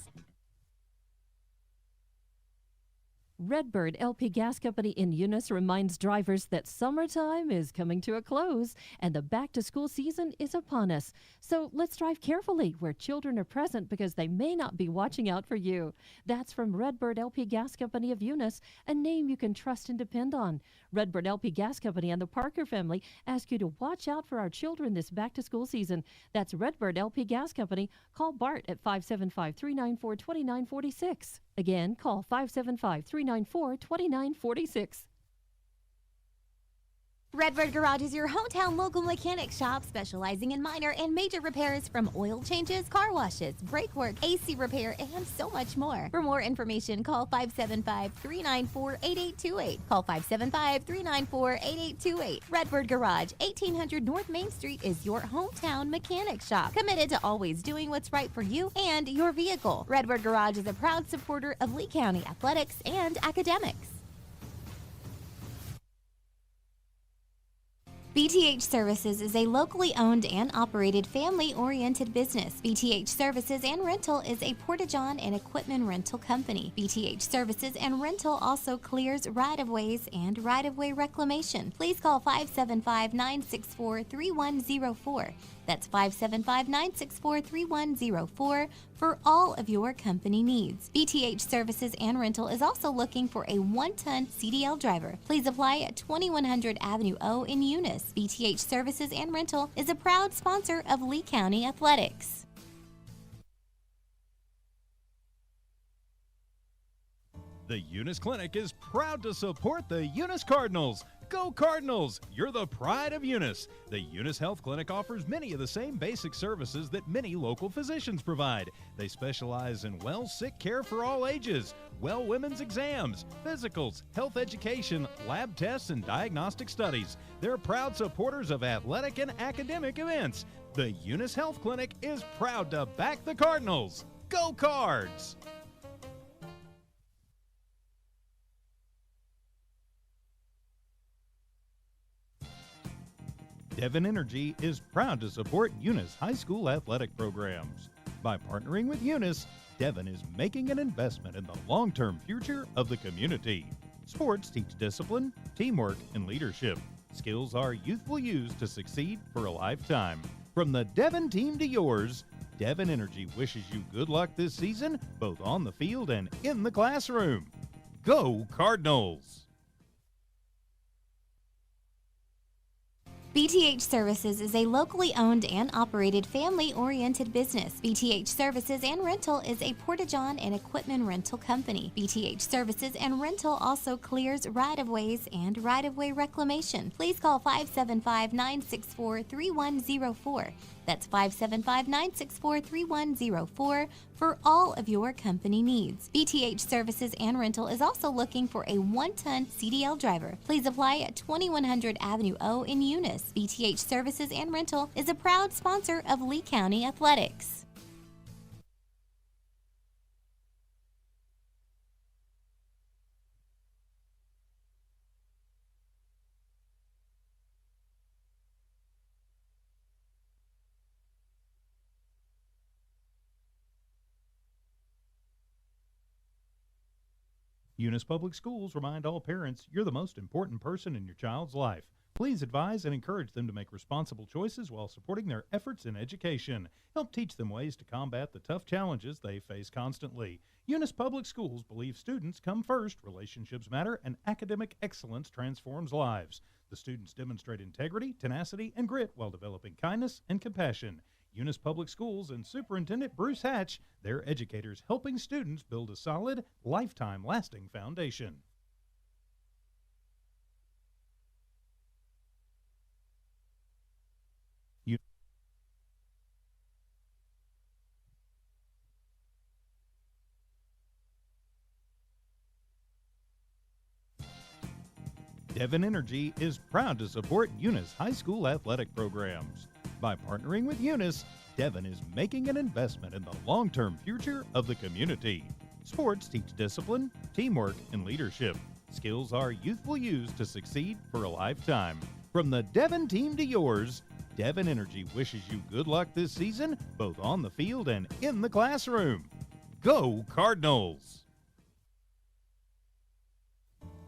Redbird LP Gas Company in Eunice reminds drivers that summertime is coming to a close and the back-to-school season is upon us. So let's drive carefully where children are present because they may not be watching out for you. That's from Redbird LP Gas Company of Eunice, a name you can trust and depend on. Redbird LP Gas Company and the Parker family ask you to watch out for our children this back-to-school season. That's Redbird LP Gas Company. Call Bart at 575-394-2946. Again, call 575-394-2946. Redbird Garage is your hometown local mechanic shop specializing in minor and major repairs from oil changes, car washes, brake work, AC repair, and so much more. For more information, call 575-394-8828. Call 575-394-8828. Redbird Garage, 1800 North Main Street is your hometown mechanic shop, committed to always doing what's right for you and your vehicle. Redbird Garage is a proud supporter of Lee County athletics and academics. BTH Services is a locally owned and operated family-oriented business. BTH Services and Rental is a Porta-John and equipment rental company. BTH Services and Rental also clears right-of-ways and right-of-way reclamation. Please call 575-964-3104. That's 575-964-3104 for all of your company needs. BTH Services and Rental is also looking for a 1-ton CDL driver. Please apply at 2100 Avenue O in Eunice. BTH Services and Rental is a proud sponsor of Lee County Athletics. The Eunice Clinic is proud to support the Eunice Cardinals. Go Cardinals! You're the pride of Eunice. The Eunice Health Clinic offers many of the same basic services that many local physicians provide. They specialize in sick care for all ages, women's exams, physicals, health education, lab tests, and diagnostic studies. They're proud supporters of athletic and academic events. The Eunice Health Clinic is proud to back the Cardinals. Go Cards! Devon Energy is proud to support Eunice High School athletic programs. By partnering with Eunice, Devon is making an investment in the long-term future of the community. Sports teach discipline, teamwork, and leadership. Skills our youth will use to succeed for a lifetime. From the Devon team to yours, Devon Energy wishes you good luck this season, both on the field and in the classroom. Go Cardinals! BTH Services is a locally owned and operated family-oriented business. BTH Services and Rental is a Porta-John and equipment rental company. BTH Services and Rental also clears right-of-ways and right-of-way reclamation. Please call 575-964-3104. That's 575-964-3104 for all of your company needs. BTH Services and Rental is also looking for a 1-ton CDL driver. Please apply at 2100 Avenue O in Eunice. BTH Services and Rental is a proud sponsor of Lee County Athletics. Eunice Public Schools remind all parents you're the most important person in your child's life. Please advise and encourage them to make responsible choices while supporting their efforts in education. Help teach them ways to combat the tough challenges they face constantly. Eunice Public Schools believe students come first, relationships matter, and academic excellence transforms lives. The students demonstrate integrity, tenacity, and grit while developing kindness and compassion. Eunice Public Schools and Superintendent Bruce Hatch, their educators helping students build a solid, lifetime-lasting foundation. Devon Energy is proud to support Eunice High School athletic programs. By partnering with Eunice, Devon is making an investment in the long-term future of the community. Sports teach discipline, teamwork, and leadership. Skills our youth will use to succeed for a lifetime. From the Devon team to yours, Devon Energy wishes you good luck this season, both on the field and in the classroom. Go Cardinals!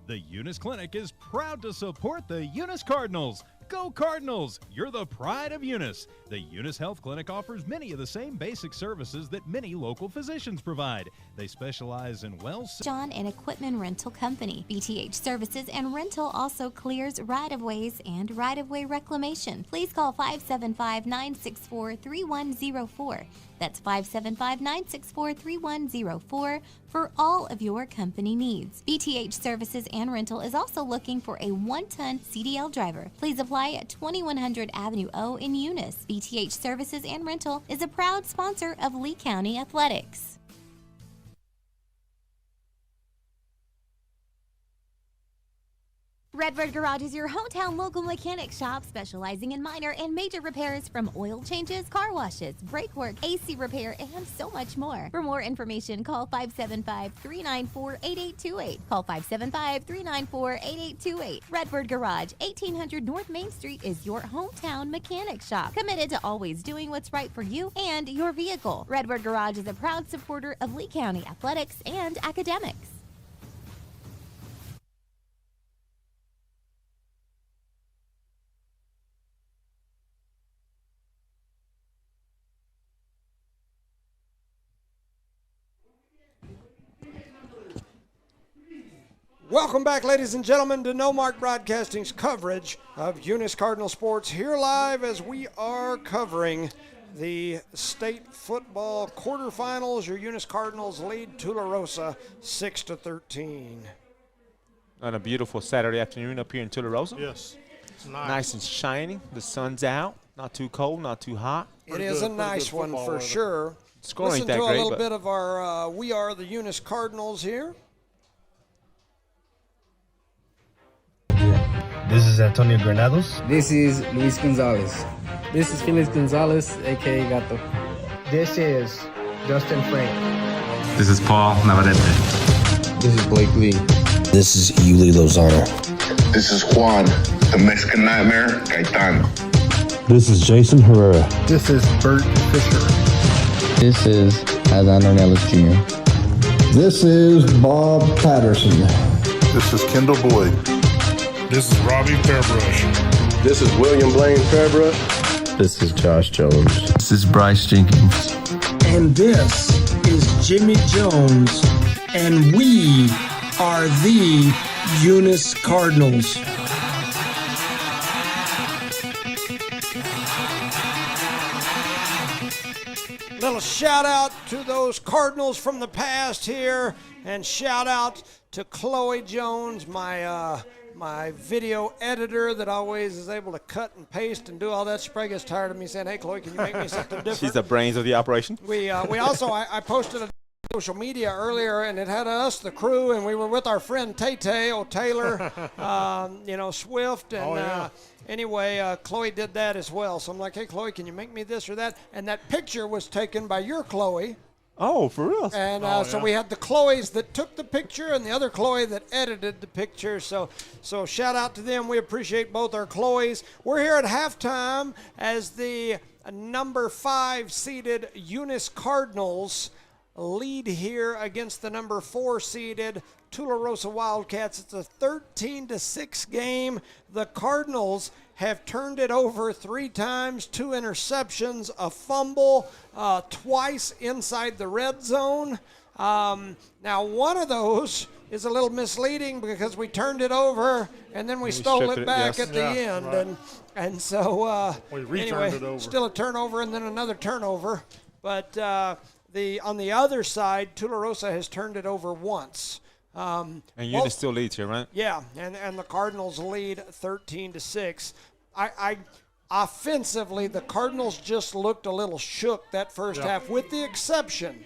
The Eunice Clinic is proud to support the Eunice Cardinals. Go Cardinals! You're the pride of Eunice. The Eunice Health Clinic offers many of the same basic services that many local physicians provide. They specialize in John and Equipment Rental Company. BTH Services and Rental also clears right-of-ways and right-of-way reclamation. Please call 575-964-3104. That's 575-964-3104 for all of your company needs. BTH Services and Rental is also looking for a 1-ton CDL driver. Please apply at 2100 Avenue O in Eunice. BTH Services and Rental is a proud sponsor of Lee County Athletics. Redbird Garage is your hometown local mechanic shop specializing in minor and major repairs from oil changes, car washes, brake work, AC repair, and so much more. For more information, call 575-394-8828. Call 575-394-8828. Redbird Garage, 1800 North Main Street is your hometown mechanic shop, committed to always doing what's right for you and your vehicle. Redbird Garage is a proud supporter of Lee County athletics and academics. Welcome back, ladies and gentlemen, to Noalmark Broadcasting's coverage of Eunice Cardinal Sports, here live as we are covering the state football quarterfinals. Your Eunice Cardinals lead Tularosa 6-13. On a beautiful Saturday afternoon up here in Tularosa. Yes, it's nice. Nice and shiny. The sun's out. Not too cold, not too hot. It is a nice one for sure. Score ain't Listen that to great, a little bit of our We Are the Eunice Cardinals here. This is Antonio Granados. This is Luis Gonzalez. This is Felix Gonzalez, a.k.a. Gato. This is Dustin Frank. This is Paul Navarrete. This is Blake Lee. This is Eunice Lozano. This is Juan, the Mexican Nightmare, Gaetan. This is Jason Herrera. This is Bert Fisher. This is Adán Ornelas Jr. This is Bob Patterson. This is Kendall Boyd. This is Robbie Fairbrush. This is William Blaine Fairbrush. This is Josh Jones. This is Bryce Jenkins. And this is Jimmy Jones. And we are the Eunice Cardinals. Little shout out to those Cardinals from the past here, and shout out to Chloe Jones, my video editor that always is able to cut and paste and do all that. She probably gets tired of me saying, "Hey, Chloe, can you make me something different?" She's the brains of the operation. We also I posted a social media earlier, and it had us, the crew, and we were with our friend Tay-Tay Taylor, Swift, and anyway, Chloe did that as well. So I'm like, "Hey, Chloe, can you make me this or that?" And that picture was taken by your Chloe. Oh, for real? And so we had the Chloes that took the picture and the other Chloe that edited the picture. So shout out to them. We appreciate both our Chloes. We're here at halftime as the number 5 seeded Eunice Cardinals lead here against the number 4 seeded Tularosa Wildcats. It's a 13-6 game. The Cardinals have turned it over 3 times, 2 interceptions, a fumble, twice inside the red zone. Now, one of those is a little misleading because we turned it over and then we stole it back at the end. Right. And so, we returned it over. Still a turnover and then another turnover. But on the other side, Tularosa has turned it over once. And Eunice still leads here, right? Yeah, and the Cardinals lead 13-6. I offensively, the Cardinals just looked a little shook that first half, with the exception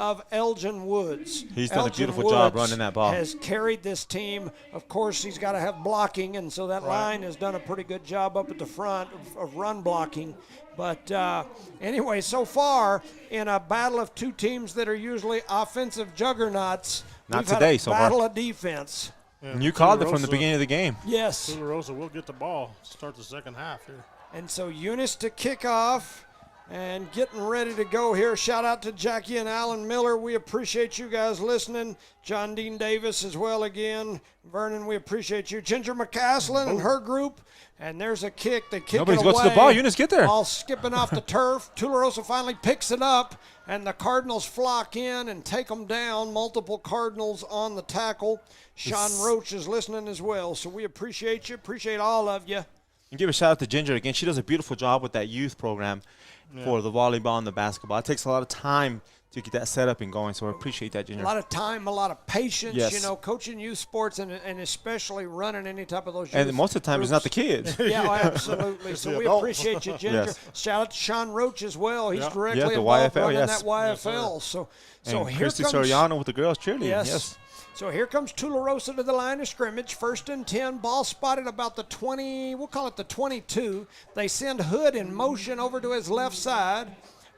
of Elgin Woods. He's done a Elgin beautiful Woods job running that ball. Has carried this team. Of course, he's got to have blocking, and so that line has done a pretty good job up at the front of run blocking. But anyway, so far in a battle of two teams that are usually offensive juggernauts, Not we've today, had a so battle far. of defense. Yeah, And you called it from the beginning of the game. Yes. Tularosa will get the ball. Start the second half here. And so Eunice to kick off and getting ready to go here. Shout out to Jackie and Alan Miller. We appreciate you guys listening. John Dean Davis as well again. Vernon, we appreciate you. Ginger McCaslin and her group. And there's a kick. They kick Nobody's it away. goes to the ball. Eunice, get there. Ball skipping off the turf. Tularosa finally picks it up, and the Cardinals flock in and take them down. Multiple Cardinals on the tackle. Sean Roach is listening as well, so we appreciate you. Appreciate all of you. And give a shout out to Ginger again. She does a beautiful job with that youth program for the volleyball and the basketball. It takes a lot of time to get that set up and going, so I appreciate that, Ginger. A lot of time, a lot of patience, Yes. you know, coaching youth sports and especially running any type of those youth And most of the time, groups. it's not the kids. Yeah, absolutely. So we appreciate you, Ginger. Yes. Shout out to Sean Roach as well. He's Yeah. directly Yeah, the involved YFL, running yes. that YFL. So And here Christy comes Soriano with the girls cheerleading. Yes. So here comes Tularosa to the line of scrimmage. 1st and 10. Ball spotted about the 20, we'll call it the 22. They send Hood in motion over to his left side.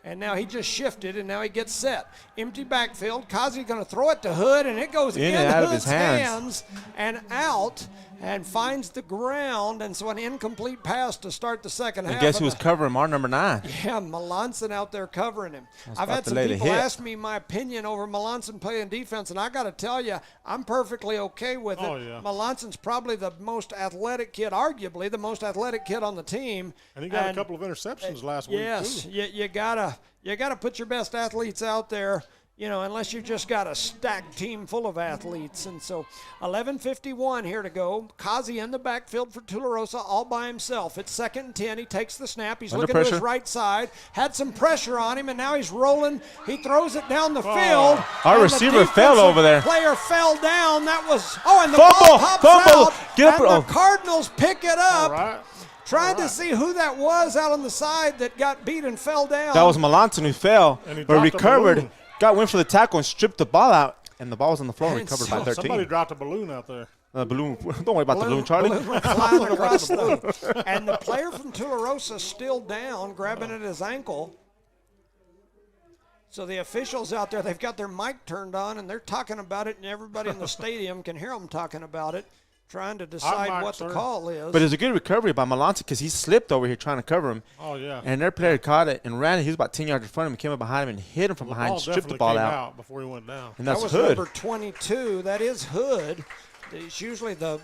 And now he just shifted, and now he gets set. Empty backfield. Kazi going to throw it to Hood, and it goes In in and out of Hood's his hands. and out and finds the ground. And so an incomplete pass to start the second half. And guess who was covering our number 9? Yeah, Melanson out there covering him. I've about had to some lay the people hit. ask me my opinion over Melanson playing defense, and I got to tell you, I'm perfectly okay with it. Oh, yeah. Melanson's probably the most athletic kid, arguably the most athletic kid on the team. And he got a couple of interceptions last week, yes, too. you gotta put your best athletes out there. You know, unless you've just got a stacked team full of athletes. And so 11:51 here to go. Kazi in the backfield for Tularosa all by himself. It's 2nd and 10. He takes the snap. He's Under looking to his pressure. right side. Had some pressure on him, and now he's rolling. He throws it down the field. Our and the receiver fell defensive over there. Player fell down. That was, and the Fumble, ball pops fumble. out. Get up, and the Cardinals pick it up. All right. Tried to see who that was out on the side that got beat and fell down. That was Melanson who fell, And he but dropped a recovered, balloon. went for the tackle and stripped the ball out, and the ball was on the floor and And recovered so by 13. Somebody dropped a balloon out there. Balloon. Don't worry about the balloon, Charlie. Balloon went flying across the, and the player from Tularosa still down, grabbing at his ankle. So the officials out there, they've got their mic turned on, and they're talking about it, and everybody in the stadium can hear them talking about it, trying to decide what the call is. But it's a good recovery by Melanson because he slipped over here trying to cover him. Oh, yeah. And their player caught it and ran it. He was about 10 yards in front of him, came up behind him and hit him from behind, stripped the ball out. Before he went down. And that's that was Hood. number 22. That is Hood. He's usually the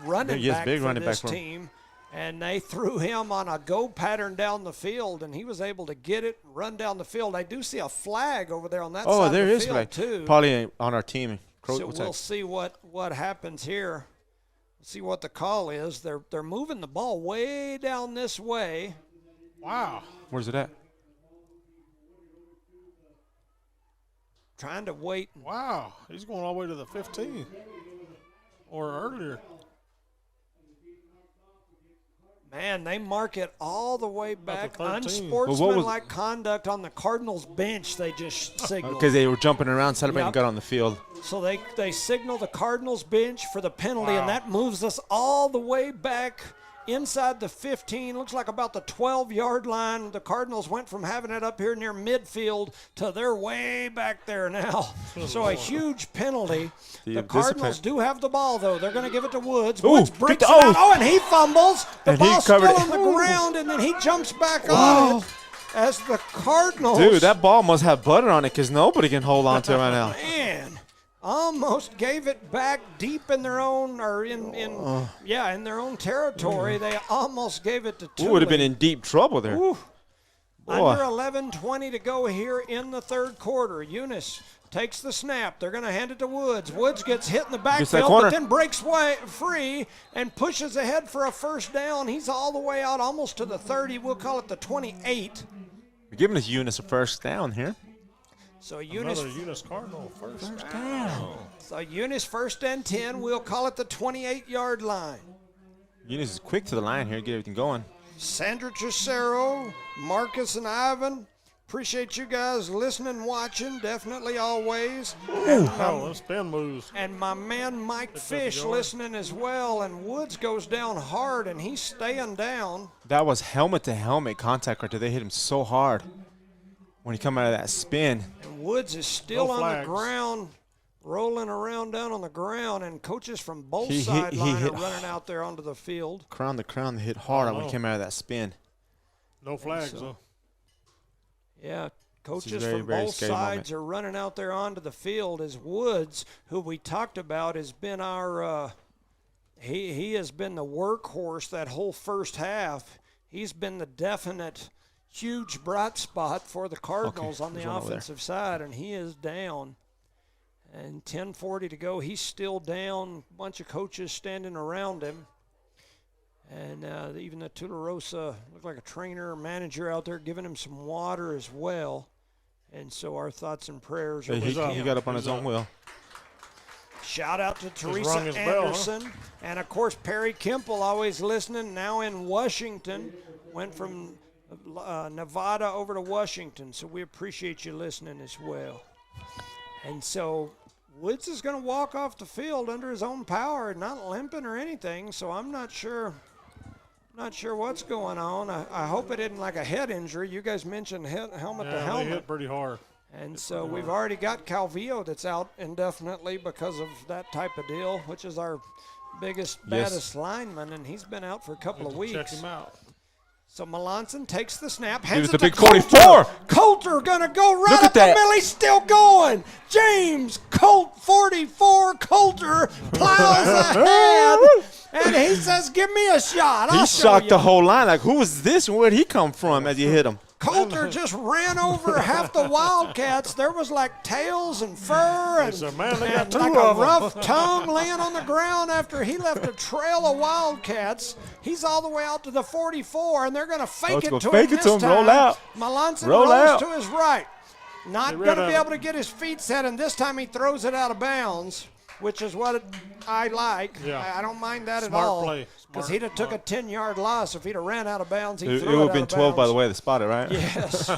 running Yes, back big for running this back for him. team. And they threw him on a go pattern down the field, and he was able to get it, run down the field. I do see a flag over there on that side There of the is field, flag. too. Probably on our team. So we'll see what happens here. See what the call is. They're moving the ball way down this way. Wow. Where's it at? Trying to wait. Wow. He's going all the way to the 15 or earlier. Man, they mark it all the way back. to 13. Unsportsmanlike conduct on the Cardinals bench, they just signaled. Because they were jumping around, celebrating, and got on the field. So they signal the Cardinals bench for the penalty, and that moves us all the way back inside the 15. Looks like about the 12-yard line. The Cardinals went from having it up here near midfield to they're way back there now. So a huge penalty. The Cardinals do have the ball, though. They're going to give it to Woods. Woods breaks it out. Oh, and he fumbles. The ball's still on the ground, and then he jumps back on it as the Cardinals. Dude, that ball must have butter on it because nobody can hold on to it right now. Man. Almost gave it back deep in their own, or in their own territory. They almost gave it to Tule. Would have been in deep trouble there. Under 11:20 to go here in the third quarter. Eunice takes the snap. They're going to hand it to Woods. Woods gets hit in the backfield, but then breaks free and pushes ahead for a first down. He's all the way out almost to the 30. We'll call it the 28. We're giving this Eunice a first down here. So Eunice Cardinal first down. So Eunice 1st and 10. We'll call it the 28-yard line. Eunice is quick to the line here, get everything going. Sandra Tricero, Marcus and Ivan Appreciate you guys listening, watching, definitely always. Those spin moves. And my man Mike Fish listening as well. And Woods goes down hard, and he's staying down. That was helmet-to-helmet contact right there. They hit him so hard when he come out of that spin. And Woods is still on the ground, rolling around down on the ground, and coaches from both sidelines are running out there onto the field. Crown to crown, they hit hard when he came out of that spin. No flags, though. Yeah, coaches from both sides are running out there onto the field as Woods, who we talked about, has been our he has been the workhorse that whole first half. He's been the definite huge bright spot for the Cardinals on the offensive side, and he is down. And 10:40 to go. He's still down. A bunch of coaches standing around him. And even the Tularosa looked like a trainer or manager out there giving him some water as well. And so our thoughts and prayers are with him. He got up on his own wheel. Shout out to Teresa Anderson. And, of course, Perry Kimple, always listening, now in Washington. Went from Nevada over to Washington. So we appreciate you listening as well. And so Woods is going to walk off the field under his own power, not limping or anything. So I'm not sure. Not sure what's going on. I hope it isn't like a head injury. You guys mentioned helmet to helmet. They hit pretty hard. And so we've already got Calvillo that's out indefinitely because of that type of deal, which is our biggest, baddest lineman, and he's been out for a couple of weeks. Check him out. So Melanson takes the snap, He hands was it the to big Coulter. 44. Coulter going to go right Look up at the that. middle. He's still going. James Colt 44. Coulter plows ahead, and he says, give me a shot. He shocked the whole line. Like, who was this and where'd he come from as you hit him? Coulter just ran over half the Wildcats. There was like tails and fur and, got two like of a them. rough tongue laying on the ground after he left a trail of Wildcats. He's all the way out to the 44, and they're going to fake it to him this time. Roll out. Melanson Roll rolls out. to his right. Not going to be able to get his feet set, and this time he throws it out of bounds, which is what I like. Yeah. I don't mind that Smart at all. play. Because he'd have took a 10-yard loss if he'd have ran out of bounds. It would have been 12 by the way they spotted, right? Yes.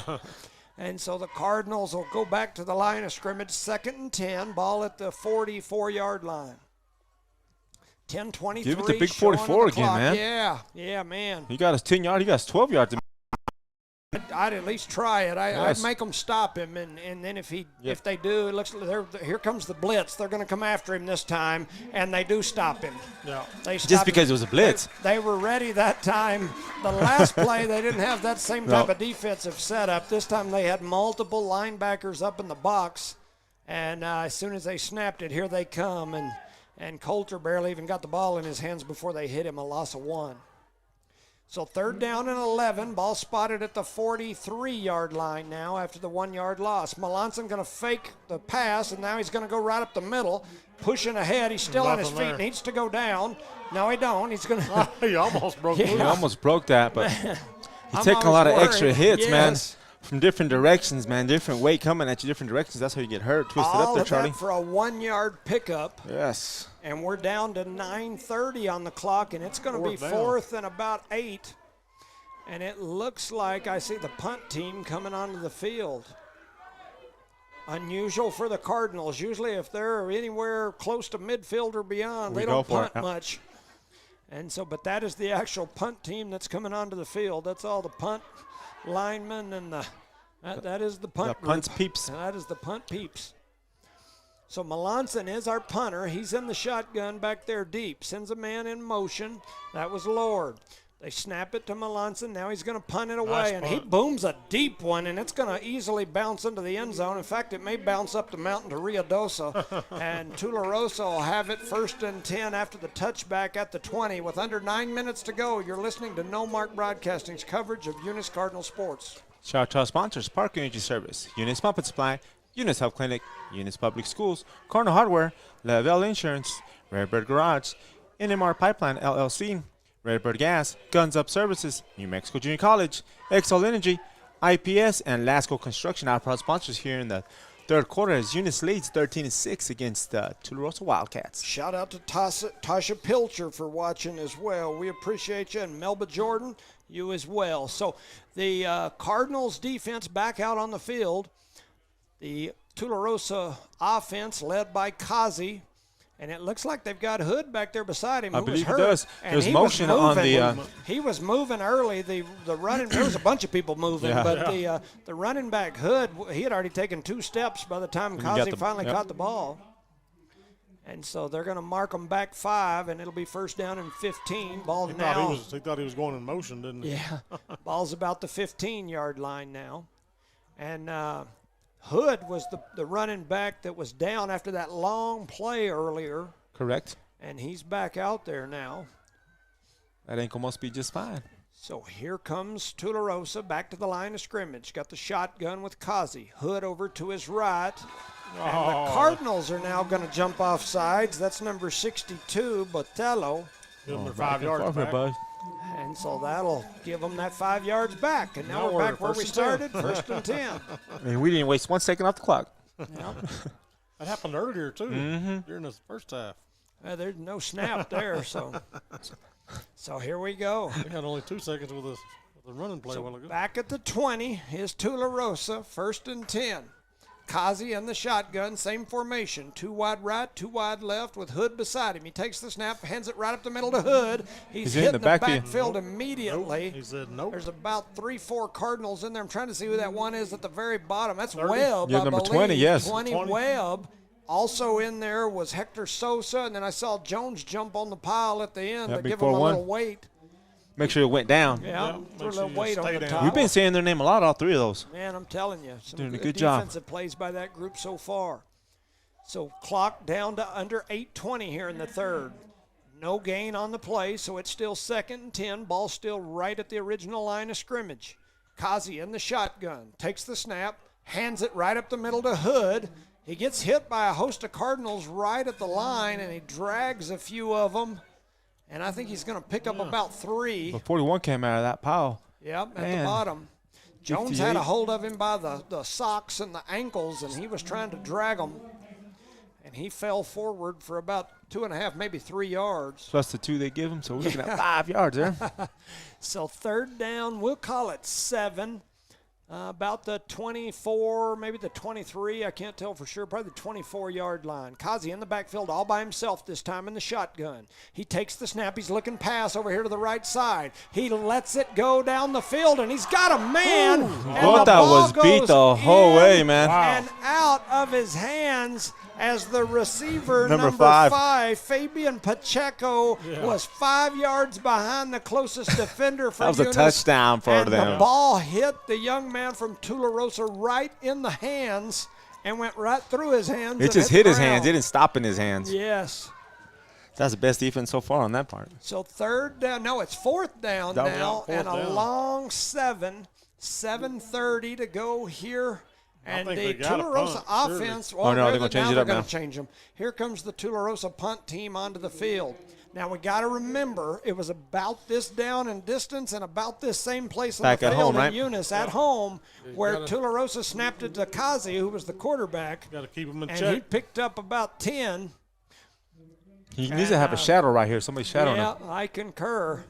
And so the Cardinals will go back to the line of scrimmage, 2nd and 10, ball at the 44-yard line. 10:23. Give it the big 44 again, man. Yeah, man. He got us 10 yards. He got us 12 yards. I'd at least try it. I'd make them stop him, and then if they do, it looks like here comes the blitz. They're going to come after him this time, and they do stop him. Yeah. They stop Just because him. it was a blitz. They were ready that time. The last play, they didn't have that same type of defensive setup. This time they had multiple linebackers up in the box, and as soon as they snapped it, here they come, and Coulter barely even got the ball in his hands before they hit him, a loss of 1. So 3rd down and 11, ball spotted at the 43-yard line now after the 1-yard loss. Melanson going to fake the pass, and now he's going to go right up the middle, pushing ahead. He's still on his feet, needs to go down. No, he don't. He's going to. He almost broke He almost broke that, but he's taking a lot of extra hits, man. From different directions, man. Different weight coming at you, different directions. That's how you get hurt. Twisted up there, Charlie. All of that for a 1-yard pickup. Yes. And we're down to 9:30 on the clock, and it's going to be 4th and about 8. And it looks like I see the punt team coming onto the field. Unusual for the Cardinals. Usually if they're anywhere close to midfield or beyond, they don't punt much. And so, but that is the actual punt team that's coming onto the field. That's all the punt linemen and that is the punt group. Punt peeps. And that is the punt peeps. So Melanson is our punter. He's in the shotgun back there deep. Sends a man in motion. That was Lord. They snap it to Melanson. Now he's going to punt it away, and he booms a deep one, and it's going to easily bounce into the end zone. In fact, it may bounce up the mountain to Ruidoso, and Tularosa will have it 1st and 10 after the touchback at the 20. With under 9 minutes to go, you're listening to Noalmark Broadcasting's coverage of Eunice Cardinal Sports. Shout out to our sponsors: Park Energy Service, Eunice Pump and Supply, Eunice Health Clinic, Eunice Public Schools, Cardinal Hardware, Lavelle Insurance, Redbird Garage, NMAA Pipeline LLC, Redbird Gas, Guns Up Services, New Mexico Junior College, Exol Energy, IPS, and Lasco Construction, our proud sponsors here in the Third quarter as Eunice leads 13-6 against Tularosa Wildcats. Shout out to Tasha Pilcher for watching as well. We appreciate you. And Melba Jordan, you as well. So the Cardinals defense back out on the field. The Tularosa offense led by Kazi. And it looks like they've got Hood back there beside him. I believe he does. And There's motion on the. He was moving early. The running. There was a bunch of people moving, but the running back Hood, he had already taken 2 steps by the time Kazi finally caught the ball. And so they're going to mark them back 5, and it'll be first down and 15. Ball he now. He thought he was going in motion, didn't he? Yeah. Ball's about the 15-yard line now, and. Hood was the running back that was down after that long play earlier. Correct. And he's back out there now. That ankle must be just fine. So here comes Tularosa back to the line of scrimmage. Got the shotgun with Kazi. Hood over to his right. And the Cardinals are now going to jump off sides. That's number 62, Botello. Give them their 5 yards back. And so that'll give them that 5 yards back. And now we're back where we started, first and 10. I mean, we didn't waste 1 second off the clock. Yep. That happened earlier, too, during the first half. There's no snap there, so here we go. We had only 2 seconds with the running play a while ago. Back at the 20 is Tularosa, first and 10. Kazi and the shotgun, same formation. 2 wide right, 2 wide left with Hood beside him. He takes the snap, hands it right up the middle to Hood. He's hitting the backfield immediately. He said nope. There's about 3-4 Cardinals in there. I'm trying to see who that one is at the very bottom. That's Webb, yeah, number 20, yes. 20 Webb. Also in there was Hector Sosa, and then I saw Jones jump on the pile at the end to give him a little weight. Make sure it went down. Yeah, threw a little weight on the top. We've been saying their name a lot, all 3 of those. Man, I'm telling you, some doing a good good job. defensive plays by that group so far. So clock down to under 8:20 here in the third. No gain on the play, so it's still second and 10. Ball still right at the original line of scrimmage. Kazi in the shotgun, takes the snap, hands it right up the middle to Hood. He gets hit by a host of Cardinals right at the line, and he drags a few of them. And I think he's going to pick up about 3. But 41 came out of that pile. Yep, at the bottom. Jones had a hold of him by the socks and the ankles, and he was trying to drag him. And he fell forward for about 2.5, maybe 3 yards. Plus the 2 they give him, so we're looking at 5 yards there. So third down, we'll call it 7. About the 24, maybe the 23, I can't tell for sure, probably the 24-yard line. Kazi in the backfield all by himself this time in the shotgun. He takes the snap. He's looking pass over here to the right side. He lets it go down the field, and he's got a man. Thought that was beat the whole way, man. And out of his hands as the receiver, number 5, Fabian Pacheco, was 5 yards behind the closest defender for That was Eunice, a touchdown for them. The ball hit the young man from Tularosa right in the hands and went right through his hands. It just hit his hands. It didn't stop in his hands. Yes. That's the best defense so far on that part. So third down. No, it's fourth down now, and a long 7:30 to go here. And the Tularosa offense, well, they're going to change it up now. They're going to change them. Here comes the Tularosa punt team onto the field. Now, we got to remember, it was about this down in distance and about this same place on the field home, right? in Eunice at home, where Tularosa snapped it to Kazi, who was the quarterback. Got to keep him in check. And he picked up about 10. He needs to have a shadow right here. Somebody shadowing him. Yeah, I concur.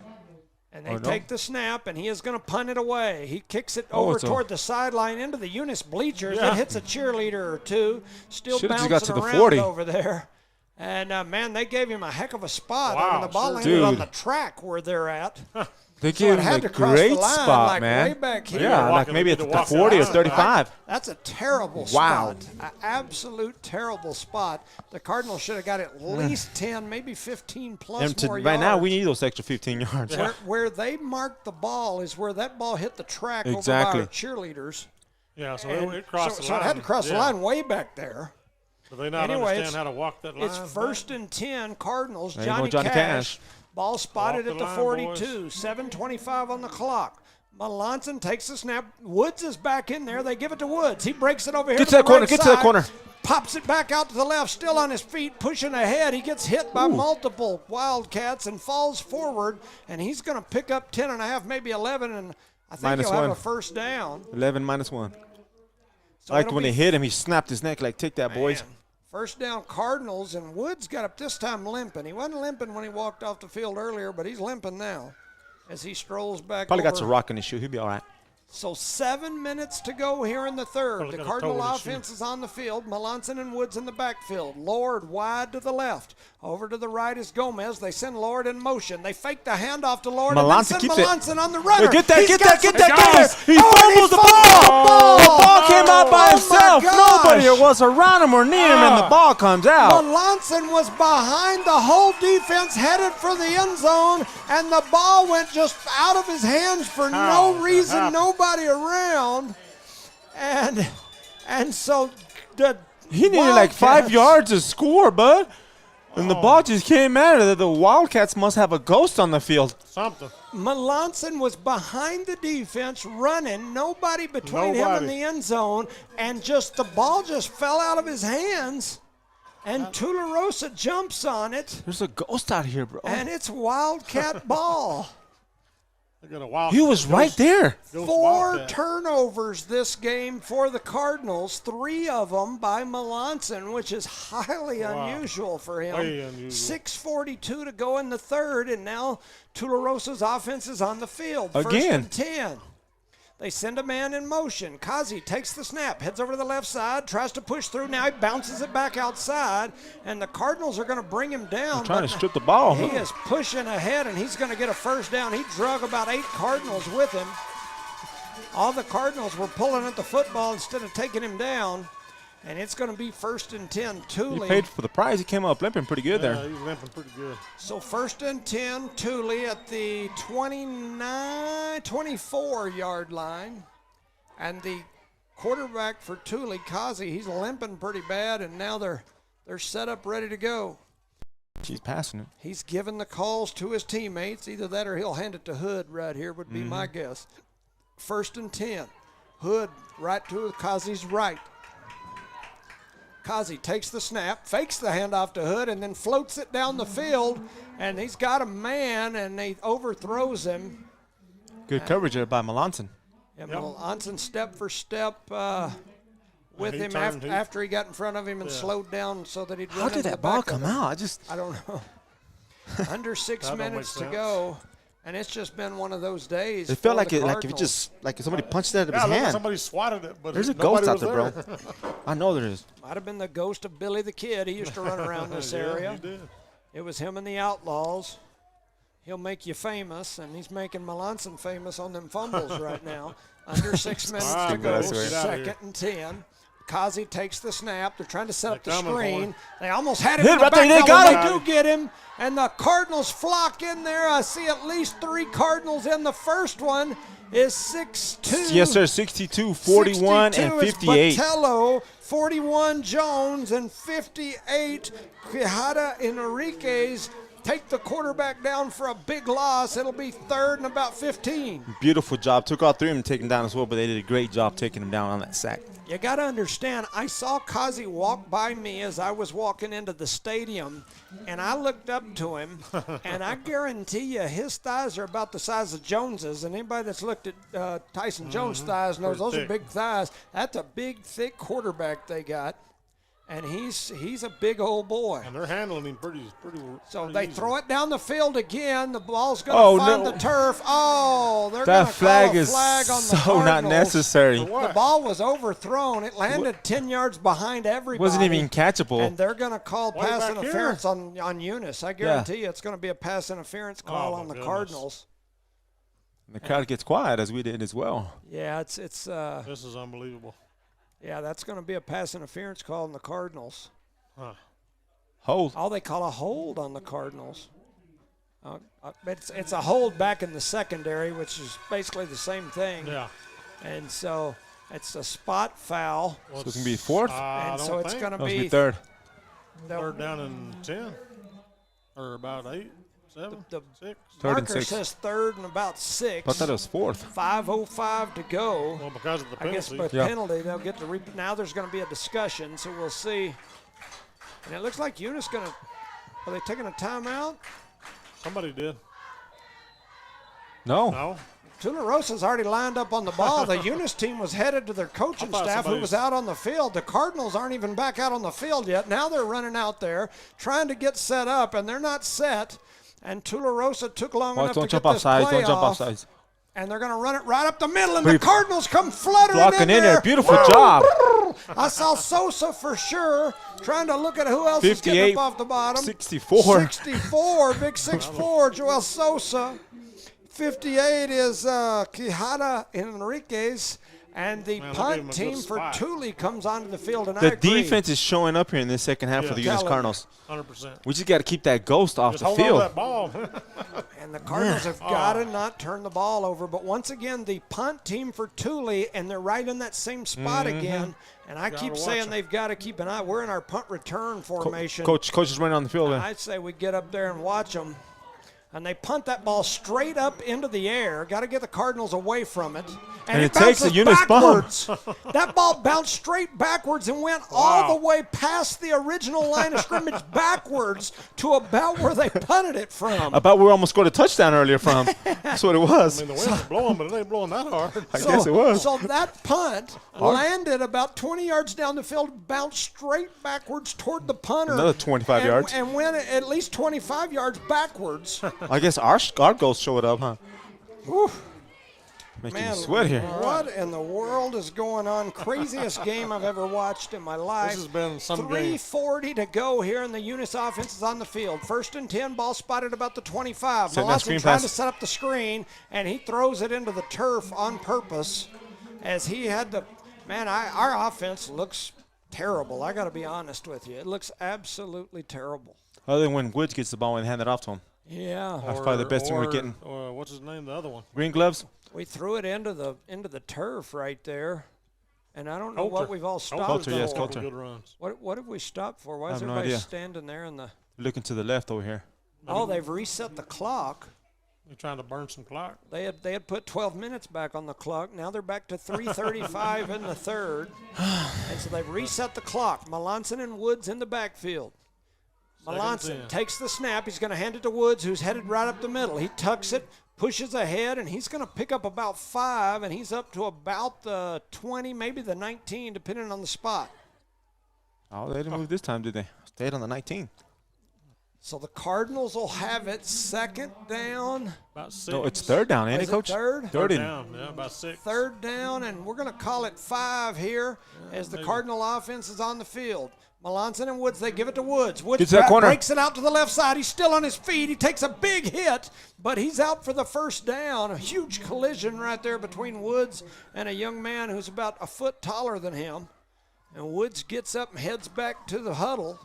And they take the snap, and he is going to punt it away. He kicks it over toward the sideline into the Eunice bleachers. It hits a cheerleader or 2. Still bouncing got to the around 40. over there. And, man, they gave him a heck of a spot. Wow, I mean, the ball landed on the track where they're at. They gave him a great spot, man. Way back here. Yeah, like maybe at the 40 or 35. That's a terrible spot. An absolute terrible spot. The Cardinals should have got at least 10, maybe 15 plus more yards. Right now, we need those extra 15 yards. Where they marked the ball is where that ball hit the track over by our cheerleaders. Yeah, so it crossed the line. So it had to cross the line way back there. Do they not understand how to walk that line? It's first and 10, Cardinals. There you go, Johnny Cash. Ball spotted Walk at the line, 42, 7:25 on the clock. Melanson takes the snap. Woods is back in there. They give it to Woods. He breaks it over here Get to that corner. right Get side, to that corner. Pops it back out to the left, still on his feet, pushing ahead. He gets hit by multiple Wildcats and falls forward, and he's going to pick up 10.5, maybe 11, and I think he'll have a first down. 11 minus 1. So I liked when they hit him, he snapped his neck like, take that, boys. First down Cardinals, and Woods got up this time limping. He wasn't limping when he walked off the field earlier, but he's limping now as he strolls back Probably over. got some rock in his shoe. He'll be all right. So 7 minutes to go here in the third. Probably The got a Cardinal toe in his offense is on the field. Melanson and Woods in the backfield. Lord wide to the left. Over to the right is Gomez. They send Lord in motion. They fake the handoff to Lord and then Melanson send keeps Melanson it. on the runner. Get that, He's get got that, get some that, guys. He Oh, and fumbles he the ball. ball. The ball came out by himself. my gosh. Nobody was around him or near him, and the ball comes out. Melanson was behind the whole defense, headed for the end zone, and the ball went just out of his hands for no reason, nobody around. And so he needed like 5 yards to score, bud. And the ball just came out. The Wildcats must have a ghost on the field. Something. Melanson was behind the defense running, nobody between him and the end zone, and just the ball just fell out of his hands. And Tularosa jumps on it. There's a ghost out here, bro. And it's Wildcat ball. He was right there. 4 turnovers this game for the Cardinals, 3 of them by Melanson, which is highly unusual for him. 6:42 to go in the third, and now Tularosa's offense is on the field. Again. First and 10. They send a man in motion. Kazi takes the snap, heads over to the left side, tries to push through. Now he bounces it back outside, and the Cardinals are going to bring him down. They're trying to strip the ball. He is pushing ahead, and he's going to get a first down. He drug about 8 Cardinals with him. All the Cardinals were pulling at the football instead of taking him down, and it's going to be first and 10. Thule. He paid for the prize. He came up limping pretty good there. Yeah, he's limping pretty good. So first and 10, Thule at the 24-yard line. And the quarterback for Thule, Kazi, he's limping pretty bad, and now they're set up ready to go. He's passing it. He's giving the calls to his teammates. Either that or he'll hand it to Hood right here would be my guess. First and 10. Hood right to Kazi's right. Kazi takes the snap, fakes the handoff to Hood, and then floats it down the field, and he's got a man, and he overthrows him. Good coverage there by Melanson. Yeah, Melanson step for step with him after he got in front of him and slowed down so that he'd run. How did that ball come out? I don't know. Under 6 minutes to go, and it's just been one of those days. It felt like if somebody punched it out of his hand. Like somebody swatted it, but there's a ghost out there, bro. I know there is. Might have been the ghost of Billy the Kid. He used to run around this area. He did. It was him and the Outlaws. He'll make you famous, and he's making Melanson famous on them fumbles right now. Under 6 minutes to go, second and 10. Kazi takes the snap. They're trying to set up the screen. They almost had him in the back. They do get him, and the Cardinals flock in there. I see at least 3 Cardinals in. The first one is 6'2". Yes, sir, 62, 41, and 58. Botello, 41 Jones, and 58 Quijada Enriquez take the quarterback down for a big loss. It'll be third and about 15. Beautiful job. Took all 3 of them to take him down as well, but they did a great job taking him down on that sack. You got to understand, I saw Kazi walk by me as I was walking into the stadium, and I looked up to him, and I guarantee you his thighs are about the size of Jones's, and anybody that's looked at Tyson Jones' thighs knows those are big thighs. That's a big, thick quarterback they got. And he's a big old boy. And they're handling him pretty So they easy. throw it down the field again. The ball's going to find the turf. Oh, they're going to call a flag on the so not necessary. The ball was overthrown. It landed 10 yards behind everybody. Wasn't even catchable. And they're going to call pass interference on Eunice. I guarantee you it's going to be a pass interference call on the Cardinals. And the crowd gets quiet, as we did as well. Yeah, it's this is unbelievable. Yeah, that's going to be a pass interference call on the Cardinals. Hold. Oh, they call a hold on the Cardinals. It's a hold back in the secondary, which is basically the same thing. Yeah. And so it's a spot foul. So it's going to be fourth? And so it's going to be third. Third down and 10. Or about 8, 7, 6. Third and marker 6. says third and about 6. I thought it was fourth. 5:05 to go. Well, because of the penalty. I guess with penalty, they'll get the now there's going to be a discussion, so we'll see. And it looks like Eunice going to – are they taking a timeout? Somebody did. No. No? Tularosa's already lined up on the ball. The Eunice team was headed to their coaching staff who was out on the field. The Cardinals aren't even back out on the field yet. Now they're running out there trying to get set up, and they're not set. And Tularosa took long enough to get this play Don't jump off. offsides. And they're going to run it right up the middle, and the Cardinals come fluttering Blocking in there. Beautiful Woo! job. I saw Sosa for sure, trying to look at who else is getting up off the bottom. 64. 64, big 6'4", Joel Sosa. 58 is Quijada Enriquez. And the punt team for Thule comes onto the field, and the defense is showing up here in this second half for the Eunice Cardinals. 100%. We just got to keep that ghost off the field. Hold on to that ball. And the Cardinals have got to not turn the ball over. But once again, the punt team for Thule, and they're right in that same spot again. And I keep saying they've got to keep an eye. We're in our punt return formation. Coach is running on the field. I'd say we get up there and watch them. And they punt that ball straight up into the air. Got to get the Cardinals away from it. And it takes a Eunice backwards. That ball bounced straight backwards and went all the way past the original line of scrimmage backwards to about where they punted it from. About where we almost scored a touchdown earlier from. That's what it was. I mean, the wind's blowing, but it ain't blowing that hard. I guess it was. So that punt landed about 20 yards down the field, bounced straight backwards toward the punter. Another 25 yards. And went at least 25 yards backwards. I guess our goals showed up, huh? Whew. Making you sweat here. What in the world is going on? Craziest game I've ever watched in my life. This has been some 3:40 to go here, and the Eunice offense is on the field. 1st and 10, ball spotted about the 25. Malosky trying to set up the screen, and he throws it into the turf on purpose as he had to. Man, our offense looks terrible. I got to be honest with you. It looks absolutely terrible. Other than when Woods gets the ball and hand it off to him. Yeah. That's probably the best thing we're getting. What's his name, the other one? Green gloves? We threw it into the turf right there, and I don't know what we've all stopped for. Yes, Coulter. What have we stopped for? Why is everybody standing there in the? Looking to the left over here. Oh, they've reset the clock. They're trying to burn some clock. They had put 12 minutes back on the clock. Now they're back to 3:35 in the third, and so they've reset the clock. Melanson and Woods in the backfield. Melanson takes the snap. He's going to hand it to Woods, who's headed right up the middle. He tucks it, pushes ahead, and he's going to pick up about 5, and he's up to about the 20, maybe the 19, depending on the spot. Oh, they didn't move this time, did they? Stayed on the 19. So the Cardinals will have it 2nd down. About 6. No, it's 3rd down, ain't it, Coach? Third down, yeah, about 6. 3rd down, and we're going to call it 5 here as the Cardinal offense is on the field. Melanson and Woods, they give it to Woods. Woods breaks it out to the left side. He's still on his feet. He takes a big hit, but he's out for the 1st down. A huge collision right there between Woods and a young man who's about a foot taller than him. And Woods gets up and heads back to the huddle.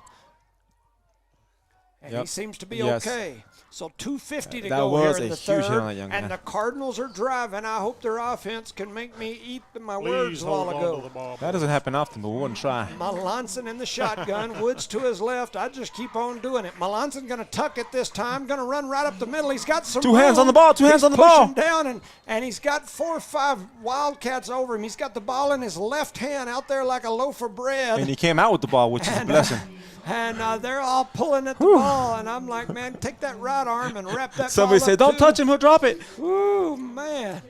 And he seems to be okay. So 2:50 to go here in the third. And the Cardinals are driving. I hope their offense can make me eat my words a while ago. That doesn't happen often, but we wouldn't try. Melanson in the shotgun. Woods to his left. I just keep on doing it. Melanson going to tuck it this time. Going to run right up the middle. He's got some Two hands on the ball. He's pushing down, and he's got 4 or 5 Wildcats over him. He's got the ball in his left hand out there like a loaf of bread. And he came out with the ball, which is a blessing. And they're all pulling at the ball, and I'm like, man, take that right arm and wrap that Somebody ball said, up don't touch him, he'll drop it. Ooh, man.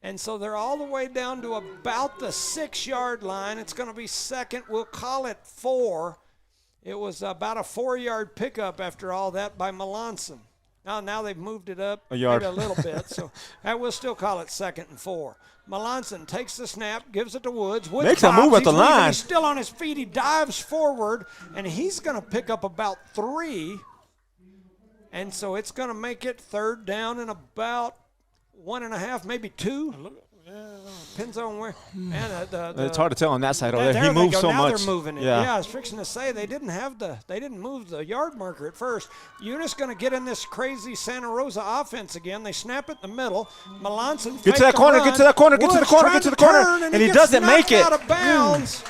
And so they're all the way down to about the 6-yard line. It's going to be 2nd. We'll call it 4. It was about a 4-yard pickup after all that by Melanson. Now they've moved it up a yard. Maybe a little bit, so we'll still call it 2nd and 4. Melanson takes the snap, gives it to Woods. Woods makes a move at the line. He's still on his feet. He dives forward, and he's going to pick up about 3. And so it's going to make it 3rd down and about 1.5, maybe 2. Depends on where. Man, it's hard to tell on that side over there. He moves so much. They're moving it. Yeah, I was fixing to say they didn't move the yard marker at first. Eunice going to get in this crazy Santa Rosa offense again. They snap it in the middle. Melanson get to that corner. Get to that corner. Get to the corner. Get to the corner. And he doesn't make it. Out of bounds.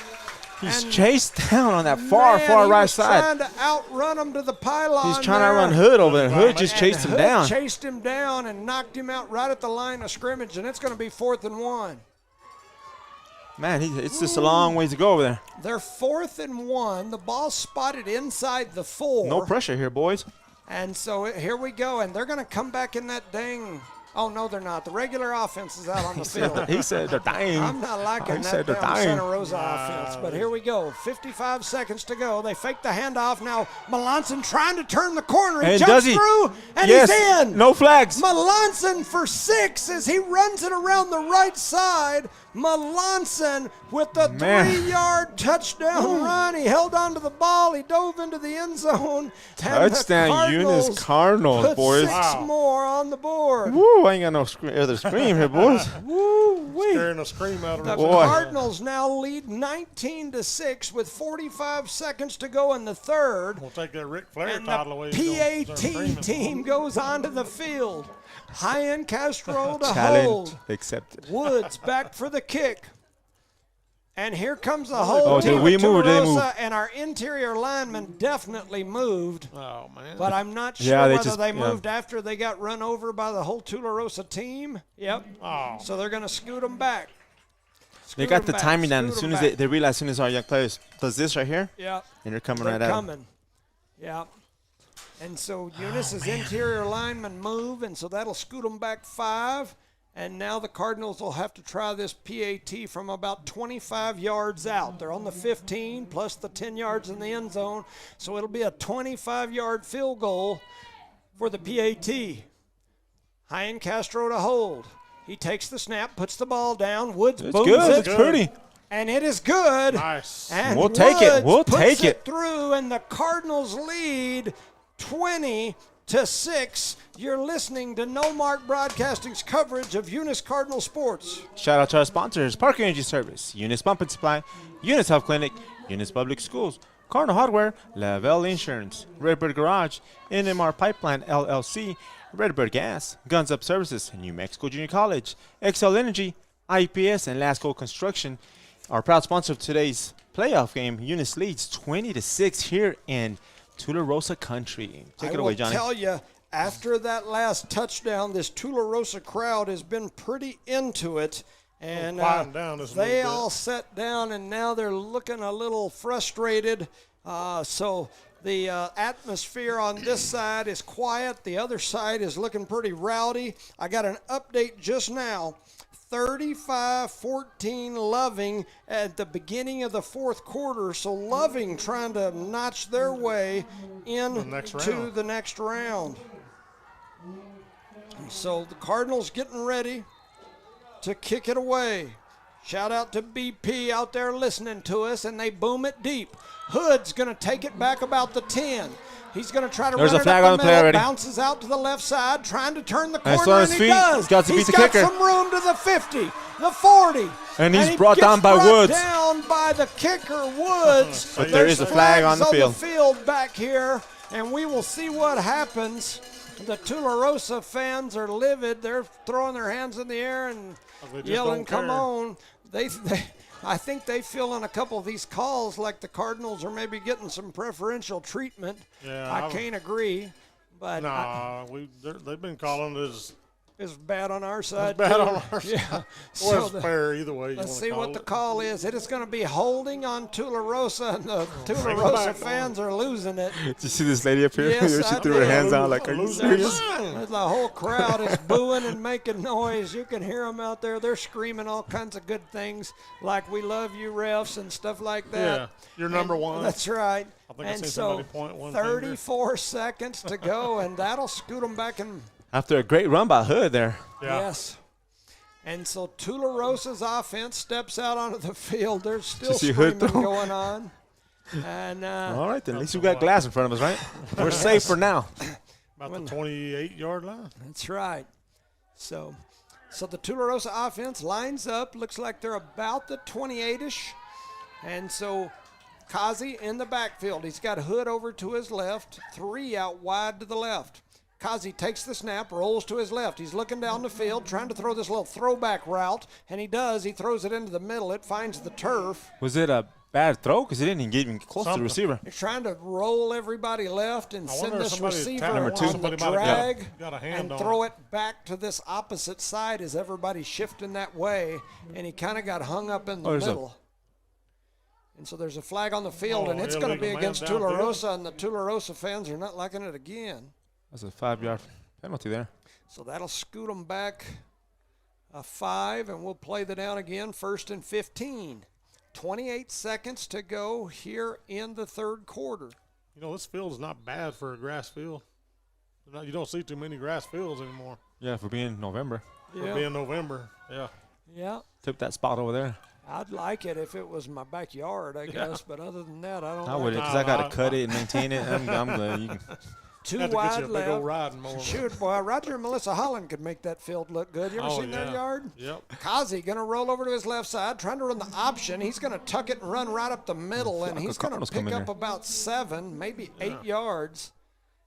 He's chased down on that far right side. Trying to outrun him to the pylon. He's trying to run Hood over there. Hood just chased him down. Chased him down and knocked him out right at the line of scrimmage, and it's going to be 4th and 1. Man, it's just a long ways to go over there. They're 4th and 1. The ball's spotted inside the 4. No pressure here, boys. And so here we go, and they're going to come back in that dang Oh, no, they're not. The regular offense is out on the field. He said they're dying. I'm not liking that down Santa Rosa offense. But here we go. 55 seconds to go. They fake the handoff. Now Melanson trying to turn the corner. He jumps through, and he's in. No flags. Melanson for 6 as he runs it around the right side. Melanson with the 3-yard touchdown run. He held on to the ball. He dove into the end zone. Touchdown, Eunice Cardinals, boys. 6 more on the board. Woo, I ain't got no other scream here, boys. Woo-wee. Scaring a scream out of the Cardinals now lead 19-6 with 45 seconds to go in the third. We'll take that Ric Flair title away. PAT team goes onto the field. High-end Castro to Challenge hold. accepted. Woods back for the kick. And here comes the whole team did we move or did they move? And our interior linemen definitely moved. Oh, man. But I'm not sure whether they moved after they got run over by the whole Tularosa team. Yep. Oh. So they're going to scoot them back. They got the timing down as soon as they realize, as soon as our young players does this right here. Yeah. And they're coming right out. Yeah. And so Eunice's interior linemen move, and so that'll scoot them back 5. And now the Cardinals will have to try this PAT from about 25 yards out. They're on the 15 plus the 10 yards in the end zone. So it'll be a 25-yard field goal for the PAT. High-end Castro to hold. He takes the snap, puts the ball down. Woods booms it. It's pretty. And it is good. Nice. And we'll take it. We'll puts take it through, and the Cardinals lead 20-6. You're listening to Noalmark Broadcasting's coverage of Eunice Cardinal Sports. Shout out to our sponsors: Parker Energy Service, Eunice Pump and Supply, Eunice Health Clinic, Eunice Public Schools, Cardinal Hardware, Lavelle Insurance, Redbird Garage, NMR Pipeline LLC, Redbird Gas, Guns Up Services, New Mexico Junior College, Excel Energy, IPS, and Lasco Construction. Our proud sponsor of today's playoff game, Eunice leads 20-6 here in Tularosa country. Take it away, Johnny. I will tell you, after that last touchdown, this Tularosa crowd has been pretty into it. And they all sat down, and now they're looking a little frustrated. So the atmosphere on this side is quiet. The other side is looking pretty rowdy. I got an update just now. 35-14 Loving at the beginning of the fourth quarter. So Loving trying to notch their way into the next round. So the Cardinals getting ready to kick it away. Shout out to BP out there listening to us, and they boom it deep. Hood's going to take it back about the 10. He's going to try to run it up the middle, bounces out to the left side, trying to turn the corner, and he does. He's got some room to the 50, the 40. And he's brought down by Woods. Down by the kicker, Woods. But there is a flag on the field. Back here, and we will see what happens. The Tularosa fans are livid. They're throwing their hands in the air and yelling, "Come on!" I think they feel in a couple of these calls like the Cardinals are maybe getting some preferential treatment. Yeah, I can't agree, but they've been calling it as bad on our side. It's bad on our side. Yeah, or it's fair either way. Let's see what the call is. It is going to be holding on Tularosa, and the Tularosa fans are losing it. Did you see this lady up here? Yes, she threw her hands out like, "Are you serious?" The whole crowd is booing and making noise. You can hear them out there. They're screaming all kinds of good things, like "We love you, refs" and stuff like that. Yeah, you're number one. That's right. I think and I so 34 seconds to go, and that'll scoot them back in. After a great run by Hood there. Yeah. Yes. And so Tularosa's offense steps out onto the field. There's still screaming going on. And all right, then. At least we got glass in front of us, right? We're safe for now. About the 28-yard line. That's right. So the Tularosa offense lines up. Looks like they're about the 28-ish. And so Kazi in the backfield. He's got Hood over to his left, 3 out wide to the left. Kazi takes the snap, rolls to his left. He's looking down the field, trying to throw this little throwback route, and he does. He throws it into the middle. It finds the turf. Was it a bad throw? Because he didn't even get even close to the receiver. He's trying to roll everybody left and send this receiver on the drag and throw it back to this opposite side as everybody's shifting that way, and he kind of got hung up in the middle. And so there's a flag on the field, and it's going to be against Tularosa, and the Tularosa fans are not liking it again. That's a 5-yard Penalty there. So that'll scoot them back a 5, and we'll play the down again, 1st and 15. 28 seconds to go here in the third quarter. You know, this field is not bad for a grass field. You don't see too many grass fields anymore. Yeah, for being November. For being November, yeah. Yeah. Tip that spot over there. I'd like it if it was my backyard, I guess. But other than that, I don't know. I would, because I got to cut it and maintain it. I'm glad you can. 2 wide a left. big old riding mower. Shoot, boy, Roger and Melissa Holland could make that field look good. You ever seen their yard? Yep. Kazi going to roll over to his left side, trying to run the option. He's going to tuck it and run right up the middle, and he's going to pick up about 7, maybe 8 yards.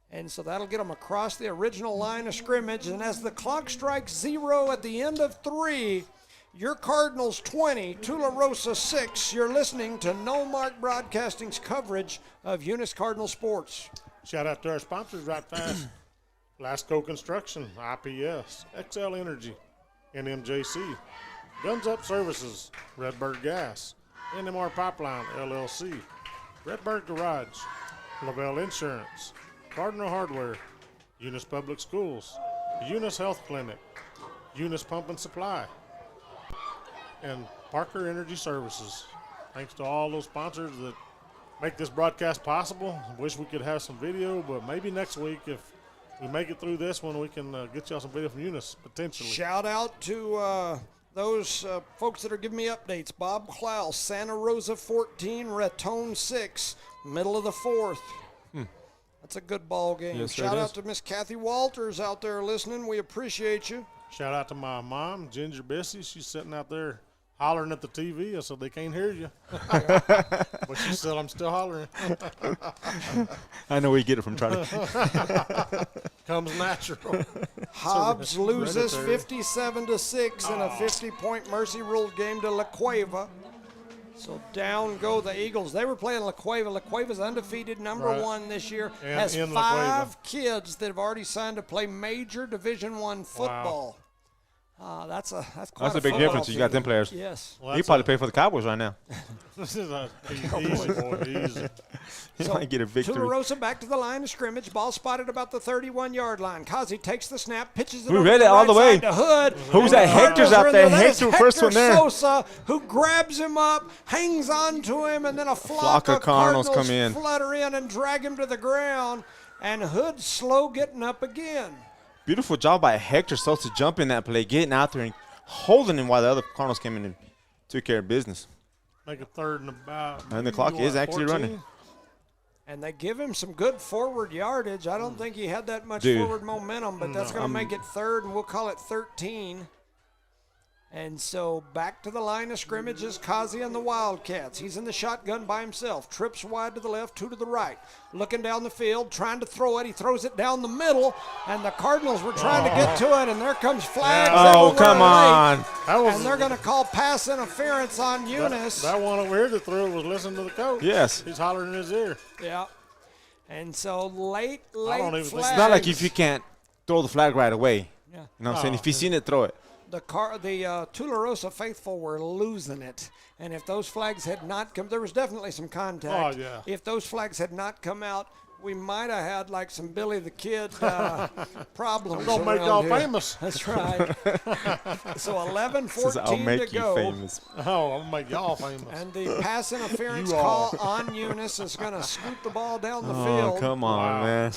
And so that'll get him across the original line of scrimmage. And as the clock strikes 0 at the end of 3, your Cardinals 20, Tularosa 6. You're listening to Noalmark Broadcasting's coverage of Eunice Cardinal sports. Shout out to our sponsors right fast. Lasco Construction, IPS, XL Energy, NMJC, Guns Up Services, Redbird Gas, NMR Pipeline, LLC, Redbird Garage, Lavelle Insurance, Cardinal Hardware, Eunice Public Schools, Eunice Health Clinic, Eunice Pump and Supply, and Parker Energy Services. Thanks to all those sponsors that make this broadcast possible. Wish we could have some video, but maybe next week, if we make it through this one, we can get y'all some video from Eunice, potentially. Shout out to those folks that are giving me updates. Bob Klaus, Santa Rosa 14, Raton 6, middle of the 4th. That's a good ball game. Yes, Shout out to Miss Kathy Walters out there listening. We appreciate you. Shout out to my mom, Ginger Bessie. She's sitting out there hollering at the TV. I said, they can't hear you. But she said, I'm still hollering. I know where you get it from, Charlie. Comes natural. Hobbs loses 57-6 in a 50-point mercy ruled game to La Cueva. So down go the Eagles. They were playing La Cueva. La Cueva's undefeated, number 1 this year. And has in 5 kids that have already signed to play major Division I football. That's quite a big difference. You got them players. Yes. Well, you probably play for the Cowboys right now. This is easy, boy, easy. You might get a victory. Tularosa back to the line of scrimmage. Ball spotted about the 31-yard line. Kazi takes the snap, pitches it we over read the it all right the way. side to Hood. Who's that? Hector's out there. Hector, first one there. Sosa, who grabs him up, hangs on to him, and then a flock of Cardinals come in, flutter in and drag him to the ground. And Hood slow getting up again. Beautiful job by Hector Sosa jumping that play, getting out there and holding him while the other Cardinals came in and took care of business. Make a 3rd and about. And the clock is actually 14? running. And they give him some good forward yardage. I don't think he had that much forward momentum, but that's going to make it 3rd, and we'll call it 13. And so back to the line of scrimmage is Kazi and the Wildcats. He's in the shotgun by himself. Trips wide to the left, 2 to the right. Looking down the field, trying to throw it. He throws it down the middle, and the Cardinals were trying to get to it, and there comes flags. Oh, come on. And they're going to call pass interference on Eunice. That one over here that threw it was listening to the coach. Yes. He's hollering in his ear. Yeah. And so late flags. It's not like if you can't throw the flag right away. Yeah. You know what I'm saying? If you've seen it, throw it. The Tularosa faithful were losing it. And if those flags had not come, there was definitely some contact. Oh, yeah. If those flags had not come out, we might have had like some Billy the Kid problems. I'm going to make y'all here. famous. That's right. So 11-14 I'll make to you go. famous. Oh, I'm going to make y'all famous. And the pass interference call on Eunice is going to scoot the ball down the field. Oh, come on, man.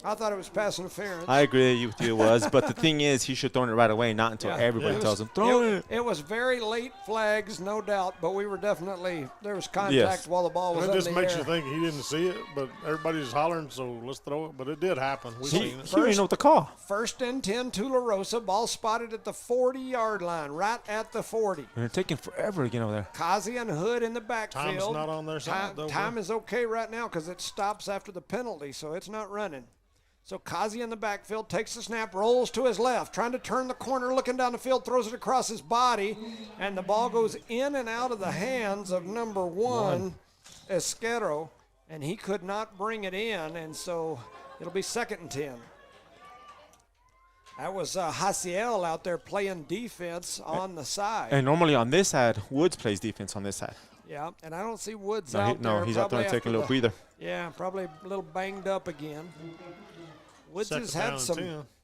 I thought it was pass interference. I agree with you, it was. But the thing is, he should have thrown it right away, not until everybody tells him, throw it. It was very late flags, no doubt, but we were definitely, there was contact while the ball was in the air. It just makes you think he didn't see it, but everybody's hollering, so let's throw it. But it did happen. We've seen it. You didn't know what to call. 1st and 10, Tularosa. Ball spotted at the 40-yard line, right at the 40. And they're taking forever to get over there. Kazi and Hood in the backfield. Time's not on their side, though. Time is okay right now because it stops after the penalty, so it's not running. So Kazi in the backfield takes the snap, rolls to his left, trying to turn the corner, looking down the field, throws it across his body, and the ball goes in and out of the hands of number 1, Esquero, and he could not bring it in, and so it'll be 2nd and 10. That was Hasiel out there playing defense on the side. And normally on this side, Woods plays defense on this side. Yeah, and I don't see Woods out there. No, he's out there taking a little breather. Yeah, probably a little banged up again. Woods has had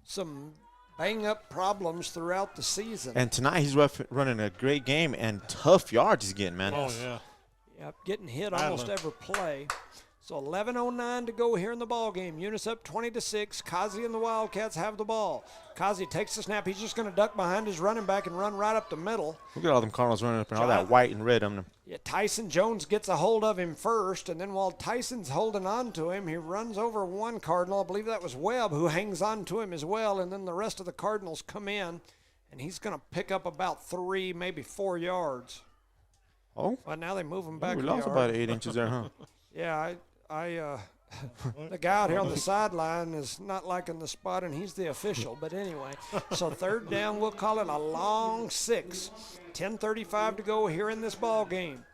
some bang-up problems throughout the season. And tonight he's running a great game and tough yards he's getting, man. Oh, yeah. Yep, getting hit almost every play. So 11:09 to go here in the ball game. Eunice up 20-6. Kazi and the Wildcats have the ball. Kazi takes the snap. He's just going to duck behind his running back and run right up the middle. Look at all them Cardinals running up and all that white and red on them. Yeah, Tyson Jones gets a hold of him first, and then while Tyson's holding on to him, he runs over one Cardinal. I believe that was Webb, who hangs on to him as well, and then the rest of the Cardinals come in, and he's going to pick up about 3, maybe 4 yards. Oh? Well, now they move him back. We lost about 8 inches there, huh? Yeah, the guy out here on the sideline is not liking the spot, and he's the official. But anyway, so 3rd down, we'll call it a long 6. 10:35 to go here in this ball game.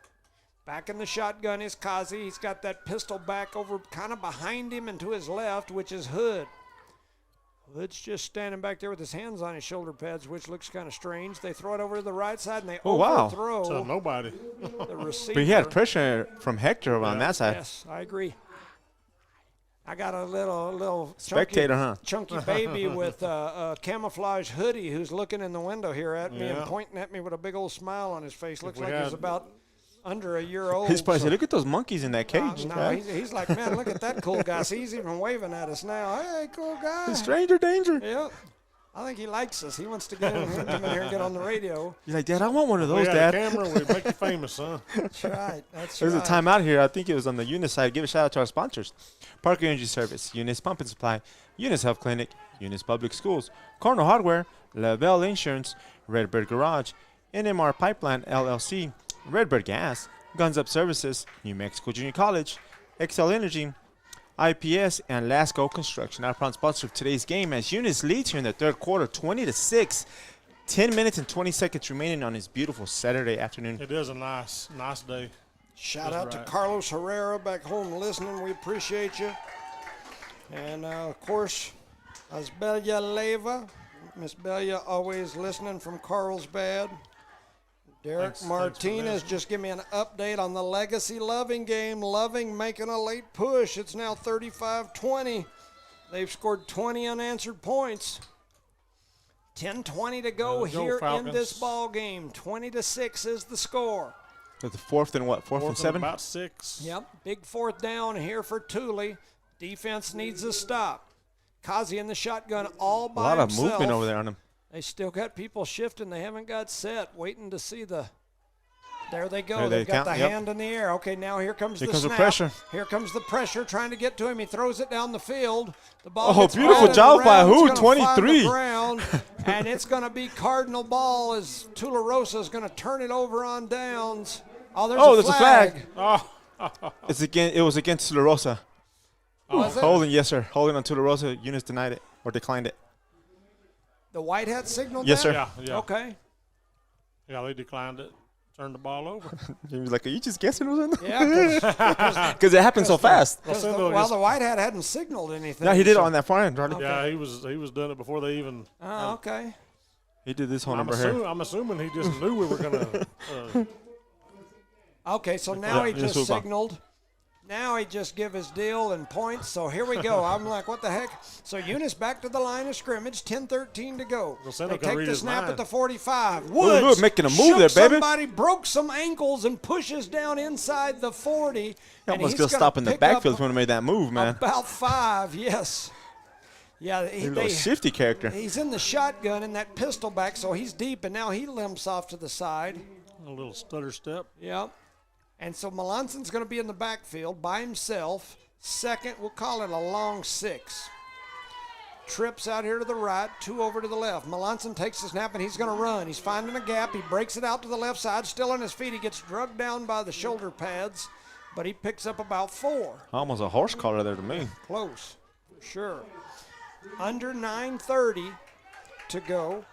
Back in the shotgun is Kazi. He's got that pistol back over kind of behind him and to his left, which is Hood. Hood's just standing back there with his hands on his shoulder pads, which looks kind of strange. They throw it over to the right side, and they overthrow to nobody. the receiver. But he had pressure from Hector on that side. Yes, I agree. I got a little spectator, chunky baby with a camouflage hoodie who's looking in the window here at me and pointing at me with a big old smile on his face. Looks like he's about under a year old. He's probably saying, look at those monkeys in that cage. No, he's like, man, look at that cool guy. See, he's even waving at us now. Hey, cool guy. Stranger danger. Yep. I think he likes us. He wants to come in here and get on the radio. You're like, Dad, I want one of those, we Dad. We got a camera. We make you famous, son. That's right. There's a timeout here. I think it was on the Eunice side. Give a shout out to our sponsors. Parker Energy Service, Eunice Pump and Supply, Eunice Health Clinic, Eunice Public Schools, Cardinal Hardware, Lavelle Insurance, Redbird Garage, NMAA Pipeline LLC, Redbird Gas, Guns Up Services, New Mexico Junior College, Excel Energy, IPS, and Lasco Construction. Our proud sponsor of today's game as Eunice leads here in the 3rd quarter, 20-6. 10 minutes and 20 seconds remaining on this beautiful Saturday afternoon. It is a nice day. Shout out to Carlos Herrera back home listening. We appreciate you. And, of course, Asbelia Leva. Miss Belia always listening from Carlsbad. Derek Martinez just give me an update on the Legacy Loving game. Loving making a late push. It's now 35-20. They've scored 20 unanswered points. 10:20 to go here in this ball game. 20-6 is the score. That's the 4th and what? 4th and 7? About 6. Yep. Big 4th down here for Thule. Defense needs a stop. Kazi in the shotgun all by himself. A lot of movement over there on him. They still got people shifting. They haven't got set, waiting to see the – there they go. There They've got the hand in the air. Okay, now here comes the snap. The pressure. Here comes the pressure trying to get to him. He throws it down the field. The ball gets beautiful job by who? 23. Ground, and it's going to be Cardinal ball as Tularosa is going to turn it over on downs. Oh, there's a flag. It was against Tularosa. Holding, yes, sir. Holding on Tularosa. Eunice denied it or declined it. The White Hat signaled yes, that? sir. Yeah. Okay. Yeah, they declined it. Turned the ball over. He was like, are you just guessing what's in there? Yeah. Because it happened so fast. The White Hat hadn't signaled anything. No, he did it on that far end, Charlie. Okay. Yeah, he was doing it before they even. Oh, okay. He did this whole number here. I'm assuming he just knew we were going to. Okay, so now he just signaled. Now he just give his deal and points. So here we go. I'm like, what the heck? So Eunice back to the line of scrimmage. 10:13 to go. They take the snap at the 45. Woods look, making a move there, baby. Somebody broke some ankles and pushes down inside the 40. He almost going to stop in the backfield when he made that move, man. About 5, yes. Yeah, he's a little shifty character. He's in the shotgun in that pistol back, so he's deep, and now he limps off to the side. A little stutter step. Yep. And so Melanson's going to be in the backfield by himself. Second, we'll call it a long 6. Trips out here to the right, 2 over to the left. Melanson takes the snap, and he's going to run. He's finding a gap. He breaks it out to the left side, still on his feet. He gets drugged down by the shoulder pads, but he picks up about 4. Almost a horse collar there to me. Close, for sure. Under 9:30 to go.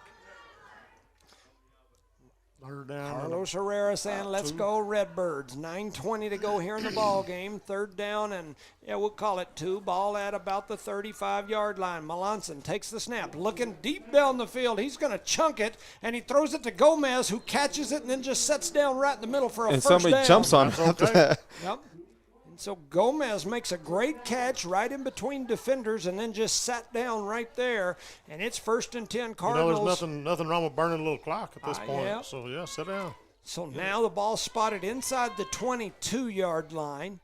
Carlos Herrera saying, let's go Redbirds. 9:20 to go here in the ball game. 3rd down, and we'll call it 2. Ball at about the 35-yard line. Melanson takes the snap, looking deep down the field. He's going to chunk it, and he throws it to Gomez, who catches it and then just sets down right in the middle for a first down. And somebody jumps on it after that. Yep. So Gomez makes a great catch right in between defenders and then just sat down right there. And it's 1st and 10 Cardinals. There's nothing wrong with burning a little clock at this point. Yeah. So, yeah, sit down. So now the ball spotted inside the 22-yard line.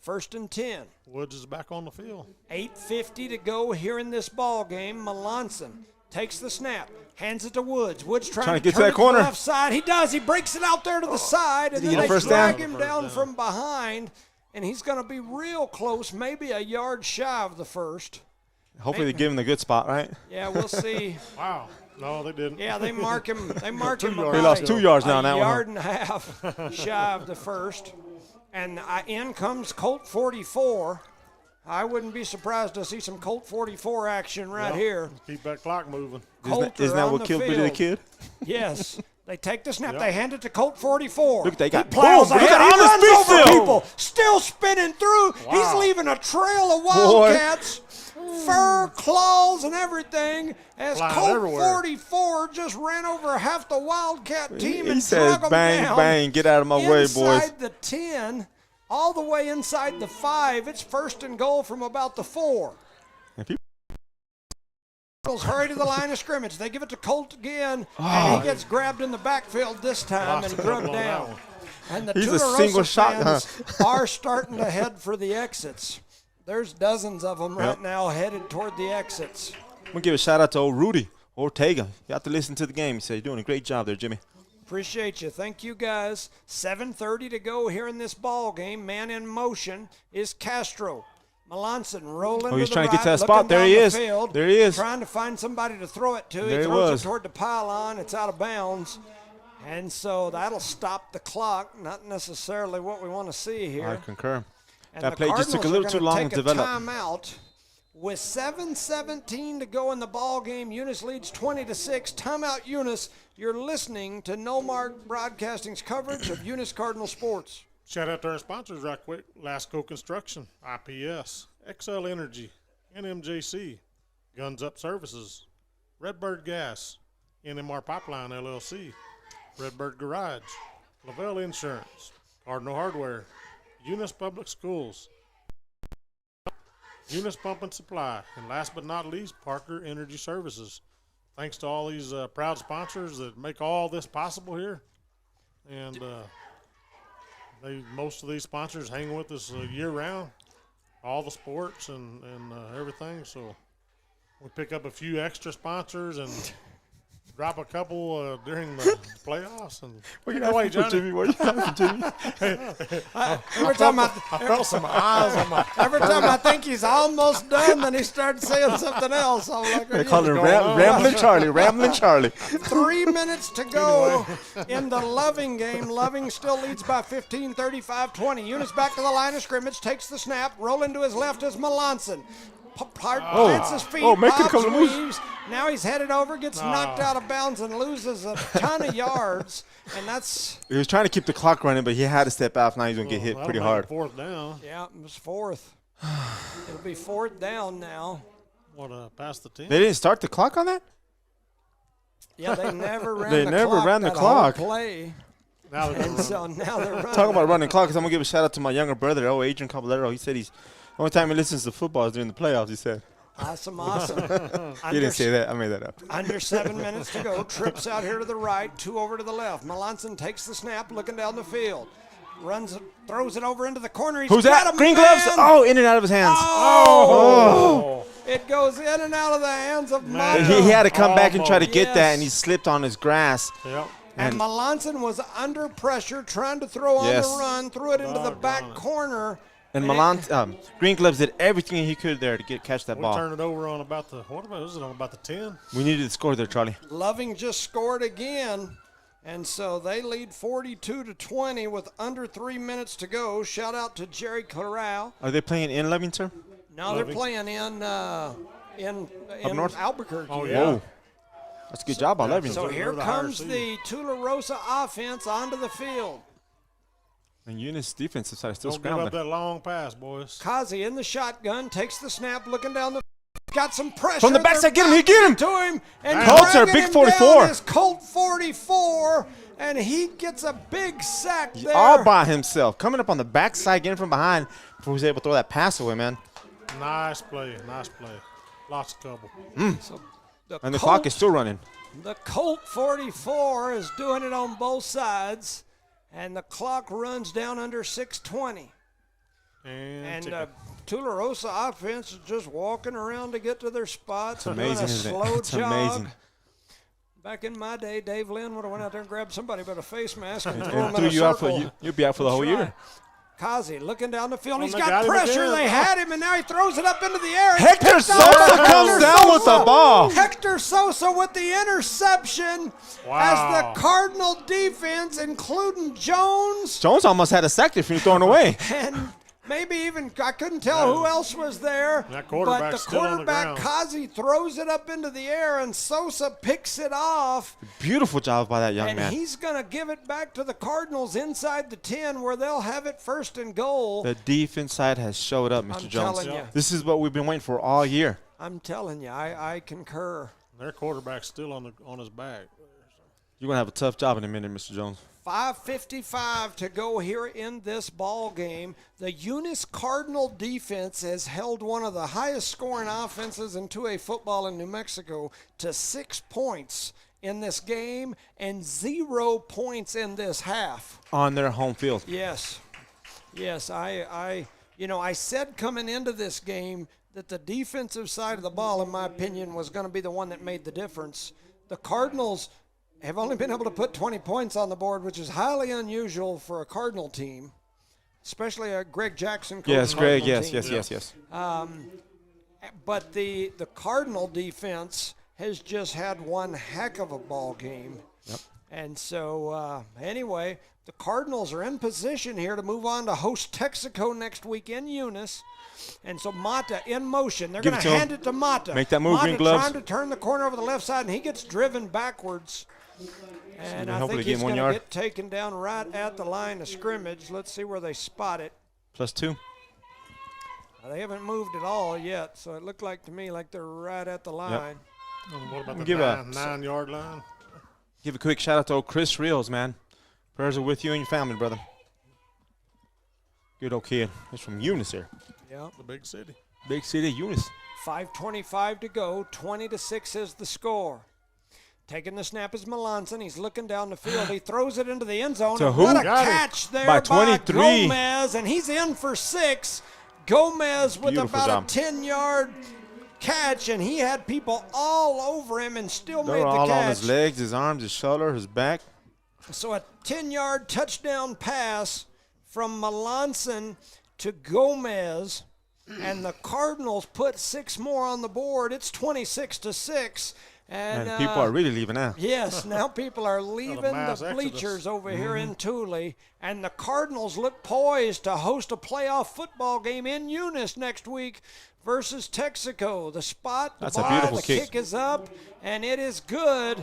1st and 10. Woods is back on the field. 8:50 to go here in this ball game. Melanson takes the snap, hands it to Woods. Woods trying to get to turn that corner. To the left side. He does. He breaks it out there to the side, and then they drag him down from behind, and he's going to be real close, maybe a yard shy of the first. Hopefully they give him the good spot, right? Yeah, we'll see. Wow. No, they didn't. Yeah, they mark him. They mark him. He lost 2 yards now. A yard and a half shy of the first. And in comes Colt 44. I wouldn't be surprised to see some Colt 44 action right here. Keep that clock moving. Isn't that what killed Billy the Kid? Yes. They take the snap. They hand it to Colt 44. Look, they got plows ahead. He runs over still. people. Still spinning through. Wow. He's leaving a trail of Wildcats. Fur, claws, and everything as Colt 44 just ran over half the Wildcat team and says, bang, bang, get out of my way, boys. Inside the 10, all the way inside the 5. It's 1st and goal from about the 4. Hurry to the line of scrimmage. They give it to Colt again, and he gets grabbed in the backfield this time and drugged down. And the Tularosa fans are starting to head for the exits. There's dozens of them right now headed toward the exits. I'm going to give a shout-out to old Rudy Ortega. You have to listen to the game. He said, you're doing a great job there, Jimmy. Appreciate you. Thank you, guys. 7:30 to go here in this ball game. Man in motion is Castro. Melanson rolling to he's the trying right, to get to that spot. There he is. There he is. Trying to find somebody to throw it to. There he throws it toward the pylon. It's out of bounds. And so that'll stop the clock. Not necessarily what we want to see here. I concur. And that play just took a little too long to develop. Timeout. With 7:17 to go in the ball game, Eunice leads 20-6. Timeout, Eunice. You're listening to Noalmark Broadcasting's coverage of Eunice Cardinal sports. Shout out to our sponsors right quick. Lasco Construction, IPS, XL Energy, NMJC, Guns Up Services, Redbird Gas, NMR Pipeline LLC, Redbird Garage, Lavelle Insurance, Cardinal Hardware, Eunice Public Schools, Eunice Pump and Supply, and last but not least, Parker Energy Services. Thanks to all these proud sponsors that make all this possible here. And most of these sponsors hang with us year-round, all the sports and everything. So we pick up a few extra sponsors and drop a couple during the playoffs. And what are you laughing for, Jimmy? What are you laughing, Jimmy? Every time I felt some eyes on my. Every time I think he's almost done, then he starts saying something else. I'm like, they call him Rambling Charlie. Rambling Charlie. 3 minutes to go in the Loving game. Loving still leads by 15, 35-20. Eunice back to the line of scrimmage, takes the snap, rolling to his left is Melanson. Plants his feet, Bobs weaves. Now he's headed over, gets knocked out of bounds and loses a ton of yards. And that's. He was trying to keep the clock running, but he had to step out. Now he's going to get hit pretty hard. 4th down. Yeah, it was 4th. It'll be 4th down now. Past the 10? They didn't start the clock on that? Yeah, they never ran the clock. They never ran the clock. Play. Now they're running. Talking about running clock, because I'm going to give a shout out to my younger brother, Adrian Caballero. He said the only time he listens to football is during the playoffs, he said. Awesome. He didn't say that. I made that up. Under 7 minutes to go. Trips out here to the right, 2 over to the left. Melanson takes the snap, looking down the field. Runs, throws it over into the corner. Who's that? Green gloves? Oh, in and out of his hands. Oh! It goes in and out of the hands of Mato. He had to come back and try to get that, and he slipped on his grass. Yep. And Melanson was under pressure, trying to throw on the run, threw it into the back corner. And Green Gloves did everything he could there to catch that ball. We turned it over on about the, was it on about the 10? We needed to score there, Charlie. Loving just scored again. And so they lead 42-20 with under 3 minutes to go. Shout out to Jerry Corral. Are they playing in Loving, sir? No, they're playing in Albuquerque. Oh, yeah. Whoa. That's a good job by Loving. So here comes the Tularosa offense onto the field. And Eunice defensive side is still Don't scrambling. give up that long pass, boys. Kazi in the shotgun, takes the snap, looking down the got some pressure. From the backside, get him, he get him. To him. And Colts are big 44. Is Colt 44. and he gets a big sack there. All by himself. Coming up on the backside, getting from behind before he was able to throw that pass away, man. Nice play. Lots of trouble. So And the clock is still running. The Colt 44 is doing it on both sides, and the clock runs down under 6:20. And Tularosa offense is just walking around to get to their spots. It's amazing, isn't it? It's amazing. Back in my day, Dave Lynn would have went out there and grabbed somebody with a face mask and And threw you out you'll be out for the whole year. Kazi looking down the field. He's got pressure. They had him, and now he throws it up into the air. Hector Sosa comes down with the ball. Hector Sosa with the interception as the Cardinal defense, including Jones. Jones almost had a sack there from thrown away. And maybe even, I couldn't tell who else was there. That but the still quarterback, on the ground. Kazi, throws it up into the air, and Sosa picks it off. Beautiful job by that young And man. he's going to give it back to the Cardinals inside the 10 where they'll have it 1st and goal. The defense side has showed up, Mr. Jones. telling you. This is what we've been waiting for all year. I'm telling you, I concur. Their quarterback's still on his back. You're going to have a tough job in a minute, Mr. Jones. 5:55 to go here in this ball game. The Eunice Cardinal defense has held one of the highest scoring offenses in 2A football in New Mexico to 6 points in this game and 0 points in this half. On their home field. Yes. I said coming into this game that the defensive side of the ball, in my opinion, was going to be the one that made the difference. The Cardinals have only been able to put 20 points on the board, which is highly unusual for a Cardinal team, especially a Greg Jackson. Yes, Greg. Cardinal Yes. team. But the Cardinal defense has just had one heck of a ball game. Yep. And so, anyway, the Cardinals are in position here to move on to host Texaco next week in Eunice. And so Mata in motion. They're going to hand it to Mata. Make that move, Mata green gloves. trying to turn the corner over the left side, and he gets driven backwards. And I think he's going to get taken down right at the line of scrimmage. Let's see where they spot it. +2. They haven't moved at all yet, so it looked like to me like they're right at the line. Yep. What about the 9-yard line? Give a quick shout out to old Chris Reels, man. Prayers are with you and your family, brother. Good old kid. He's from Eunice here. Yeah. The big city. Big city, Eunice. 5:25 to go. 20-6 is the score. Taking the snap is Melanson. He's looking down the field. He throws it into the end zone. To who? What a catch there by 23. Gomez, and he's in for 6. Gomez with Beautiful about job. a 10-yard catch, and he had people all over him and still They made were the all catch. on his legs, his arms, his shoulder, his back. So a 10-yard touchdown pass from Melanson to Gomez, and the Cardinals put 6 more on the board. It's 26-6. And people are really leaving now. Yes, now people are leaving the bleachers exodus. over here in Thule, and the Cardinals look poised to host a playoff football game in Eunice next week versus Texaco. The spot, the That's a ball, beautiful the kick. kick is up, and it is good.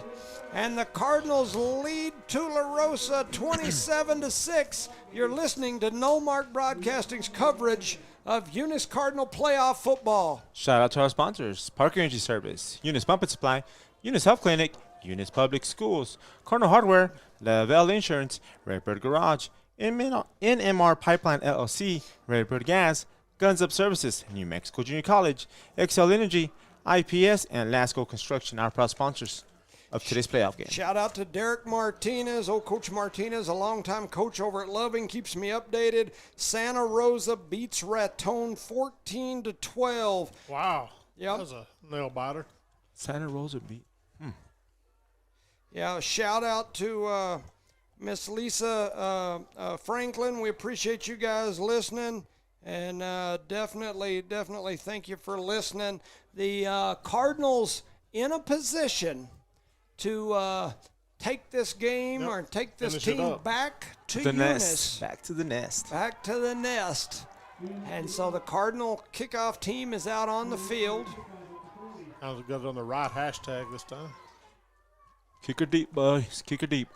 And the Cardinals lead Tularosa 27-6. You're listening to Noalmark Broadcasting's coverage of Eunice Cardinal playoff football. Shout out to our sponsors: Parker Energy Service, Eunice Pump and Supply, Eunice Health Clinic, Eunice Public Schools, Cardinal Hardware, Lavelle Insurance, Redbird Garage, NMR Pipeline LLC, Redbird Gas, Guns Up Services, New Mexico Junior College, Excel Energy, IPS, and Lasco Construction, our proud sponsors of today's playoff game. Shout out to Derek Martinez, old Coach Martinez, a longtime coach over at Loving, keeps me updated. Santa Rosa beats Raton 14-12. Wow. Yep. That was a nail biter. Santa Rosa beat. Yeah, shout out to Miss Lisa Franklin. We appreciate you guys listening, and definitely thank you for listening. The Cardinals in a position to take this game or take this team back to the Eunice. nest. Back to the nest. Back to the nest. And so the Cardinal kickoff team is out on the field. I was good on the right hashtag this time. Kick her deep, boys. Kick her deep.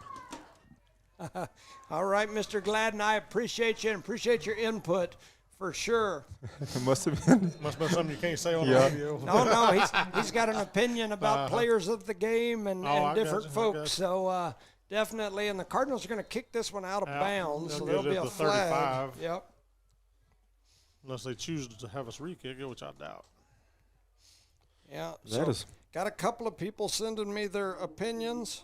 All right, Mr. Gladden, I appreciate you and appreciate your input for sure. It must have been. Must have been something you can't say on the radio. No, he's got an opinion about players of the game and different I folks. So Definitely, and the Cardinals are going to kick this one out of bounds, so they'll there'll be a flag. 35. Yep. Unless they choose to have us re-kick it, which I doubt. Yeah. That is. Got a couple of people sending me their opinions.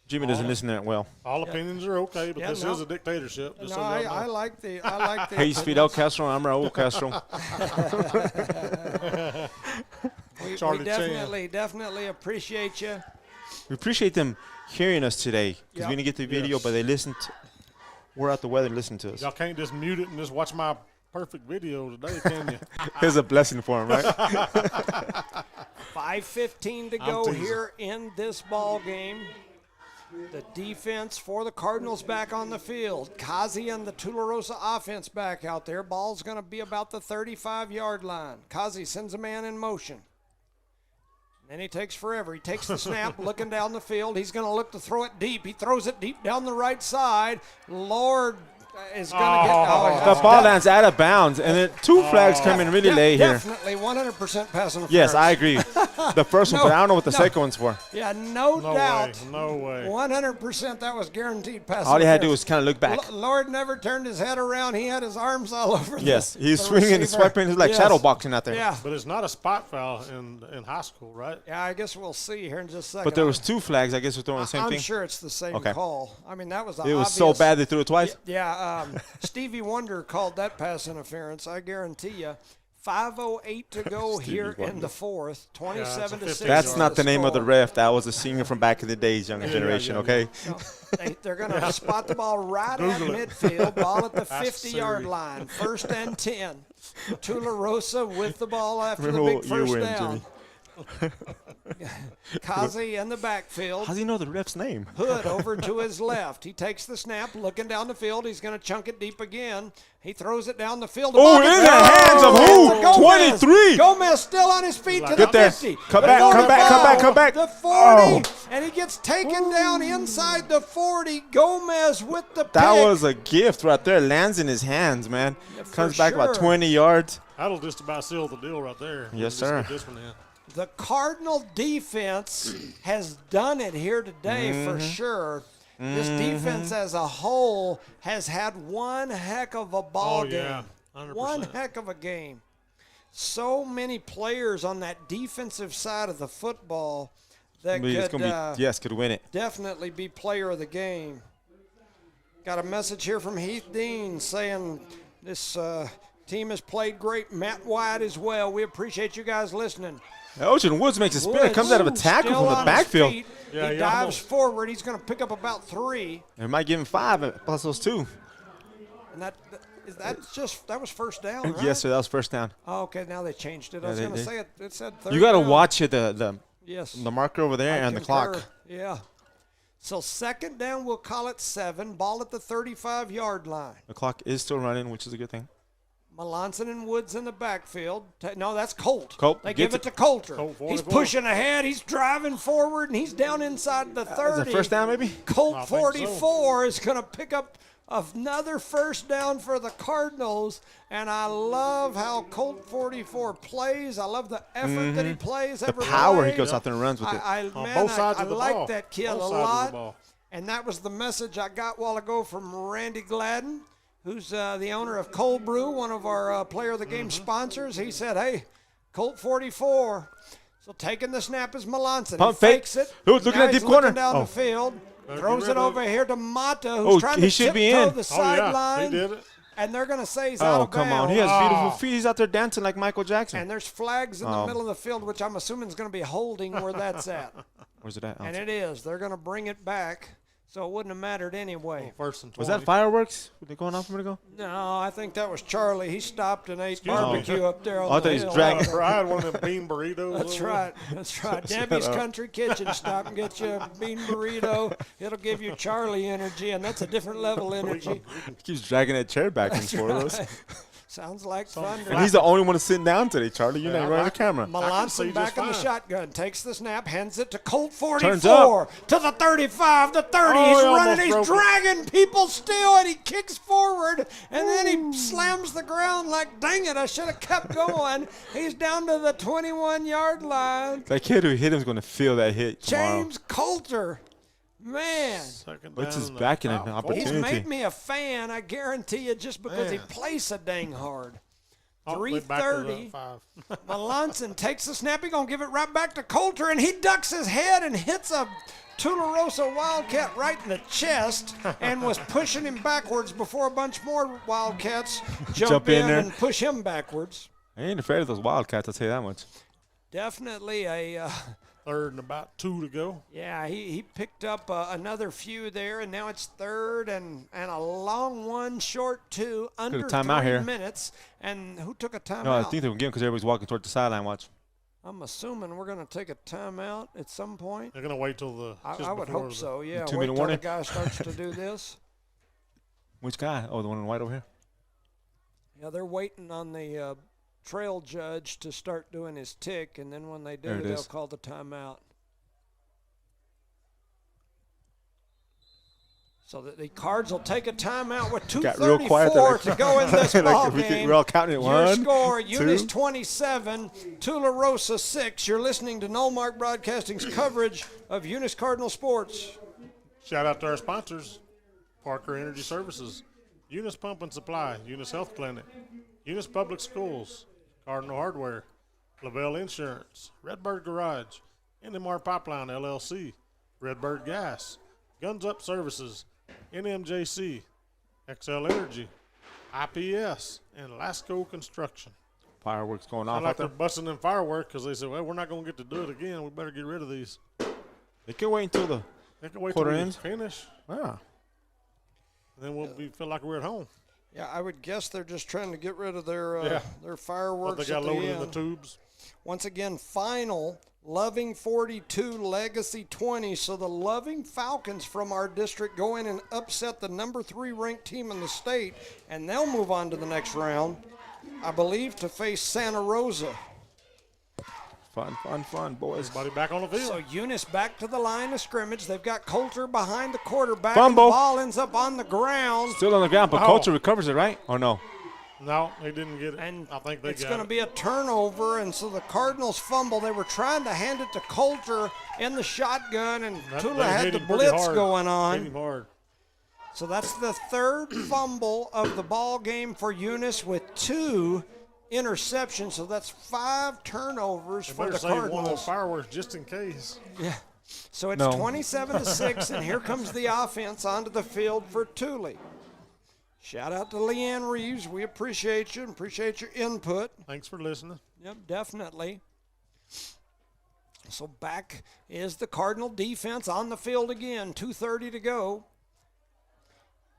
Jimmy doesn't listen that well. All opinions are okay, but this is a dictatorship. No, I like the. Hey, he's Fidel Castro. I'm Raul Castro. we definitely appreciate you. We appreciate them hearing us today because we didn't get the video, but they listened. We're out the weather and listen to us. Y'all can't just mute it and just watch my perfect video today, can you? It's a blessing for him, right? 5:15 to go here in this ball game. The defense for the Cardinals back on the field. Kazi and the Tularosa offense back out there. Ball's going to be about the 35-yard line. Kazi sends a man in motion. And he takes forever. He takes the snap, looking down the field. He's going to look to throw it deep. He throws it deep down the right side. Lord is going to get the ball lands out of bounds, and then two flags come in really late here. Definitely 100% pass interference. Yes, I agree. The first one, but I don't know what the second one's for. Yeah, no doubt. No way. 100% that was guaranteed pass interference. All he had to do was kind of look back. Lord never turned his head around. He had his arms all over Yes, the he's swinging and swiping. He's like shadow boxing out there. Yeah. But it's not a spot foul in high school, right? Yeah, I guess we'll see here in just a second. But there was two flags. I guess we're throwing the same thing. I'm sure it's the same call. I mean, that was It was so bad they threw it twice. Yeah, Stevie Wonder called that pass interference, I guarantee you. 5:08 to go here in the fourth, 27-6. That's not the name of the ref. That was a senior from back in the days, younger generation, okay? No, they're going to spot the ball right at midfield, ball at the 50-yard line, 1st and 10. Tularosa with the ball after the big first down. Kazi in the backfield. How does he know the ref's name? Hood over to his left. He takes the snap, looking down the field. He's going to chunk it deep again. He throws it down the field. Oh, in the hands of who? 23. Gomez still on his feet to the 50. Come back. The 40. And he gets taken down inside the 40. Gomez with the pick. That was a gift right there. Lands in his hands, man. Comes back about 20 yards. That'll just about seal the deal right there. Yes, sir. This one in. The Cardinal defense has done it here today for sure. This defense as a whole has had one heck of a ball game. Yeah, 100%. One heck of a game. So many players on that defensive side of the football that could win it. Definitely be player of the game. Got a message here from Heath Dean saying this team has played great. Matt White as well. We appreciate you guys listening. Ocean Woods makes a spin. Comes out of a tackle from the backfield. He dives forward. He's going to pick up about 3. They might give him 5 plus those 2. And that was first down, right? Yes, sir. That was first down. Oh, okay, now they changed it. I was going to say it said third. You got to down. watch it, the Yes. The marker over there and the clock. Yeah. So second down, we'll call it 7. Ball at the 35-yard line. The clock is still running, which is a good thing. Melanson and Woods in the backfield. No, that's Colt. They give it to Coulter. He's pushing ahead. He's driving forward, and he's down inside the 30. Is it first down, maybe? Colt 44 is going to pick up another first down for the Cardinals, and I love how Colt 44 plays. I love the effort that he plays. The power he goes out there and runs with it. I like that kid a lot, and that was the message I got a while ago from Randy Gladden, who's the owner of Cold Brew, one of our Player of the Game sponsors. He said, hey, Colt 44. So taking the snap is Melanson. Pump fakes fake. it. Who's looking at deep corner? Down the field. Throws it over here to Mata, who's trying to tiptoe the sideline. He did it. And they're going to say he's out of bounds. Oh, come on. He has beautiful feet. He's out there dancing like Michael Jackson. And there's flags in the middle of the field, which I'm assuming is going to be holding where that's at. Where's it at? And it is. They're going to bring it back. So it wouldn't have mattered anyway. First and 20. Was that fireworks? Were they going off a minute ago? No, I think that was Charlie. He stopped and ate barbecue up there on I the thought hill. he's dragging. I had one of them bean burritos. That's right. That's right. Debbie's Country Kitchen. Stop and get you a bean burrito. It'll give you Charlie energy, and that's a different level energy. He keeps dragging that chair back and forth. Sounds like fun. And he's the only one sitting down today, Charlie. You're not running the camera. Melanson back in the shotgun, takes the snap, hands it to Colt 44, Turns up. to the 35, the 30. He's running, he's dragging people still, and he kicks forward, and then he slams the ground like, dang it, I should have kept going. He's down to the 21-yard line. That kid who hit him is going to feel that hit tomorrow. James Coulter. Man. What's his back in an opportunity? He's made me a fan, I guarantee you, just because he plays so dang hard. 3:30. Melanson takes the snap. He's going to give it right back to Coulter, and he ducks his head and hits a Tularosa Wildcat right in the chest and was pushing him backwards before a bunch more Wildcats jump in and push him backwards. I ain't afraid of those Wildcats, I'll tell you that much. Definitely a third and about 2 to go. Yeah, he picked up another few there, and now it's third and a long one, short 2, under 3 minutes. And who took a timeout? No, I think they were getting because everybody's walking towards the sideline. Watch. I'm assuming we're going to take a timeout at some point. They're going to wait till the. I would hope so. Yeah, wait till the guy starts to do this. Which guy? Oh, the one in white over here. Yeah, they're waiting on the trail judge to start doing his tick, and then when they do, they'll call the timeout. So that the Cards will take a timeout with 2:34 to go in this ball game. We're all counting at one. Your score, Eunice 27, Tularosa 6. You're listening to Noalmark Broadcasting's coverage of Eunice Cardinal sports. Shout out to our sponsors, Parker Energy Services, Eunice Pump and Supply, Eunice Health Clinic, Eunice Public Schools, Cardinal Hardware, LaBelle Insurance, Redbird Garage, NMAA Pipeline LLC, Redbird Gas, Guns Up Services, NMJC, XL Energy, IPS, and Lasco Construction. Fireworks going off. Like they're busting them fireworks because they said, well, we're not going to get to do it again. We better get rid of these. They can wait until the quarter ends. Finish. Yeah. And then we'll feel like we're at home. Yeah, I would guess they're just trying to get rid of their fireworks. What they got loaded in the tubes. Once again, final Loving 42, Legacy 20. So the Loving Falcons from our district go in and upset the number 3 ranked team in the state, and they'll move on to the next round, I believe, to face Santa Rosa. Fun, boys. Everybody back on the field. So Eunice back to the line of scrimmage. They've got Coulter behind the quarterback. Fumble. And the ball ends up on the ground. Still on the ground, but Coulter recovers it, right? Or no? No, they didn't get it. And I think they it's got going it. to be a turnover, and so the Cardinals fumble. They were trying to hand it to Coulter in the shotgun, and Tula had the blitz going on. Hit him hard. So that's the third fumble of the ball game for Eunice with 2 interceptions. So that's 5 turnovers for the Cardinals. One of those fireworks just in case. Yeah. So it's 27-6, and here comes the offense onto the field for Thule. Shout out to Leanne Reeves. We appreciate you and appreciate your input. Thanks for listening. Yep, definitely. So back is the Cardinal defense on the field again. 2:30 to go.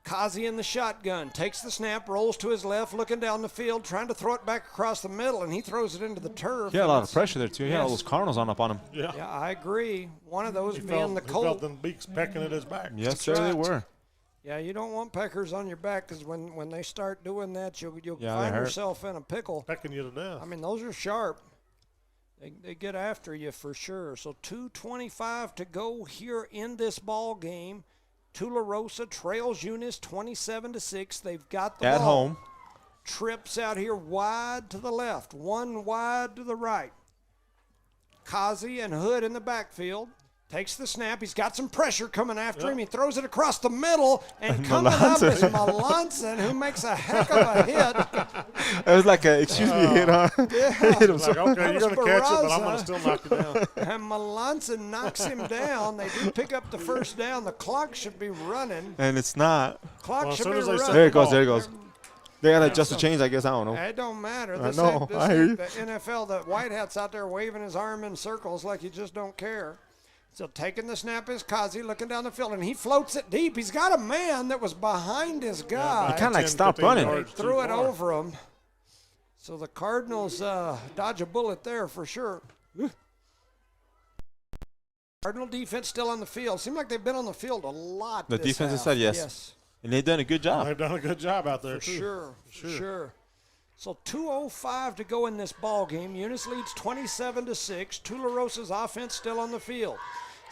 Kazi in the shotgun. Takes the snap, rolls to his left, looking down the field, trying to throw it back across the middle, and he throws it into the turf. He had a lot of pressure there, too. He had all those Cardinals up on him. Yeah, I agree. One of those being the Colt. He felt them beaks pecking at his back. Yes, sir, they were. Yeah, you don't want peckers on your back because when they start doing that, you'll find yourself in a pickle. Pecking you to death. I mean, those are sharp. They get after you for sure. So 2:25 to go here in this ball game. Tularosa trails Eunice 27-6. They've got the ball. At home. Trips out here wide to the left, 1 wide to the right. Kazi and Hood in the backfield. Takes the snap. He's got some pressure coming after him. He throws it across the middle, and coming up is Melanson, who makes a heck of a hit. It was like a excuse me hit, huh? Yeah. Hit him like, okay, you're going to catch it, but I'm going to still knock you down. And Melanson knocks him down. They do pick up the first down. The clock should be running. And it's not. Clock should be running. There it goes. They got to adjust the change, I guess. I don't know. It don't matter. I know. I hear you. The NFL, the white hat's out there waving his arm in circles like he just don't care. So taking the snap is Kazi, looking down the field, and he floats it deep. He's got a man that was behind his guy. He kind of like stopped running. They threw it over him. So the Cardinals dodge a bullet there for sure. Cardinal defense still on the field. Seems like they've been on the field a lot. The defensive side, yes. And they've done a good job. They've done a good job out there, For sure. So 2:05 to go in this ball game. Eunice leads 27-6. Tularosa's offense still on the field.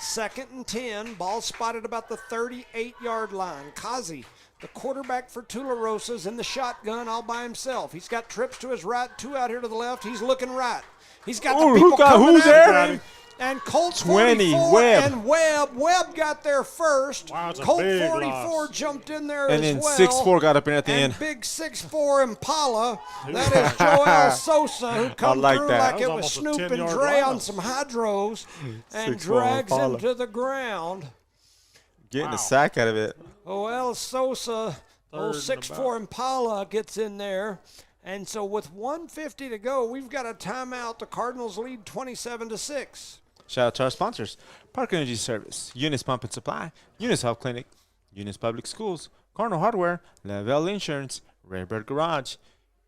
2nd and 10. Ball spotted about the 38-yard line. Kazi, the quarterback for Tularosa's in the shotgun all by himself. He's got trips to his right, 2 out here to the left. He's looking right. He's got the people coming who's after there? him. And Colt 20, 44 Webb. and Webb got there first. Wow, Colt 44 jumped in there and as then well. 6'4" got up in at the and end. big 6'4" Impala. That is Joel Sosa, who come like through that. like it was Snoop and Dre on some hydros and 6'4" drags Impala. him to the ground. Getting a sack out of it. Joel Sosa, old and 6'4" Impala gets in there. And so with 1:50 to go, we've got a timeout. The Cardinals lead 27-6. Shout out to our sponsors: Park Energy Service, Eunice Pump and Supply, Eunice Health Clinic, Eunice Public Schools, Cardinal Hardware, Lavelle Insurance, Redbird Garage,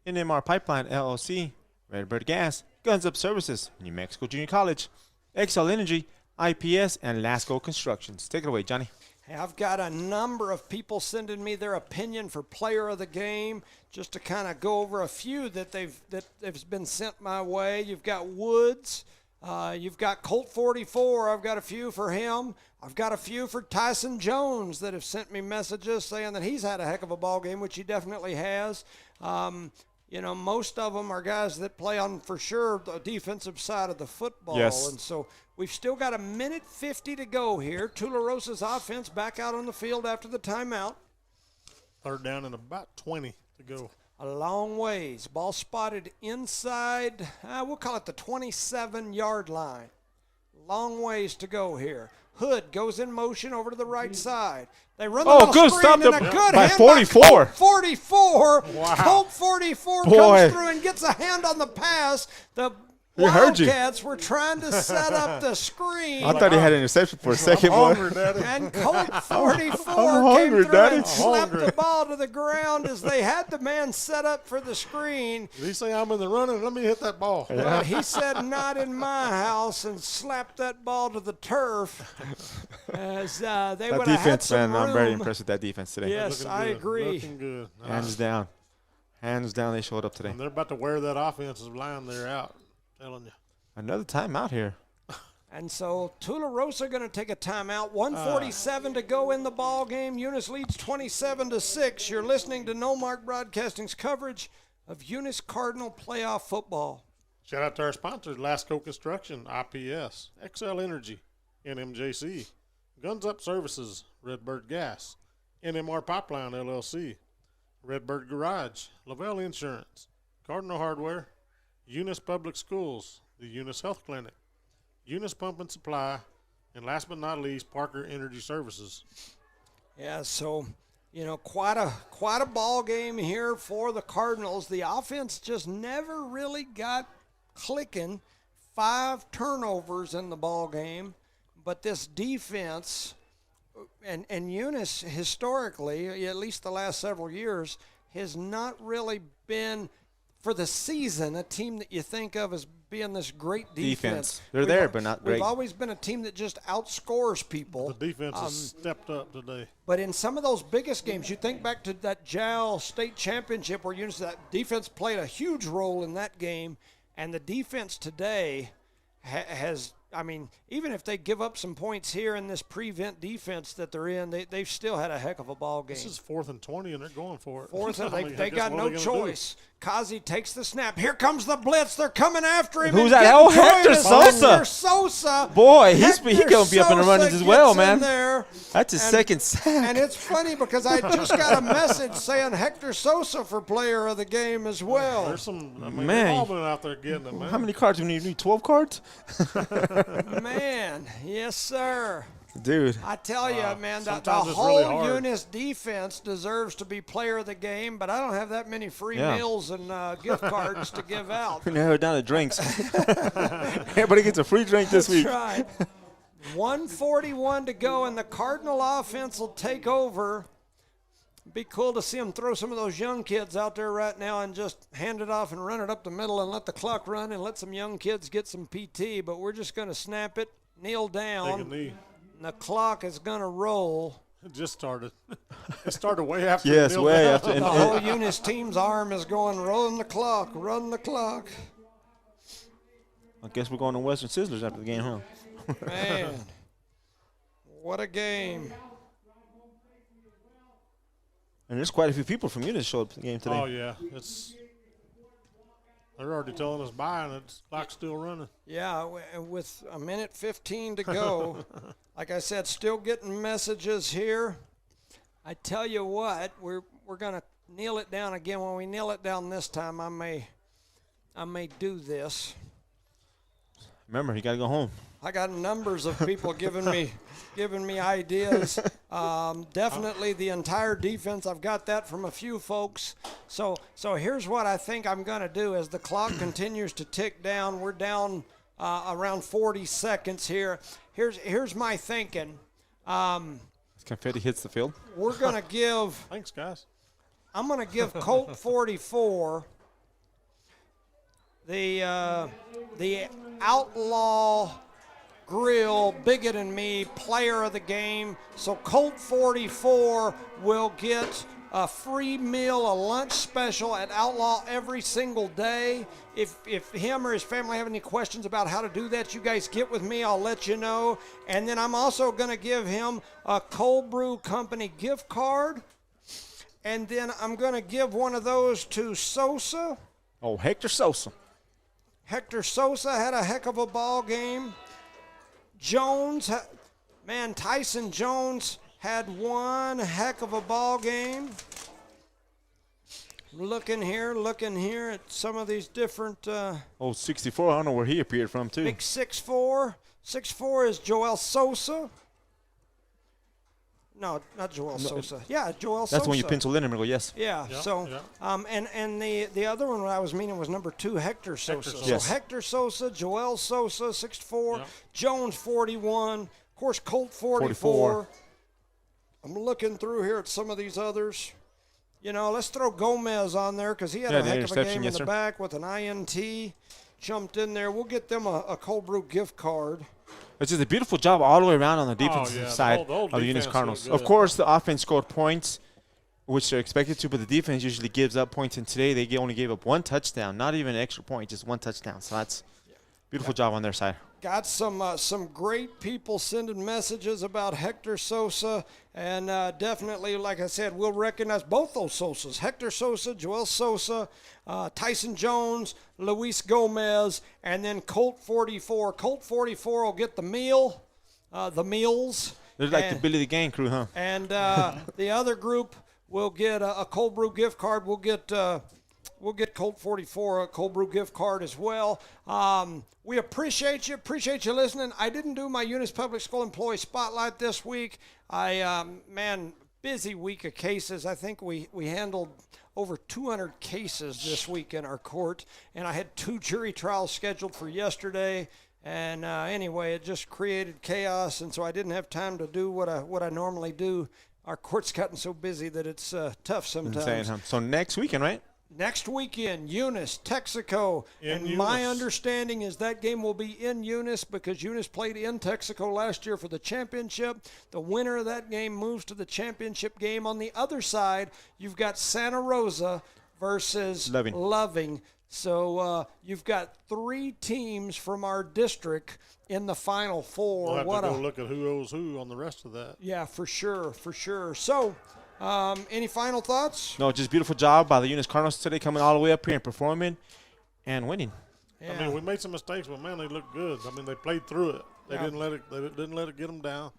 NMAA Pipeline LLC, Redbird Gas, Guns Up Services, New Mexico Junior College, XL Energy, IPS, and Lasco Constructions. Take it away, Johnny. Hey, I've got a number of people sending me their opinion for player of the game. Just to kind of go over a few that they've been sent my way. You've got Woods. You've got Colt 44. I've got a few for him. I've got a few for Tyson Jones that have sent me messages saying that he's had a heck of a ball game, which he definitely has. Most of them are guys that play on, for sure, the defensive side of the football. Yes. And so we've still got 1:50 to go here. Tularosa's offense back out on the field after the timeout. 3rd down and about 20 to go. A long ways. Ball spotted inside, we'll call it the 27-yard line. Long ways to go here. Hood goes in motion over to the right side. They run the little good screen stop and a good by hand 44. by Colt 44. Wow. Colt 44 Boy. comes through and gets a hand on the pass. The He heard you. Wildcats were trying to set up the screen. I thought he had an interception for a second, I'm boy. hungry, Daddy. And Colt 44 I'm came hungry, through Daddy. and slapped Hungry. the ball to the ground as they had the man set up for the screen. Did he say I'm in the running? Let me hit that ball. Well, he said, "Not in my house," and slapped that ball to the turf. As they That would have had defense, some man, I'm very room. impressed with that defense today. Yes, Looking I good. agree. Looking good. Hands down. Hands down, they showed up today. And they're about to wear that offensive line there out. I'm telling you. Another timeout here. And so Tularosa going to take a timeout. 1:47 to go in the ball game. Eunice leads 27-6. You're listening to Noalmark Broadcasting's coverage of Eunice Cardinal playoff football. Shout out to our sponsors: Lasco Construction, IPS, XL Energy, NMJC, Guns Up Services, Redbird Gas, NMR Pipeline LLC, Redbird Garage, Lavelle Insurance, Cardinal Hardware, Eunice Public Schools, the Eunice Health Clinic, Eunice Pump and Supply, and last but not least, Parker Energy Services. Yeah, so quite a ball game here for the Cardinals. The offense just never really got clicking. 5 turnovers in the ball game, but this defense and Eunice historically, at least the last several years, has not really been, for the season, a team that you think of as being this great defense. They're there, but not great. We've always been a team that just outscores people. The defense has stepped up today. But in some of those biggest games, you think back to that JAL state championship where that defense played a huge role in that game, and the defense today has, even if they give up some points here in this prevent defense that they're in, they've still had a heck of a ball game. This is 4th and 20, and they're going for it. Fourth, and I mean, they got what no are they gonna choice. Kazi takes the snap. Here comes the blitz. They're coming after him. Who's and that? getting Oh, to him. Hector It's Sosa. Hector Sosa. Boy, he Hector going to be up in the Sosa runnings as well, gets in man. there. That's his second sack. And it's funny because I just got a message saying Hector Sosa for player of the game as well. There's some, Man. they've all been out there getting it, man. How many cards do we need? 12 cards? Man, yes, sir. Dude. I tell you, man, the Sometimes it's whole really hard. Eunice defense deserves to be player of the game, but I don't have that many free Yeah. meals and gift cards to give out. We narrow it down to drinks. Everybody gets a free drink this week. That's right. 1:41 to go, and the Cardinal offense will take over. Be cool to see them throw some of those young kids out there right now and just hand it off and run it up the middle and let the clock run and let some young kids get some PT. But we're just going to snap it, kneel down. Take a knee. And the clock is going to roll. It just started. It started way after. Yes, way after. The whole Eunice team's arm is going, run the clock, run the clock. I guess we're going to Western Sizzlers after the game, huh? Man, what a game. And there's quite a few people from Eunice showed up to the game today. Oh, yeah. They're already telling us bye, and the clock's still running. Yeah, with a minute 15 to go. Like I said, still getting messages here. I tell you what, we're going to kneel it down again. When we kneel it down this time, I may do this. Remember, you got to go home. I got numbers of people giving me ideas. Definitely the entire defense. I've got that from a few folks. So here's what I think I'm going to do as the clock continues to tick down. We're down around 40 seconds here. Here's my thinking. As confetti hits the field. We're going to give. Thanks, guys. I'm going to give Colt 44 the Outlaw Grill Bigot and Me player of the game. So Colt 44 will get a free meal, a lunch special at Outlaw every single day. If him or his family have any questions about how to do that, you guys get with me. I'll let you know. And then I'm also going to give him a Cold Brew Company gift card. And then I'm going to give one of those to Sosa. Oh, Hector Sosa. Hector Sosa had a heck of a ball game. Jones, man, Tyson Jones had one heck of a ball game. Looking here at some of these different. 64. I don't know where he appeared from, too. Big 6'4". 6'4" is Joel Sosa. No, not Joel Sosa. Yeah, Joel Sosa. That's when you pencil in and go, yes. Yeah, and the other one I was meaning was number 2, Hector Sosa. Yes. So Hector Sosa, Joel Sosa, 6'4", Jones 41, of course Colt 44. I'm looking through here at some of these others. You know, let's throw Gomez on there because he had a heck of a game in the back with an INT. Jumped in there. We'll get them a Cold Brew gift card. It's just a beautiful job all the way around on the defensive side of the Eunice Cardinals. Of course, the offense scored points, which they're expected to, but the defense usually gives up points. And today they only gave up one touchdown, not even an extra point, just one touchdown. So that's a beautiful job on their side. Got some great people sending messages about Hector Sosa, and definitely, like I said, we'll recognize both those Sosas. Hector Sosa, Joel Sosa, Tyson Jones, Luis Gomez, and then Colt 44. Colt 44 will get the meals. They're like the Billy the Gang crew, huh? And the other group will get a Cold Brew gift card. We'll get Colt 44 a Cold Brew gift card as well. We appreciate you listening. I didn't do my Eunice Public School Employee Spotlight this week. Busy week of cases. I think we handled over 200 cases this week in our court, and I had 2 jury trials scheduled for yesterday. And anyway, it just created chaos, and so I didn't have time to do what I normally do. Our court's gotten so busy that it's tough sometimes. Insane, huh? So next weekend, right? Next weekend, Eunice, Texaco. And my understanding is that game will be in Eunice because Eunice played in Texaco last year for the championship. The winner of that game moves to the championship game. On the other side, you've got Santa Rosa versus Loving. So you've got 3 teams from our district in the Final Four. We'll have to go look at who owes who on the rest of that. Yeah, for sure. So any final thoughts? No, just beautiful job by the Eunice Cardinals today, coming all the way up here and performing and winning. Yeah. I mean, we made some mistakes, but man, they looked good. I mean, they played through it. They didn't let it get them down,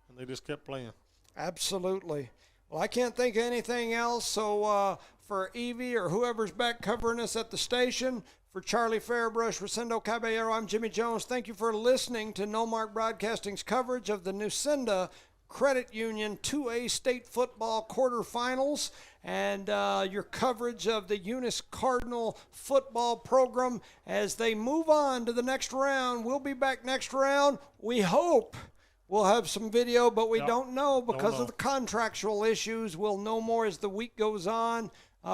and they just kept playing. Absolutely. Well, I can't think of anything else. So for Evie or whoever's back covering us at the station, for Charlie Fairbrush, Rosendo Caballero, I'm Jimmy Jones. Thank you for listening to Noalmark Broadcasting's coverage of the Nucinda Credit Union 2A State Football Quarterfinals and your coverage of the Eunice Cardinal football program as they move on to the next round. We'll be back next round. We hope we'll have some video, but we don't know because of the contractual issues. We'll know more as the week goes on.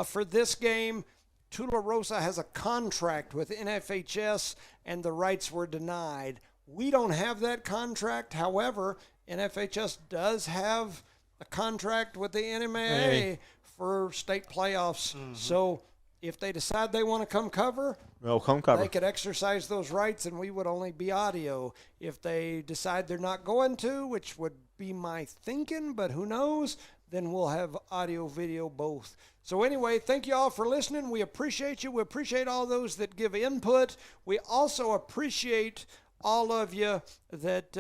For this game, Tularosa has a contract with NFHS, and the rights were denied. We don't have that contract. However, NFHS does have a contract with the NMAA for state playoffs. So if they decide they want to come cover, they could exercise those rights and we would only be audio. If they decide they're not going to, which would be my thinking, but who knows, then we'll have audio, video, both. So anyway, thank you all for listening. We appreciate you. We appreciate all those that give input. We also appreciate all of you that,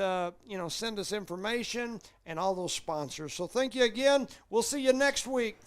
send us information and all those sponsors. So thank you again. We'll see you next week.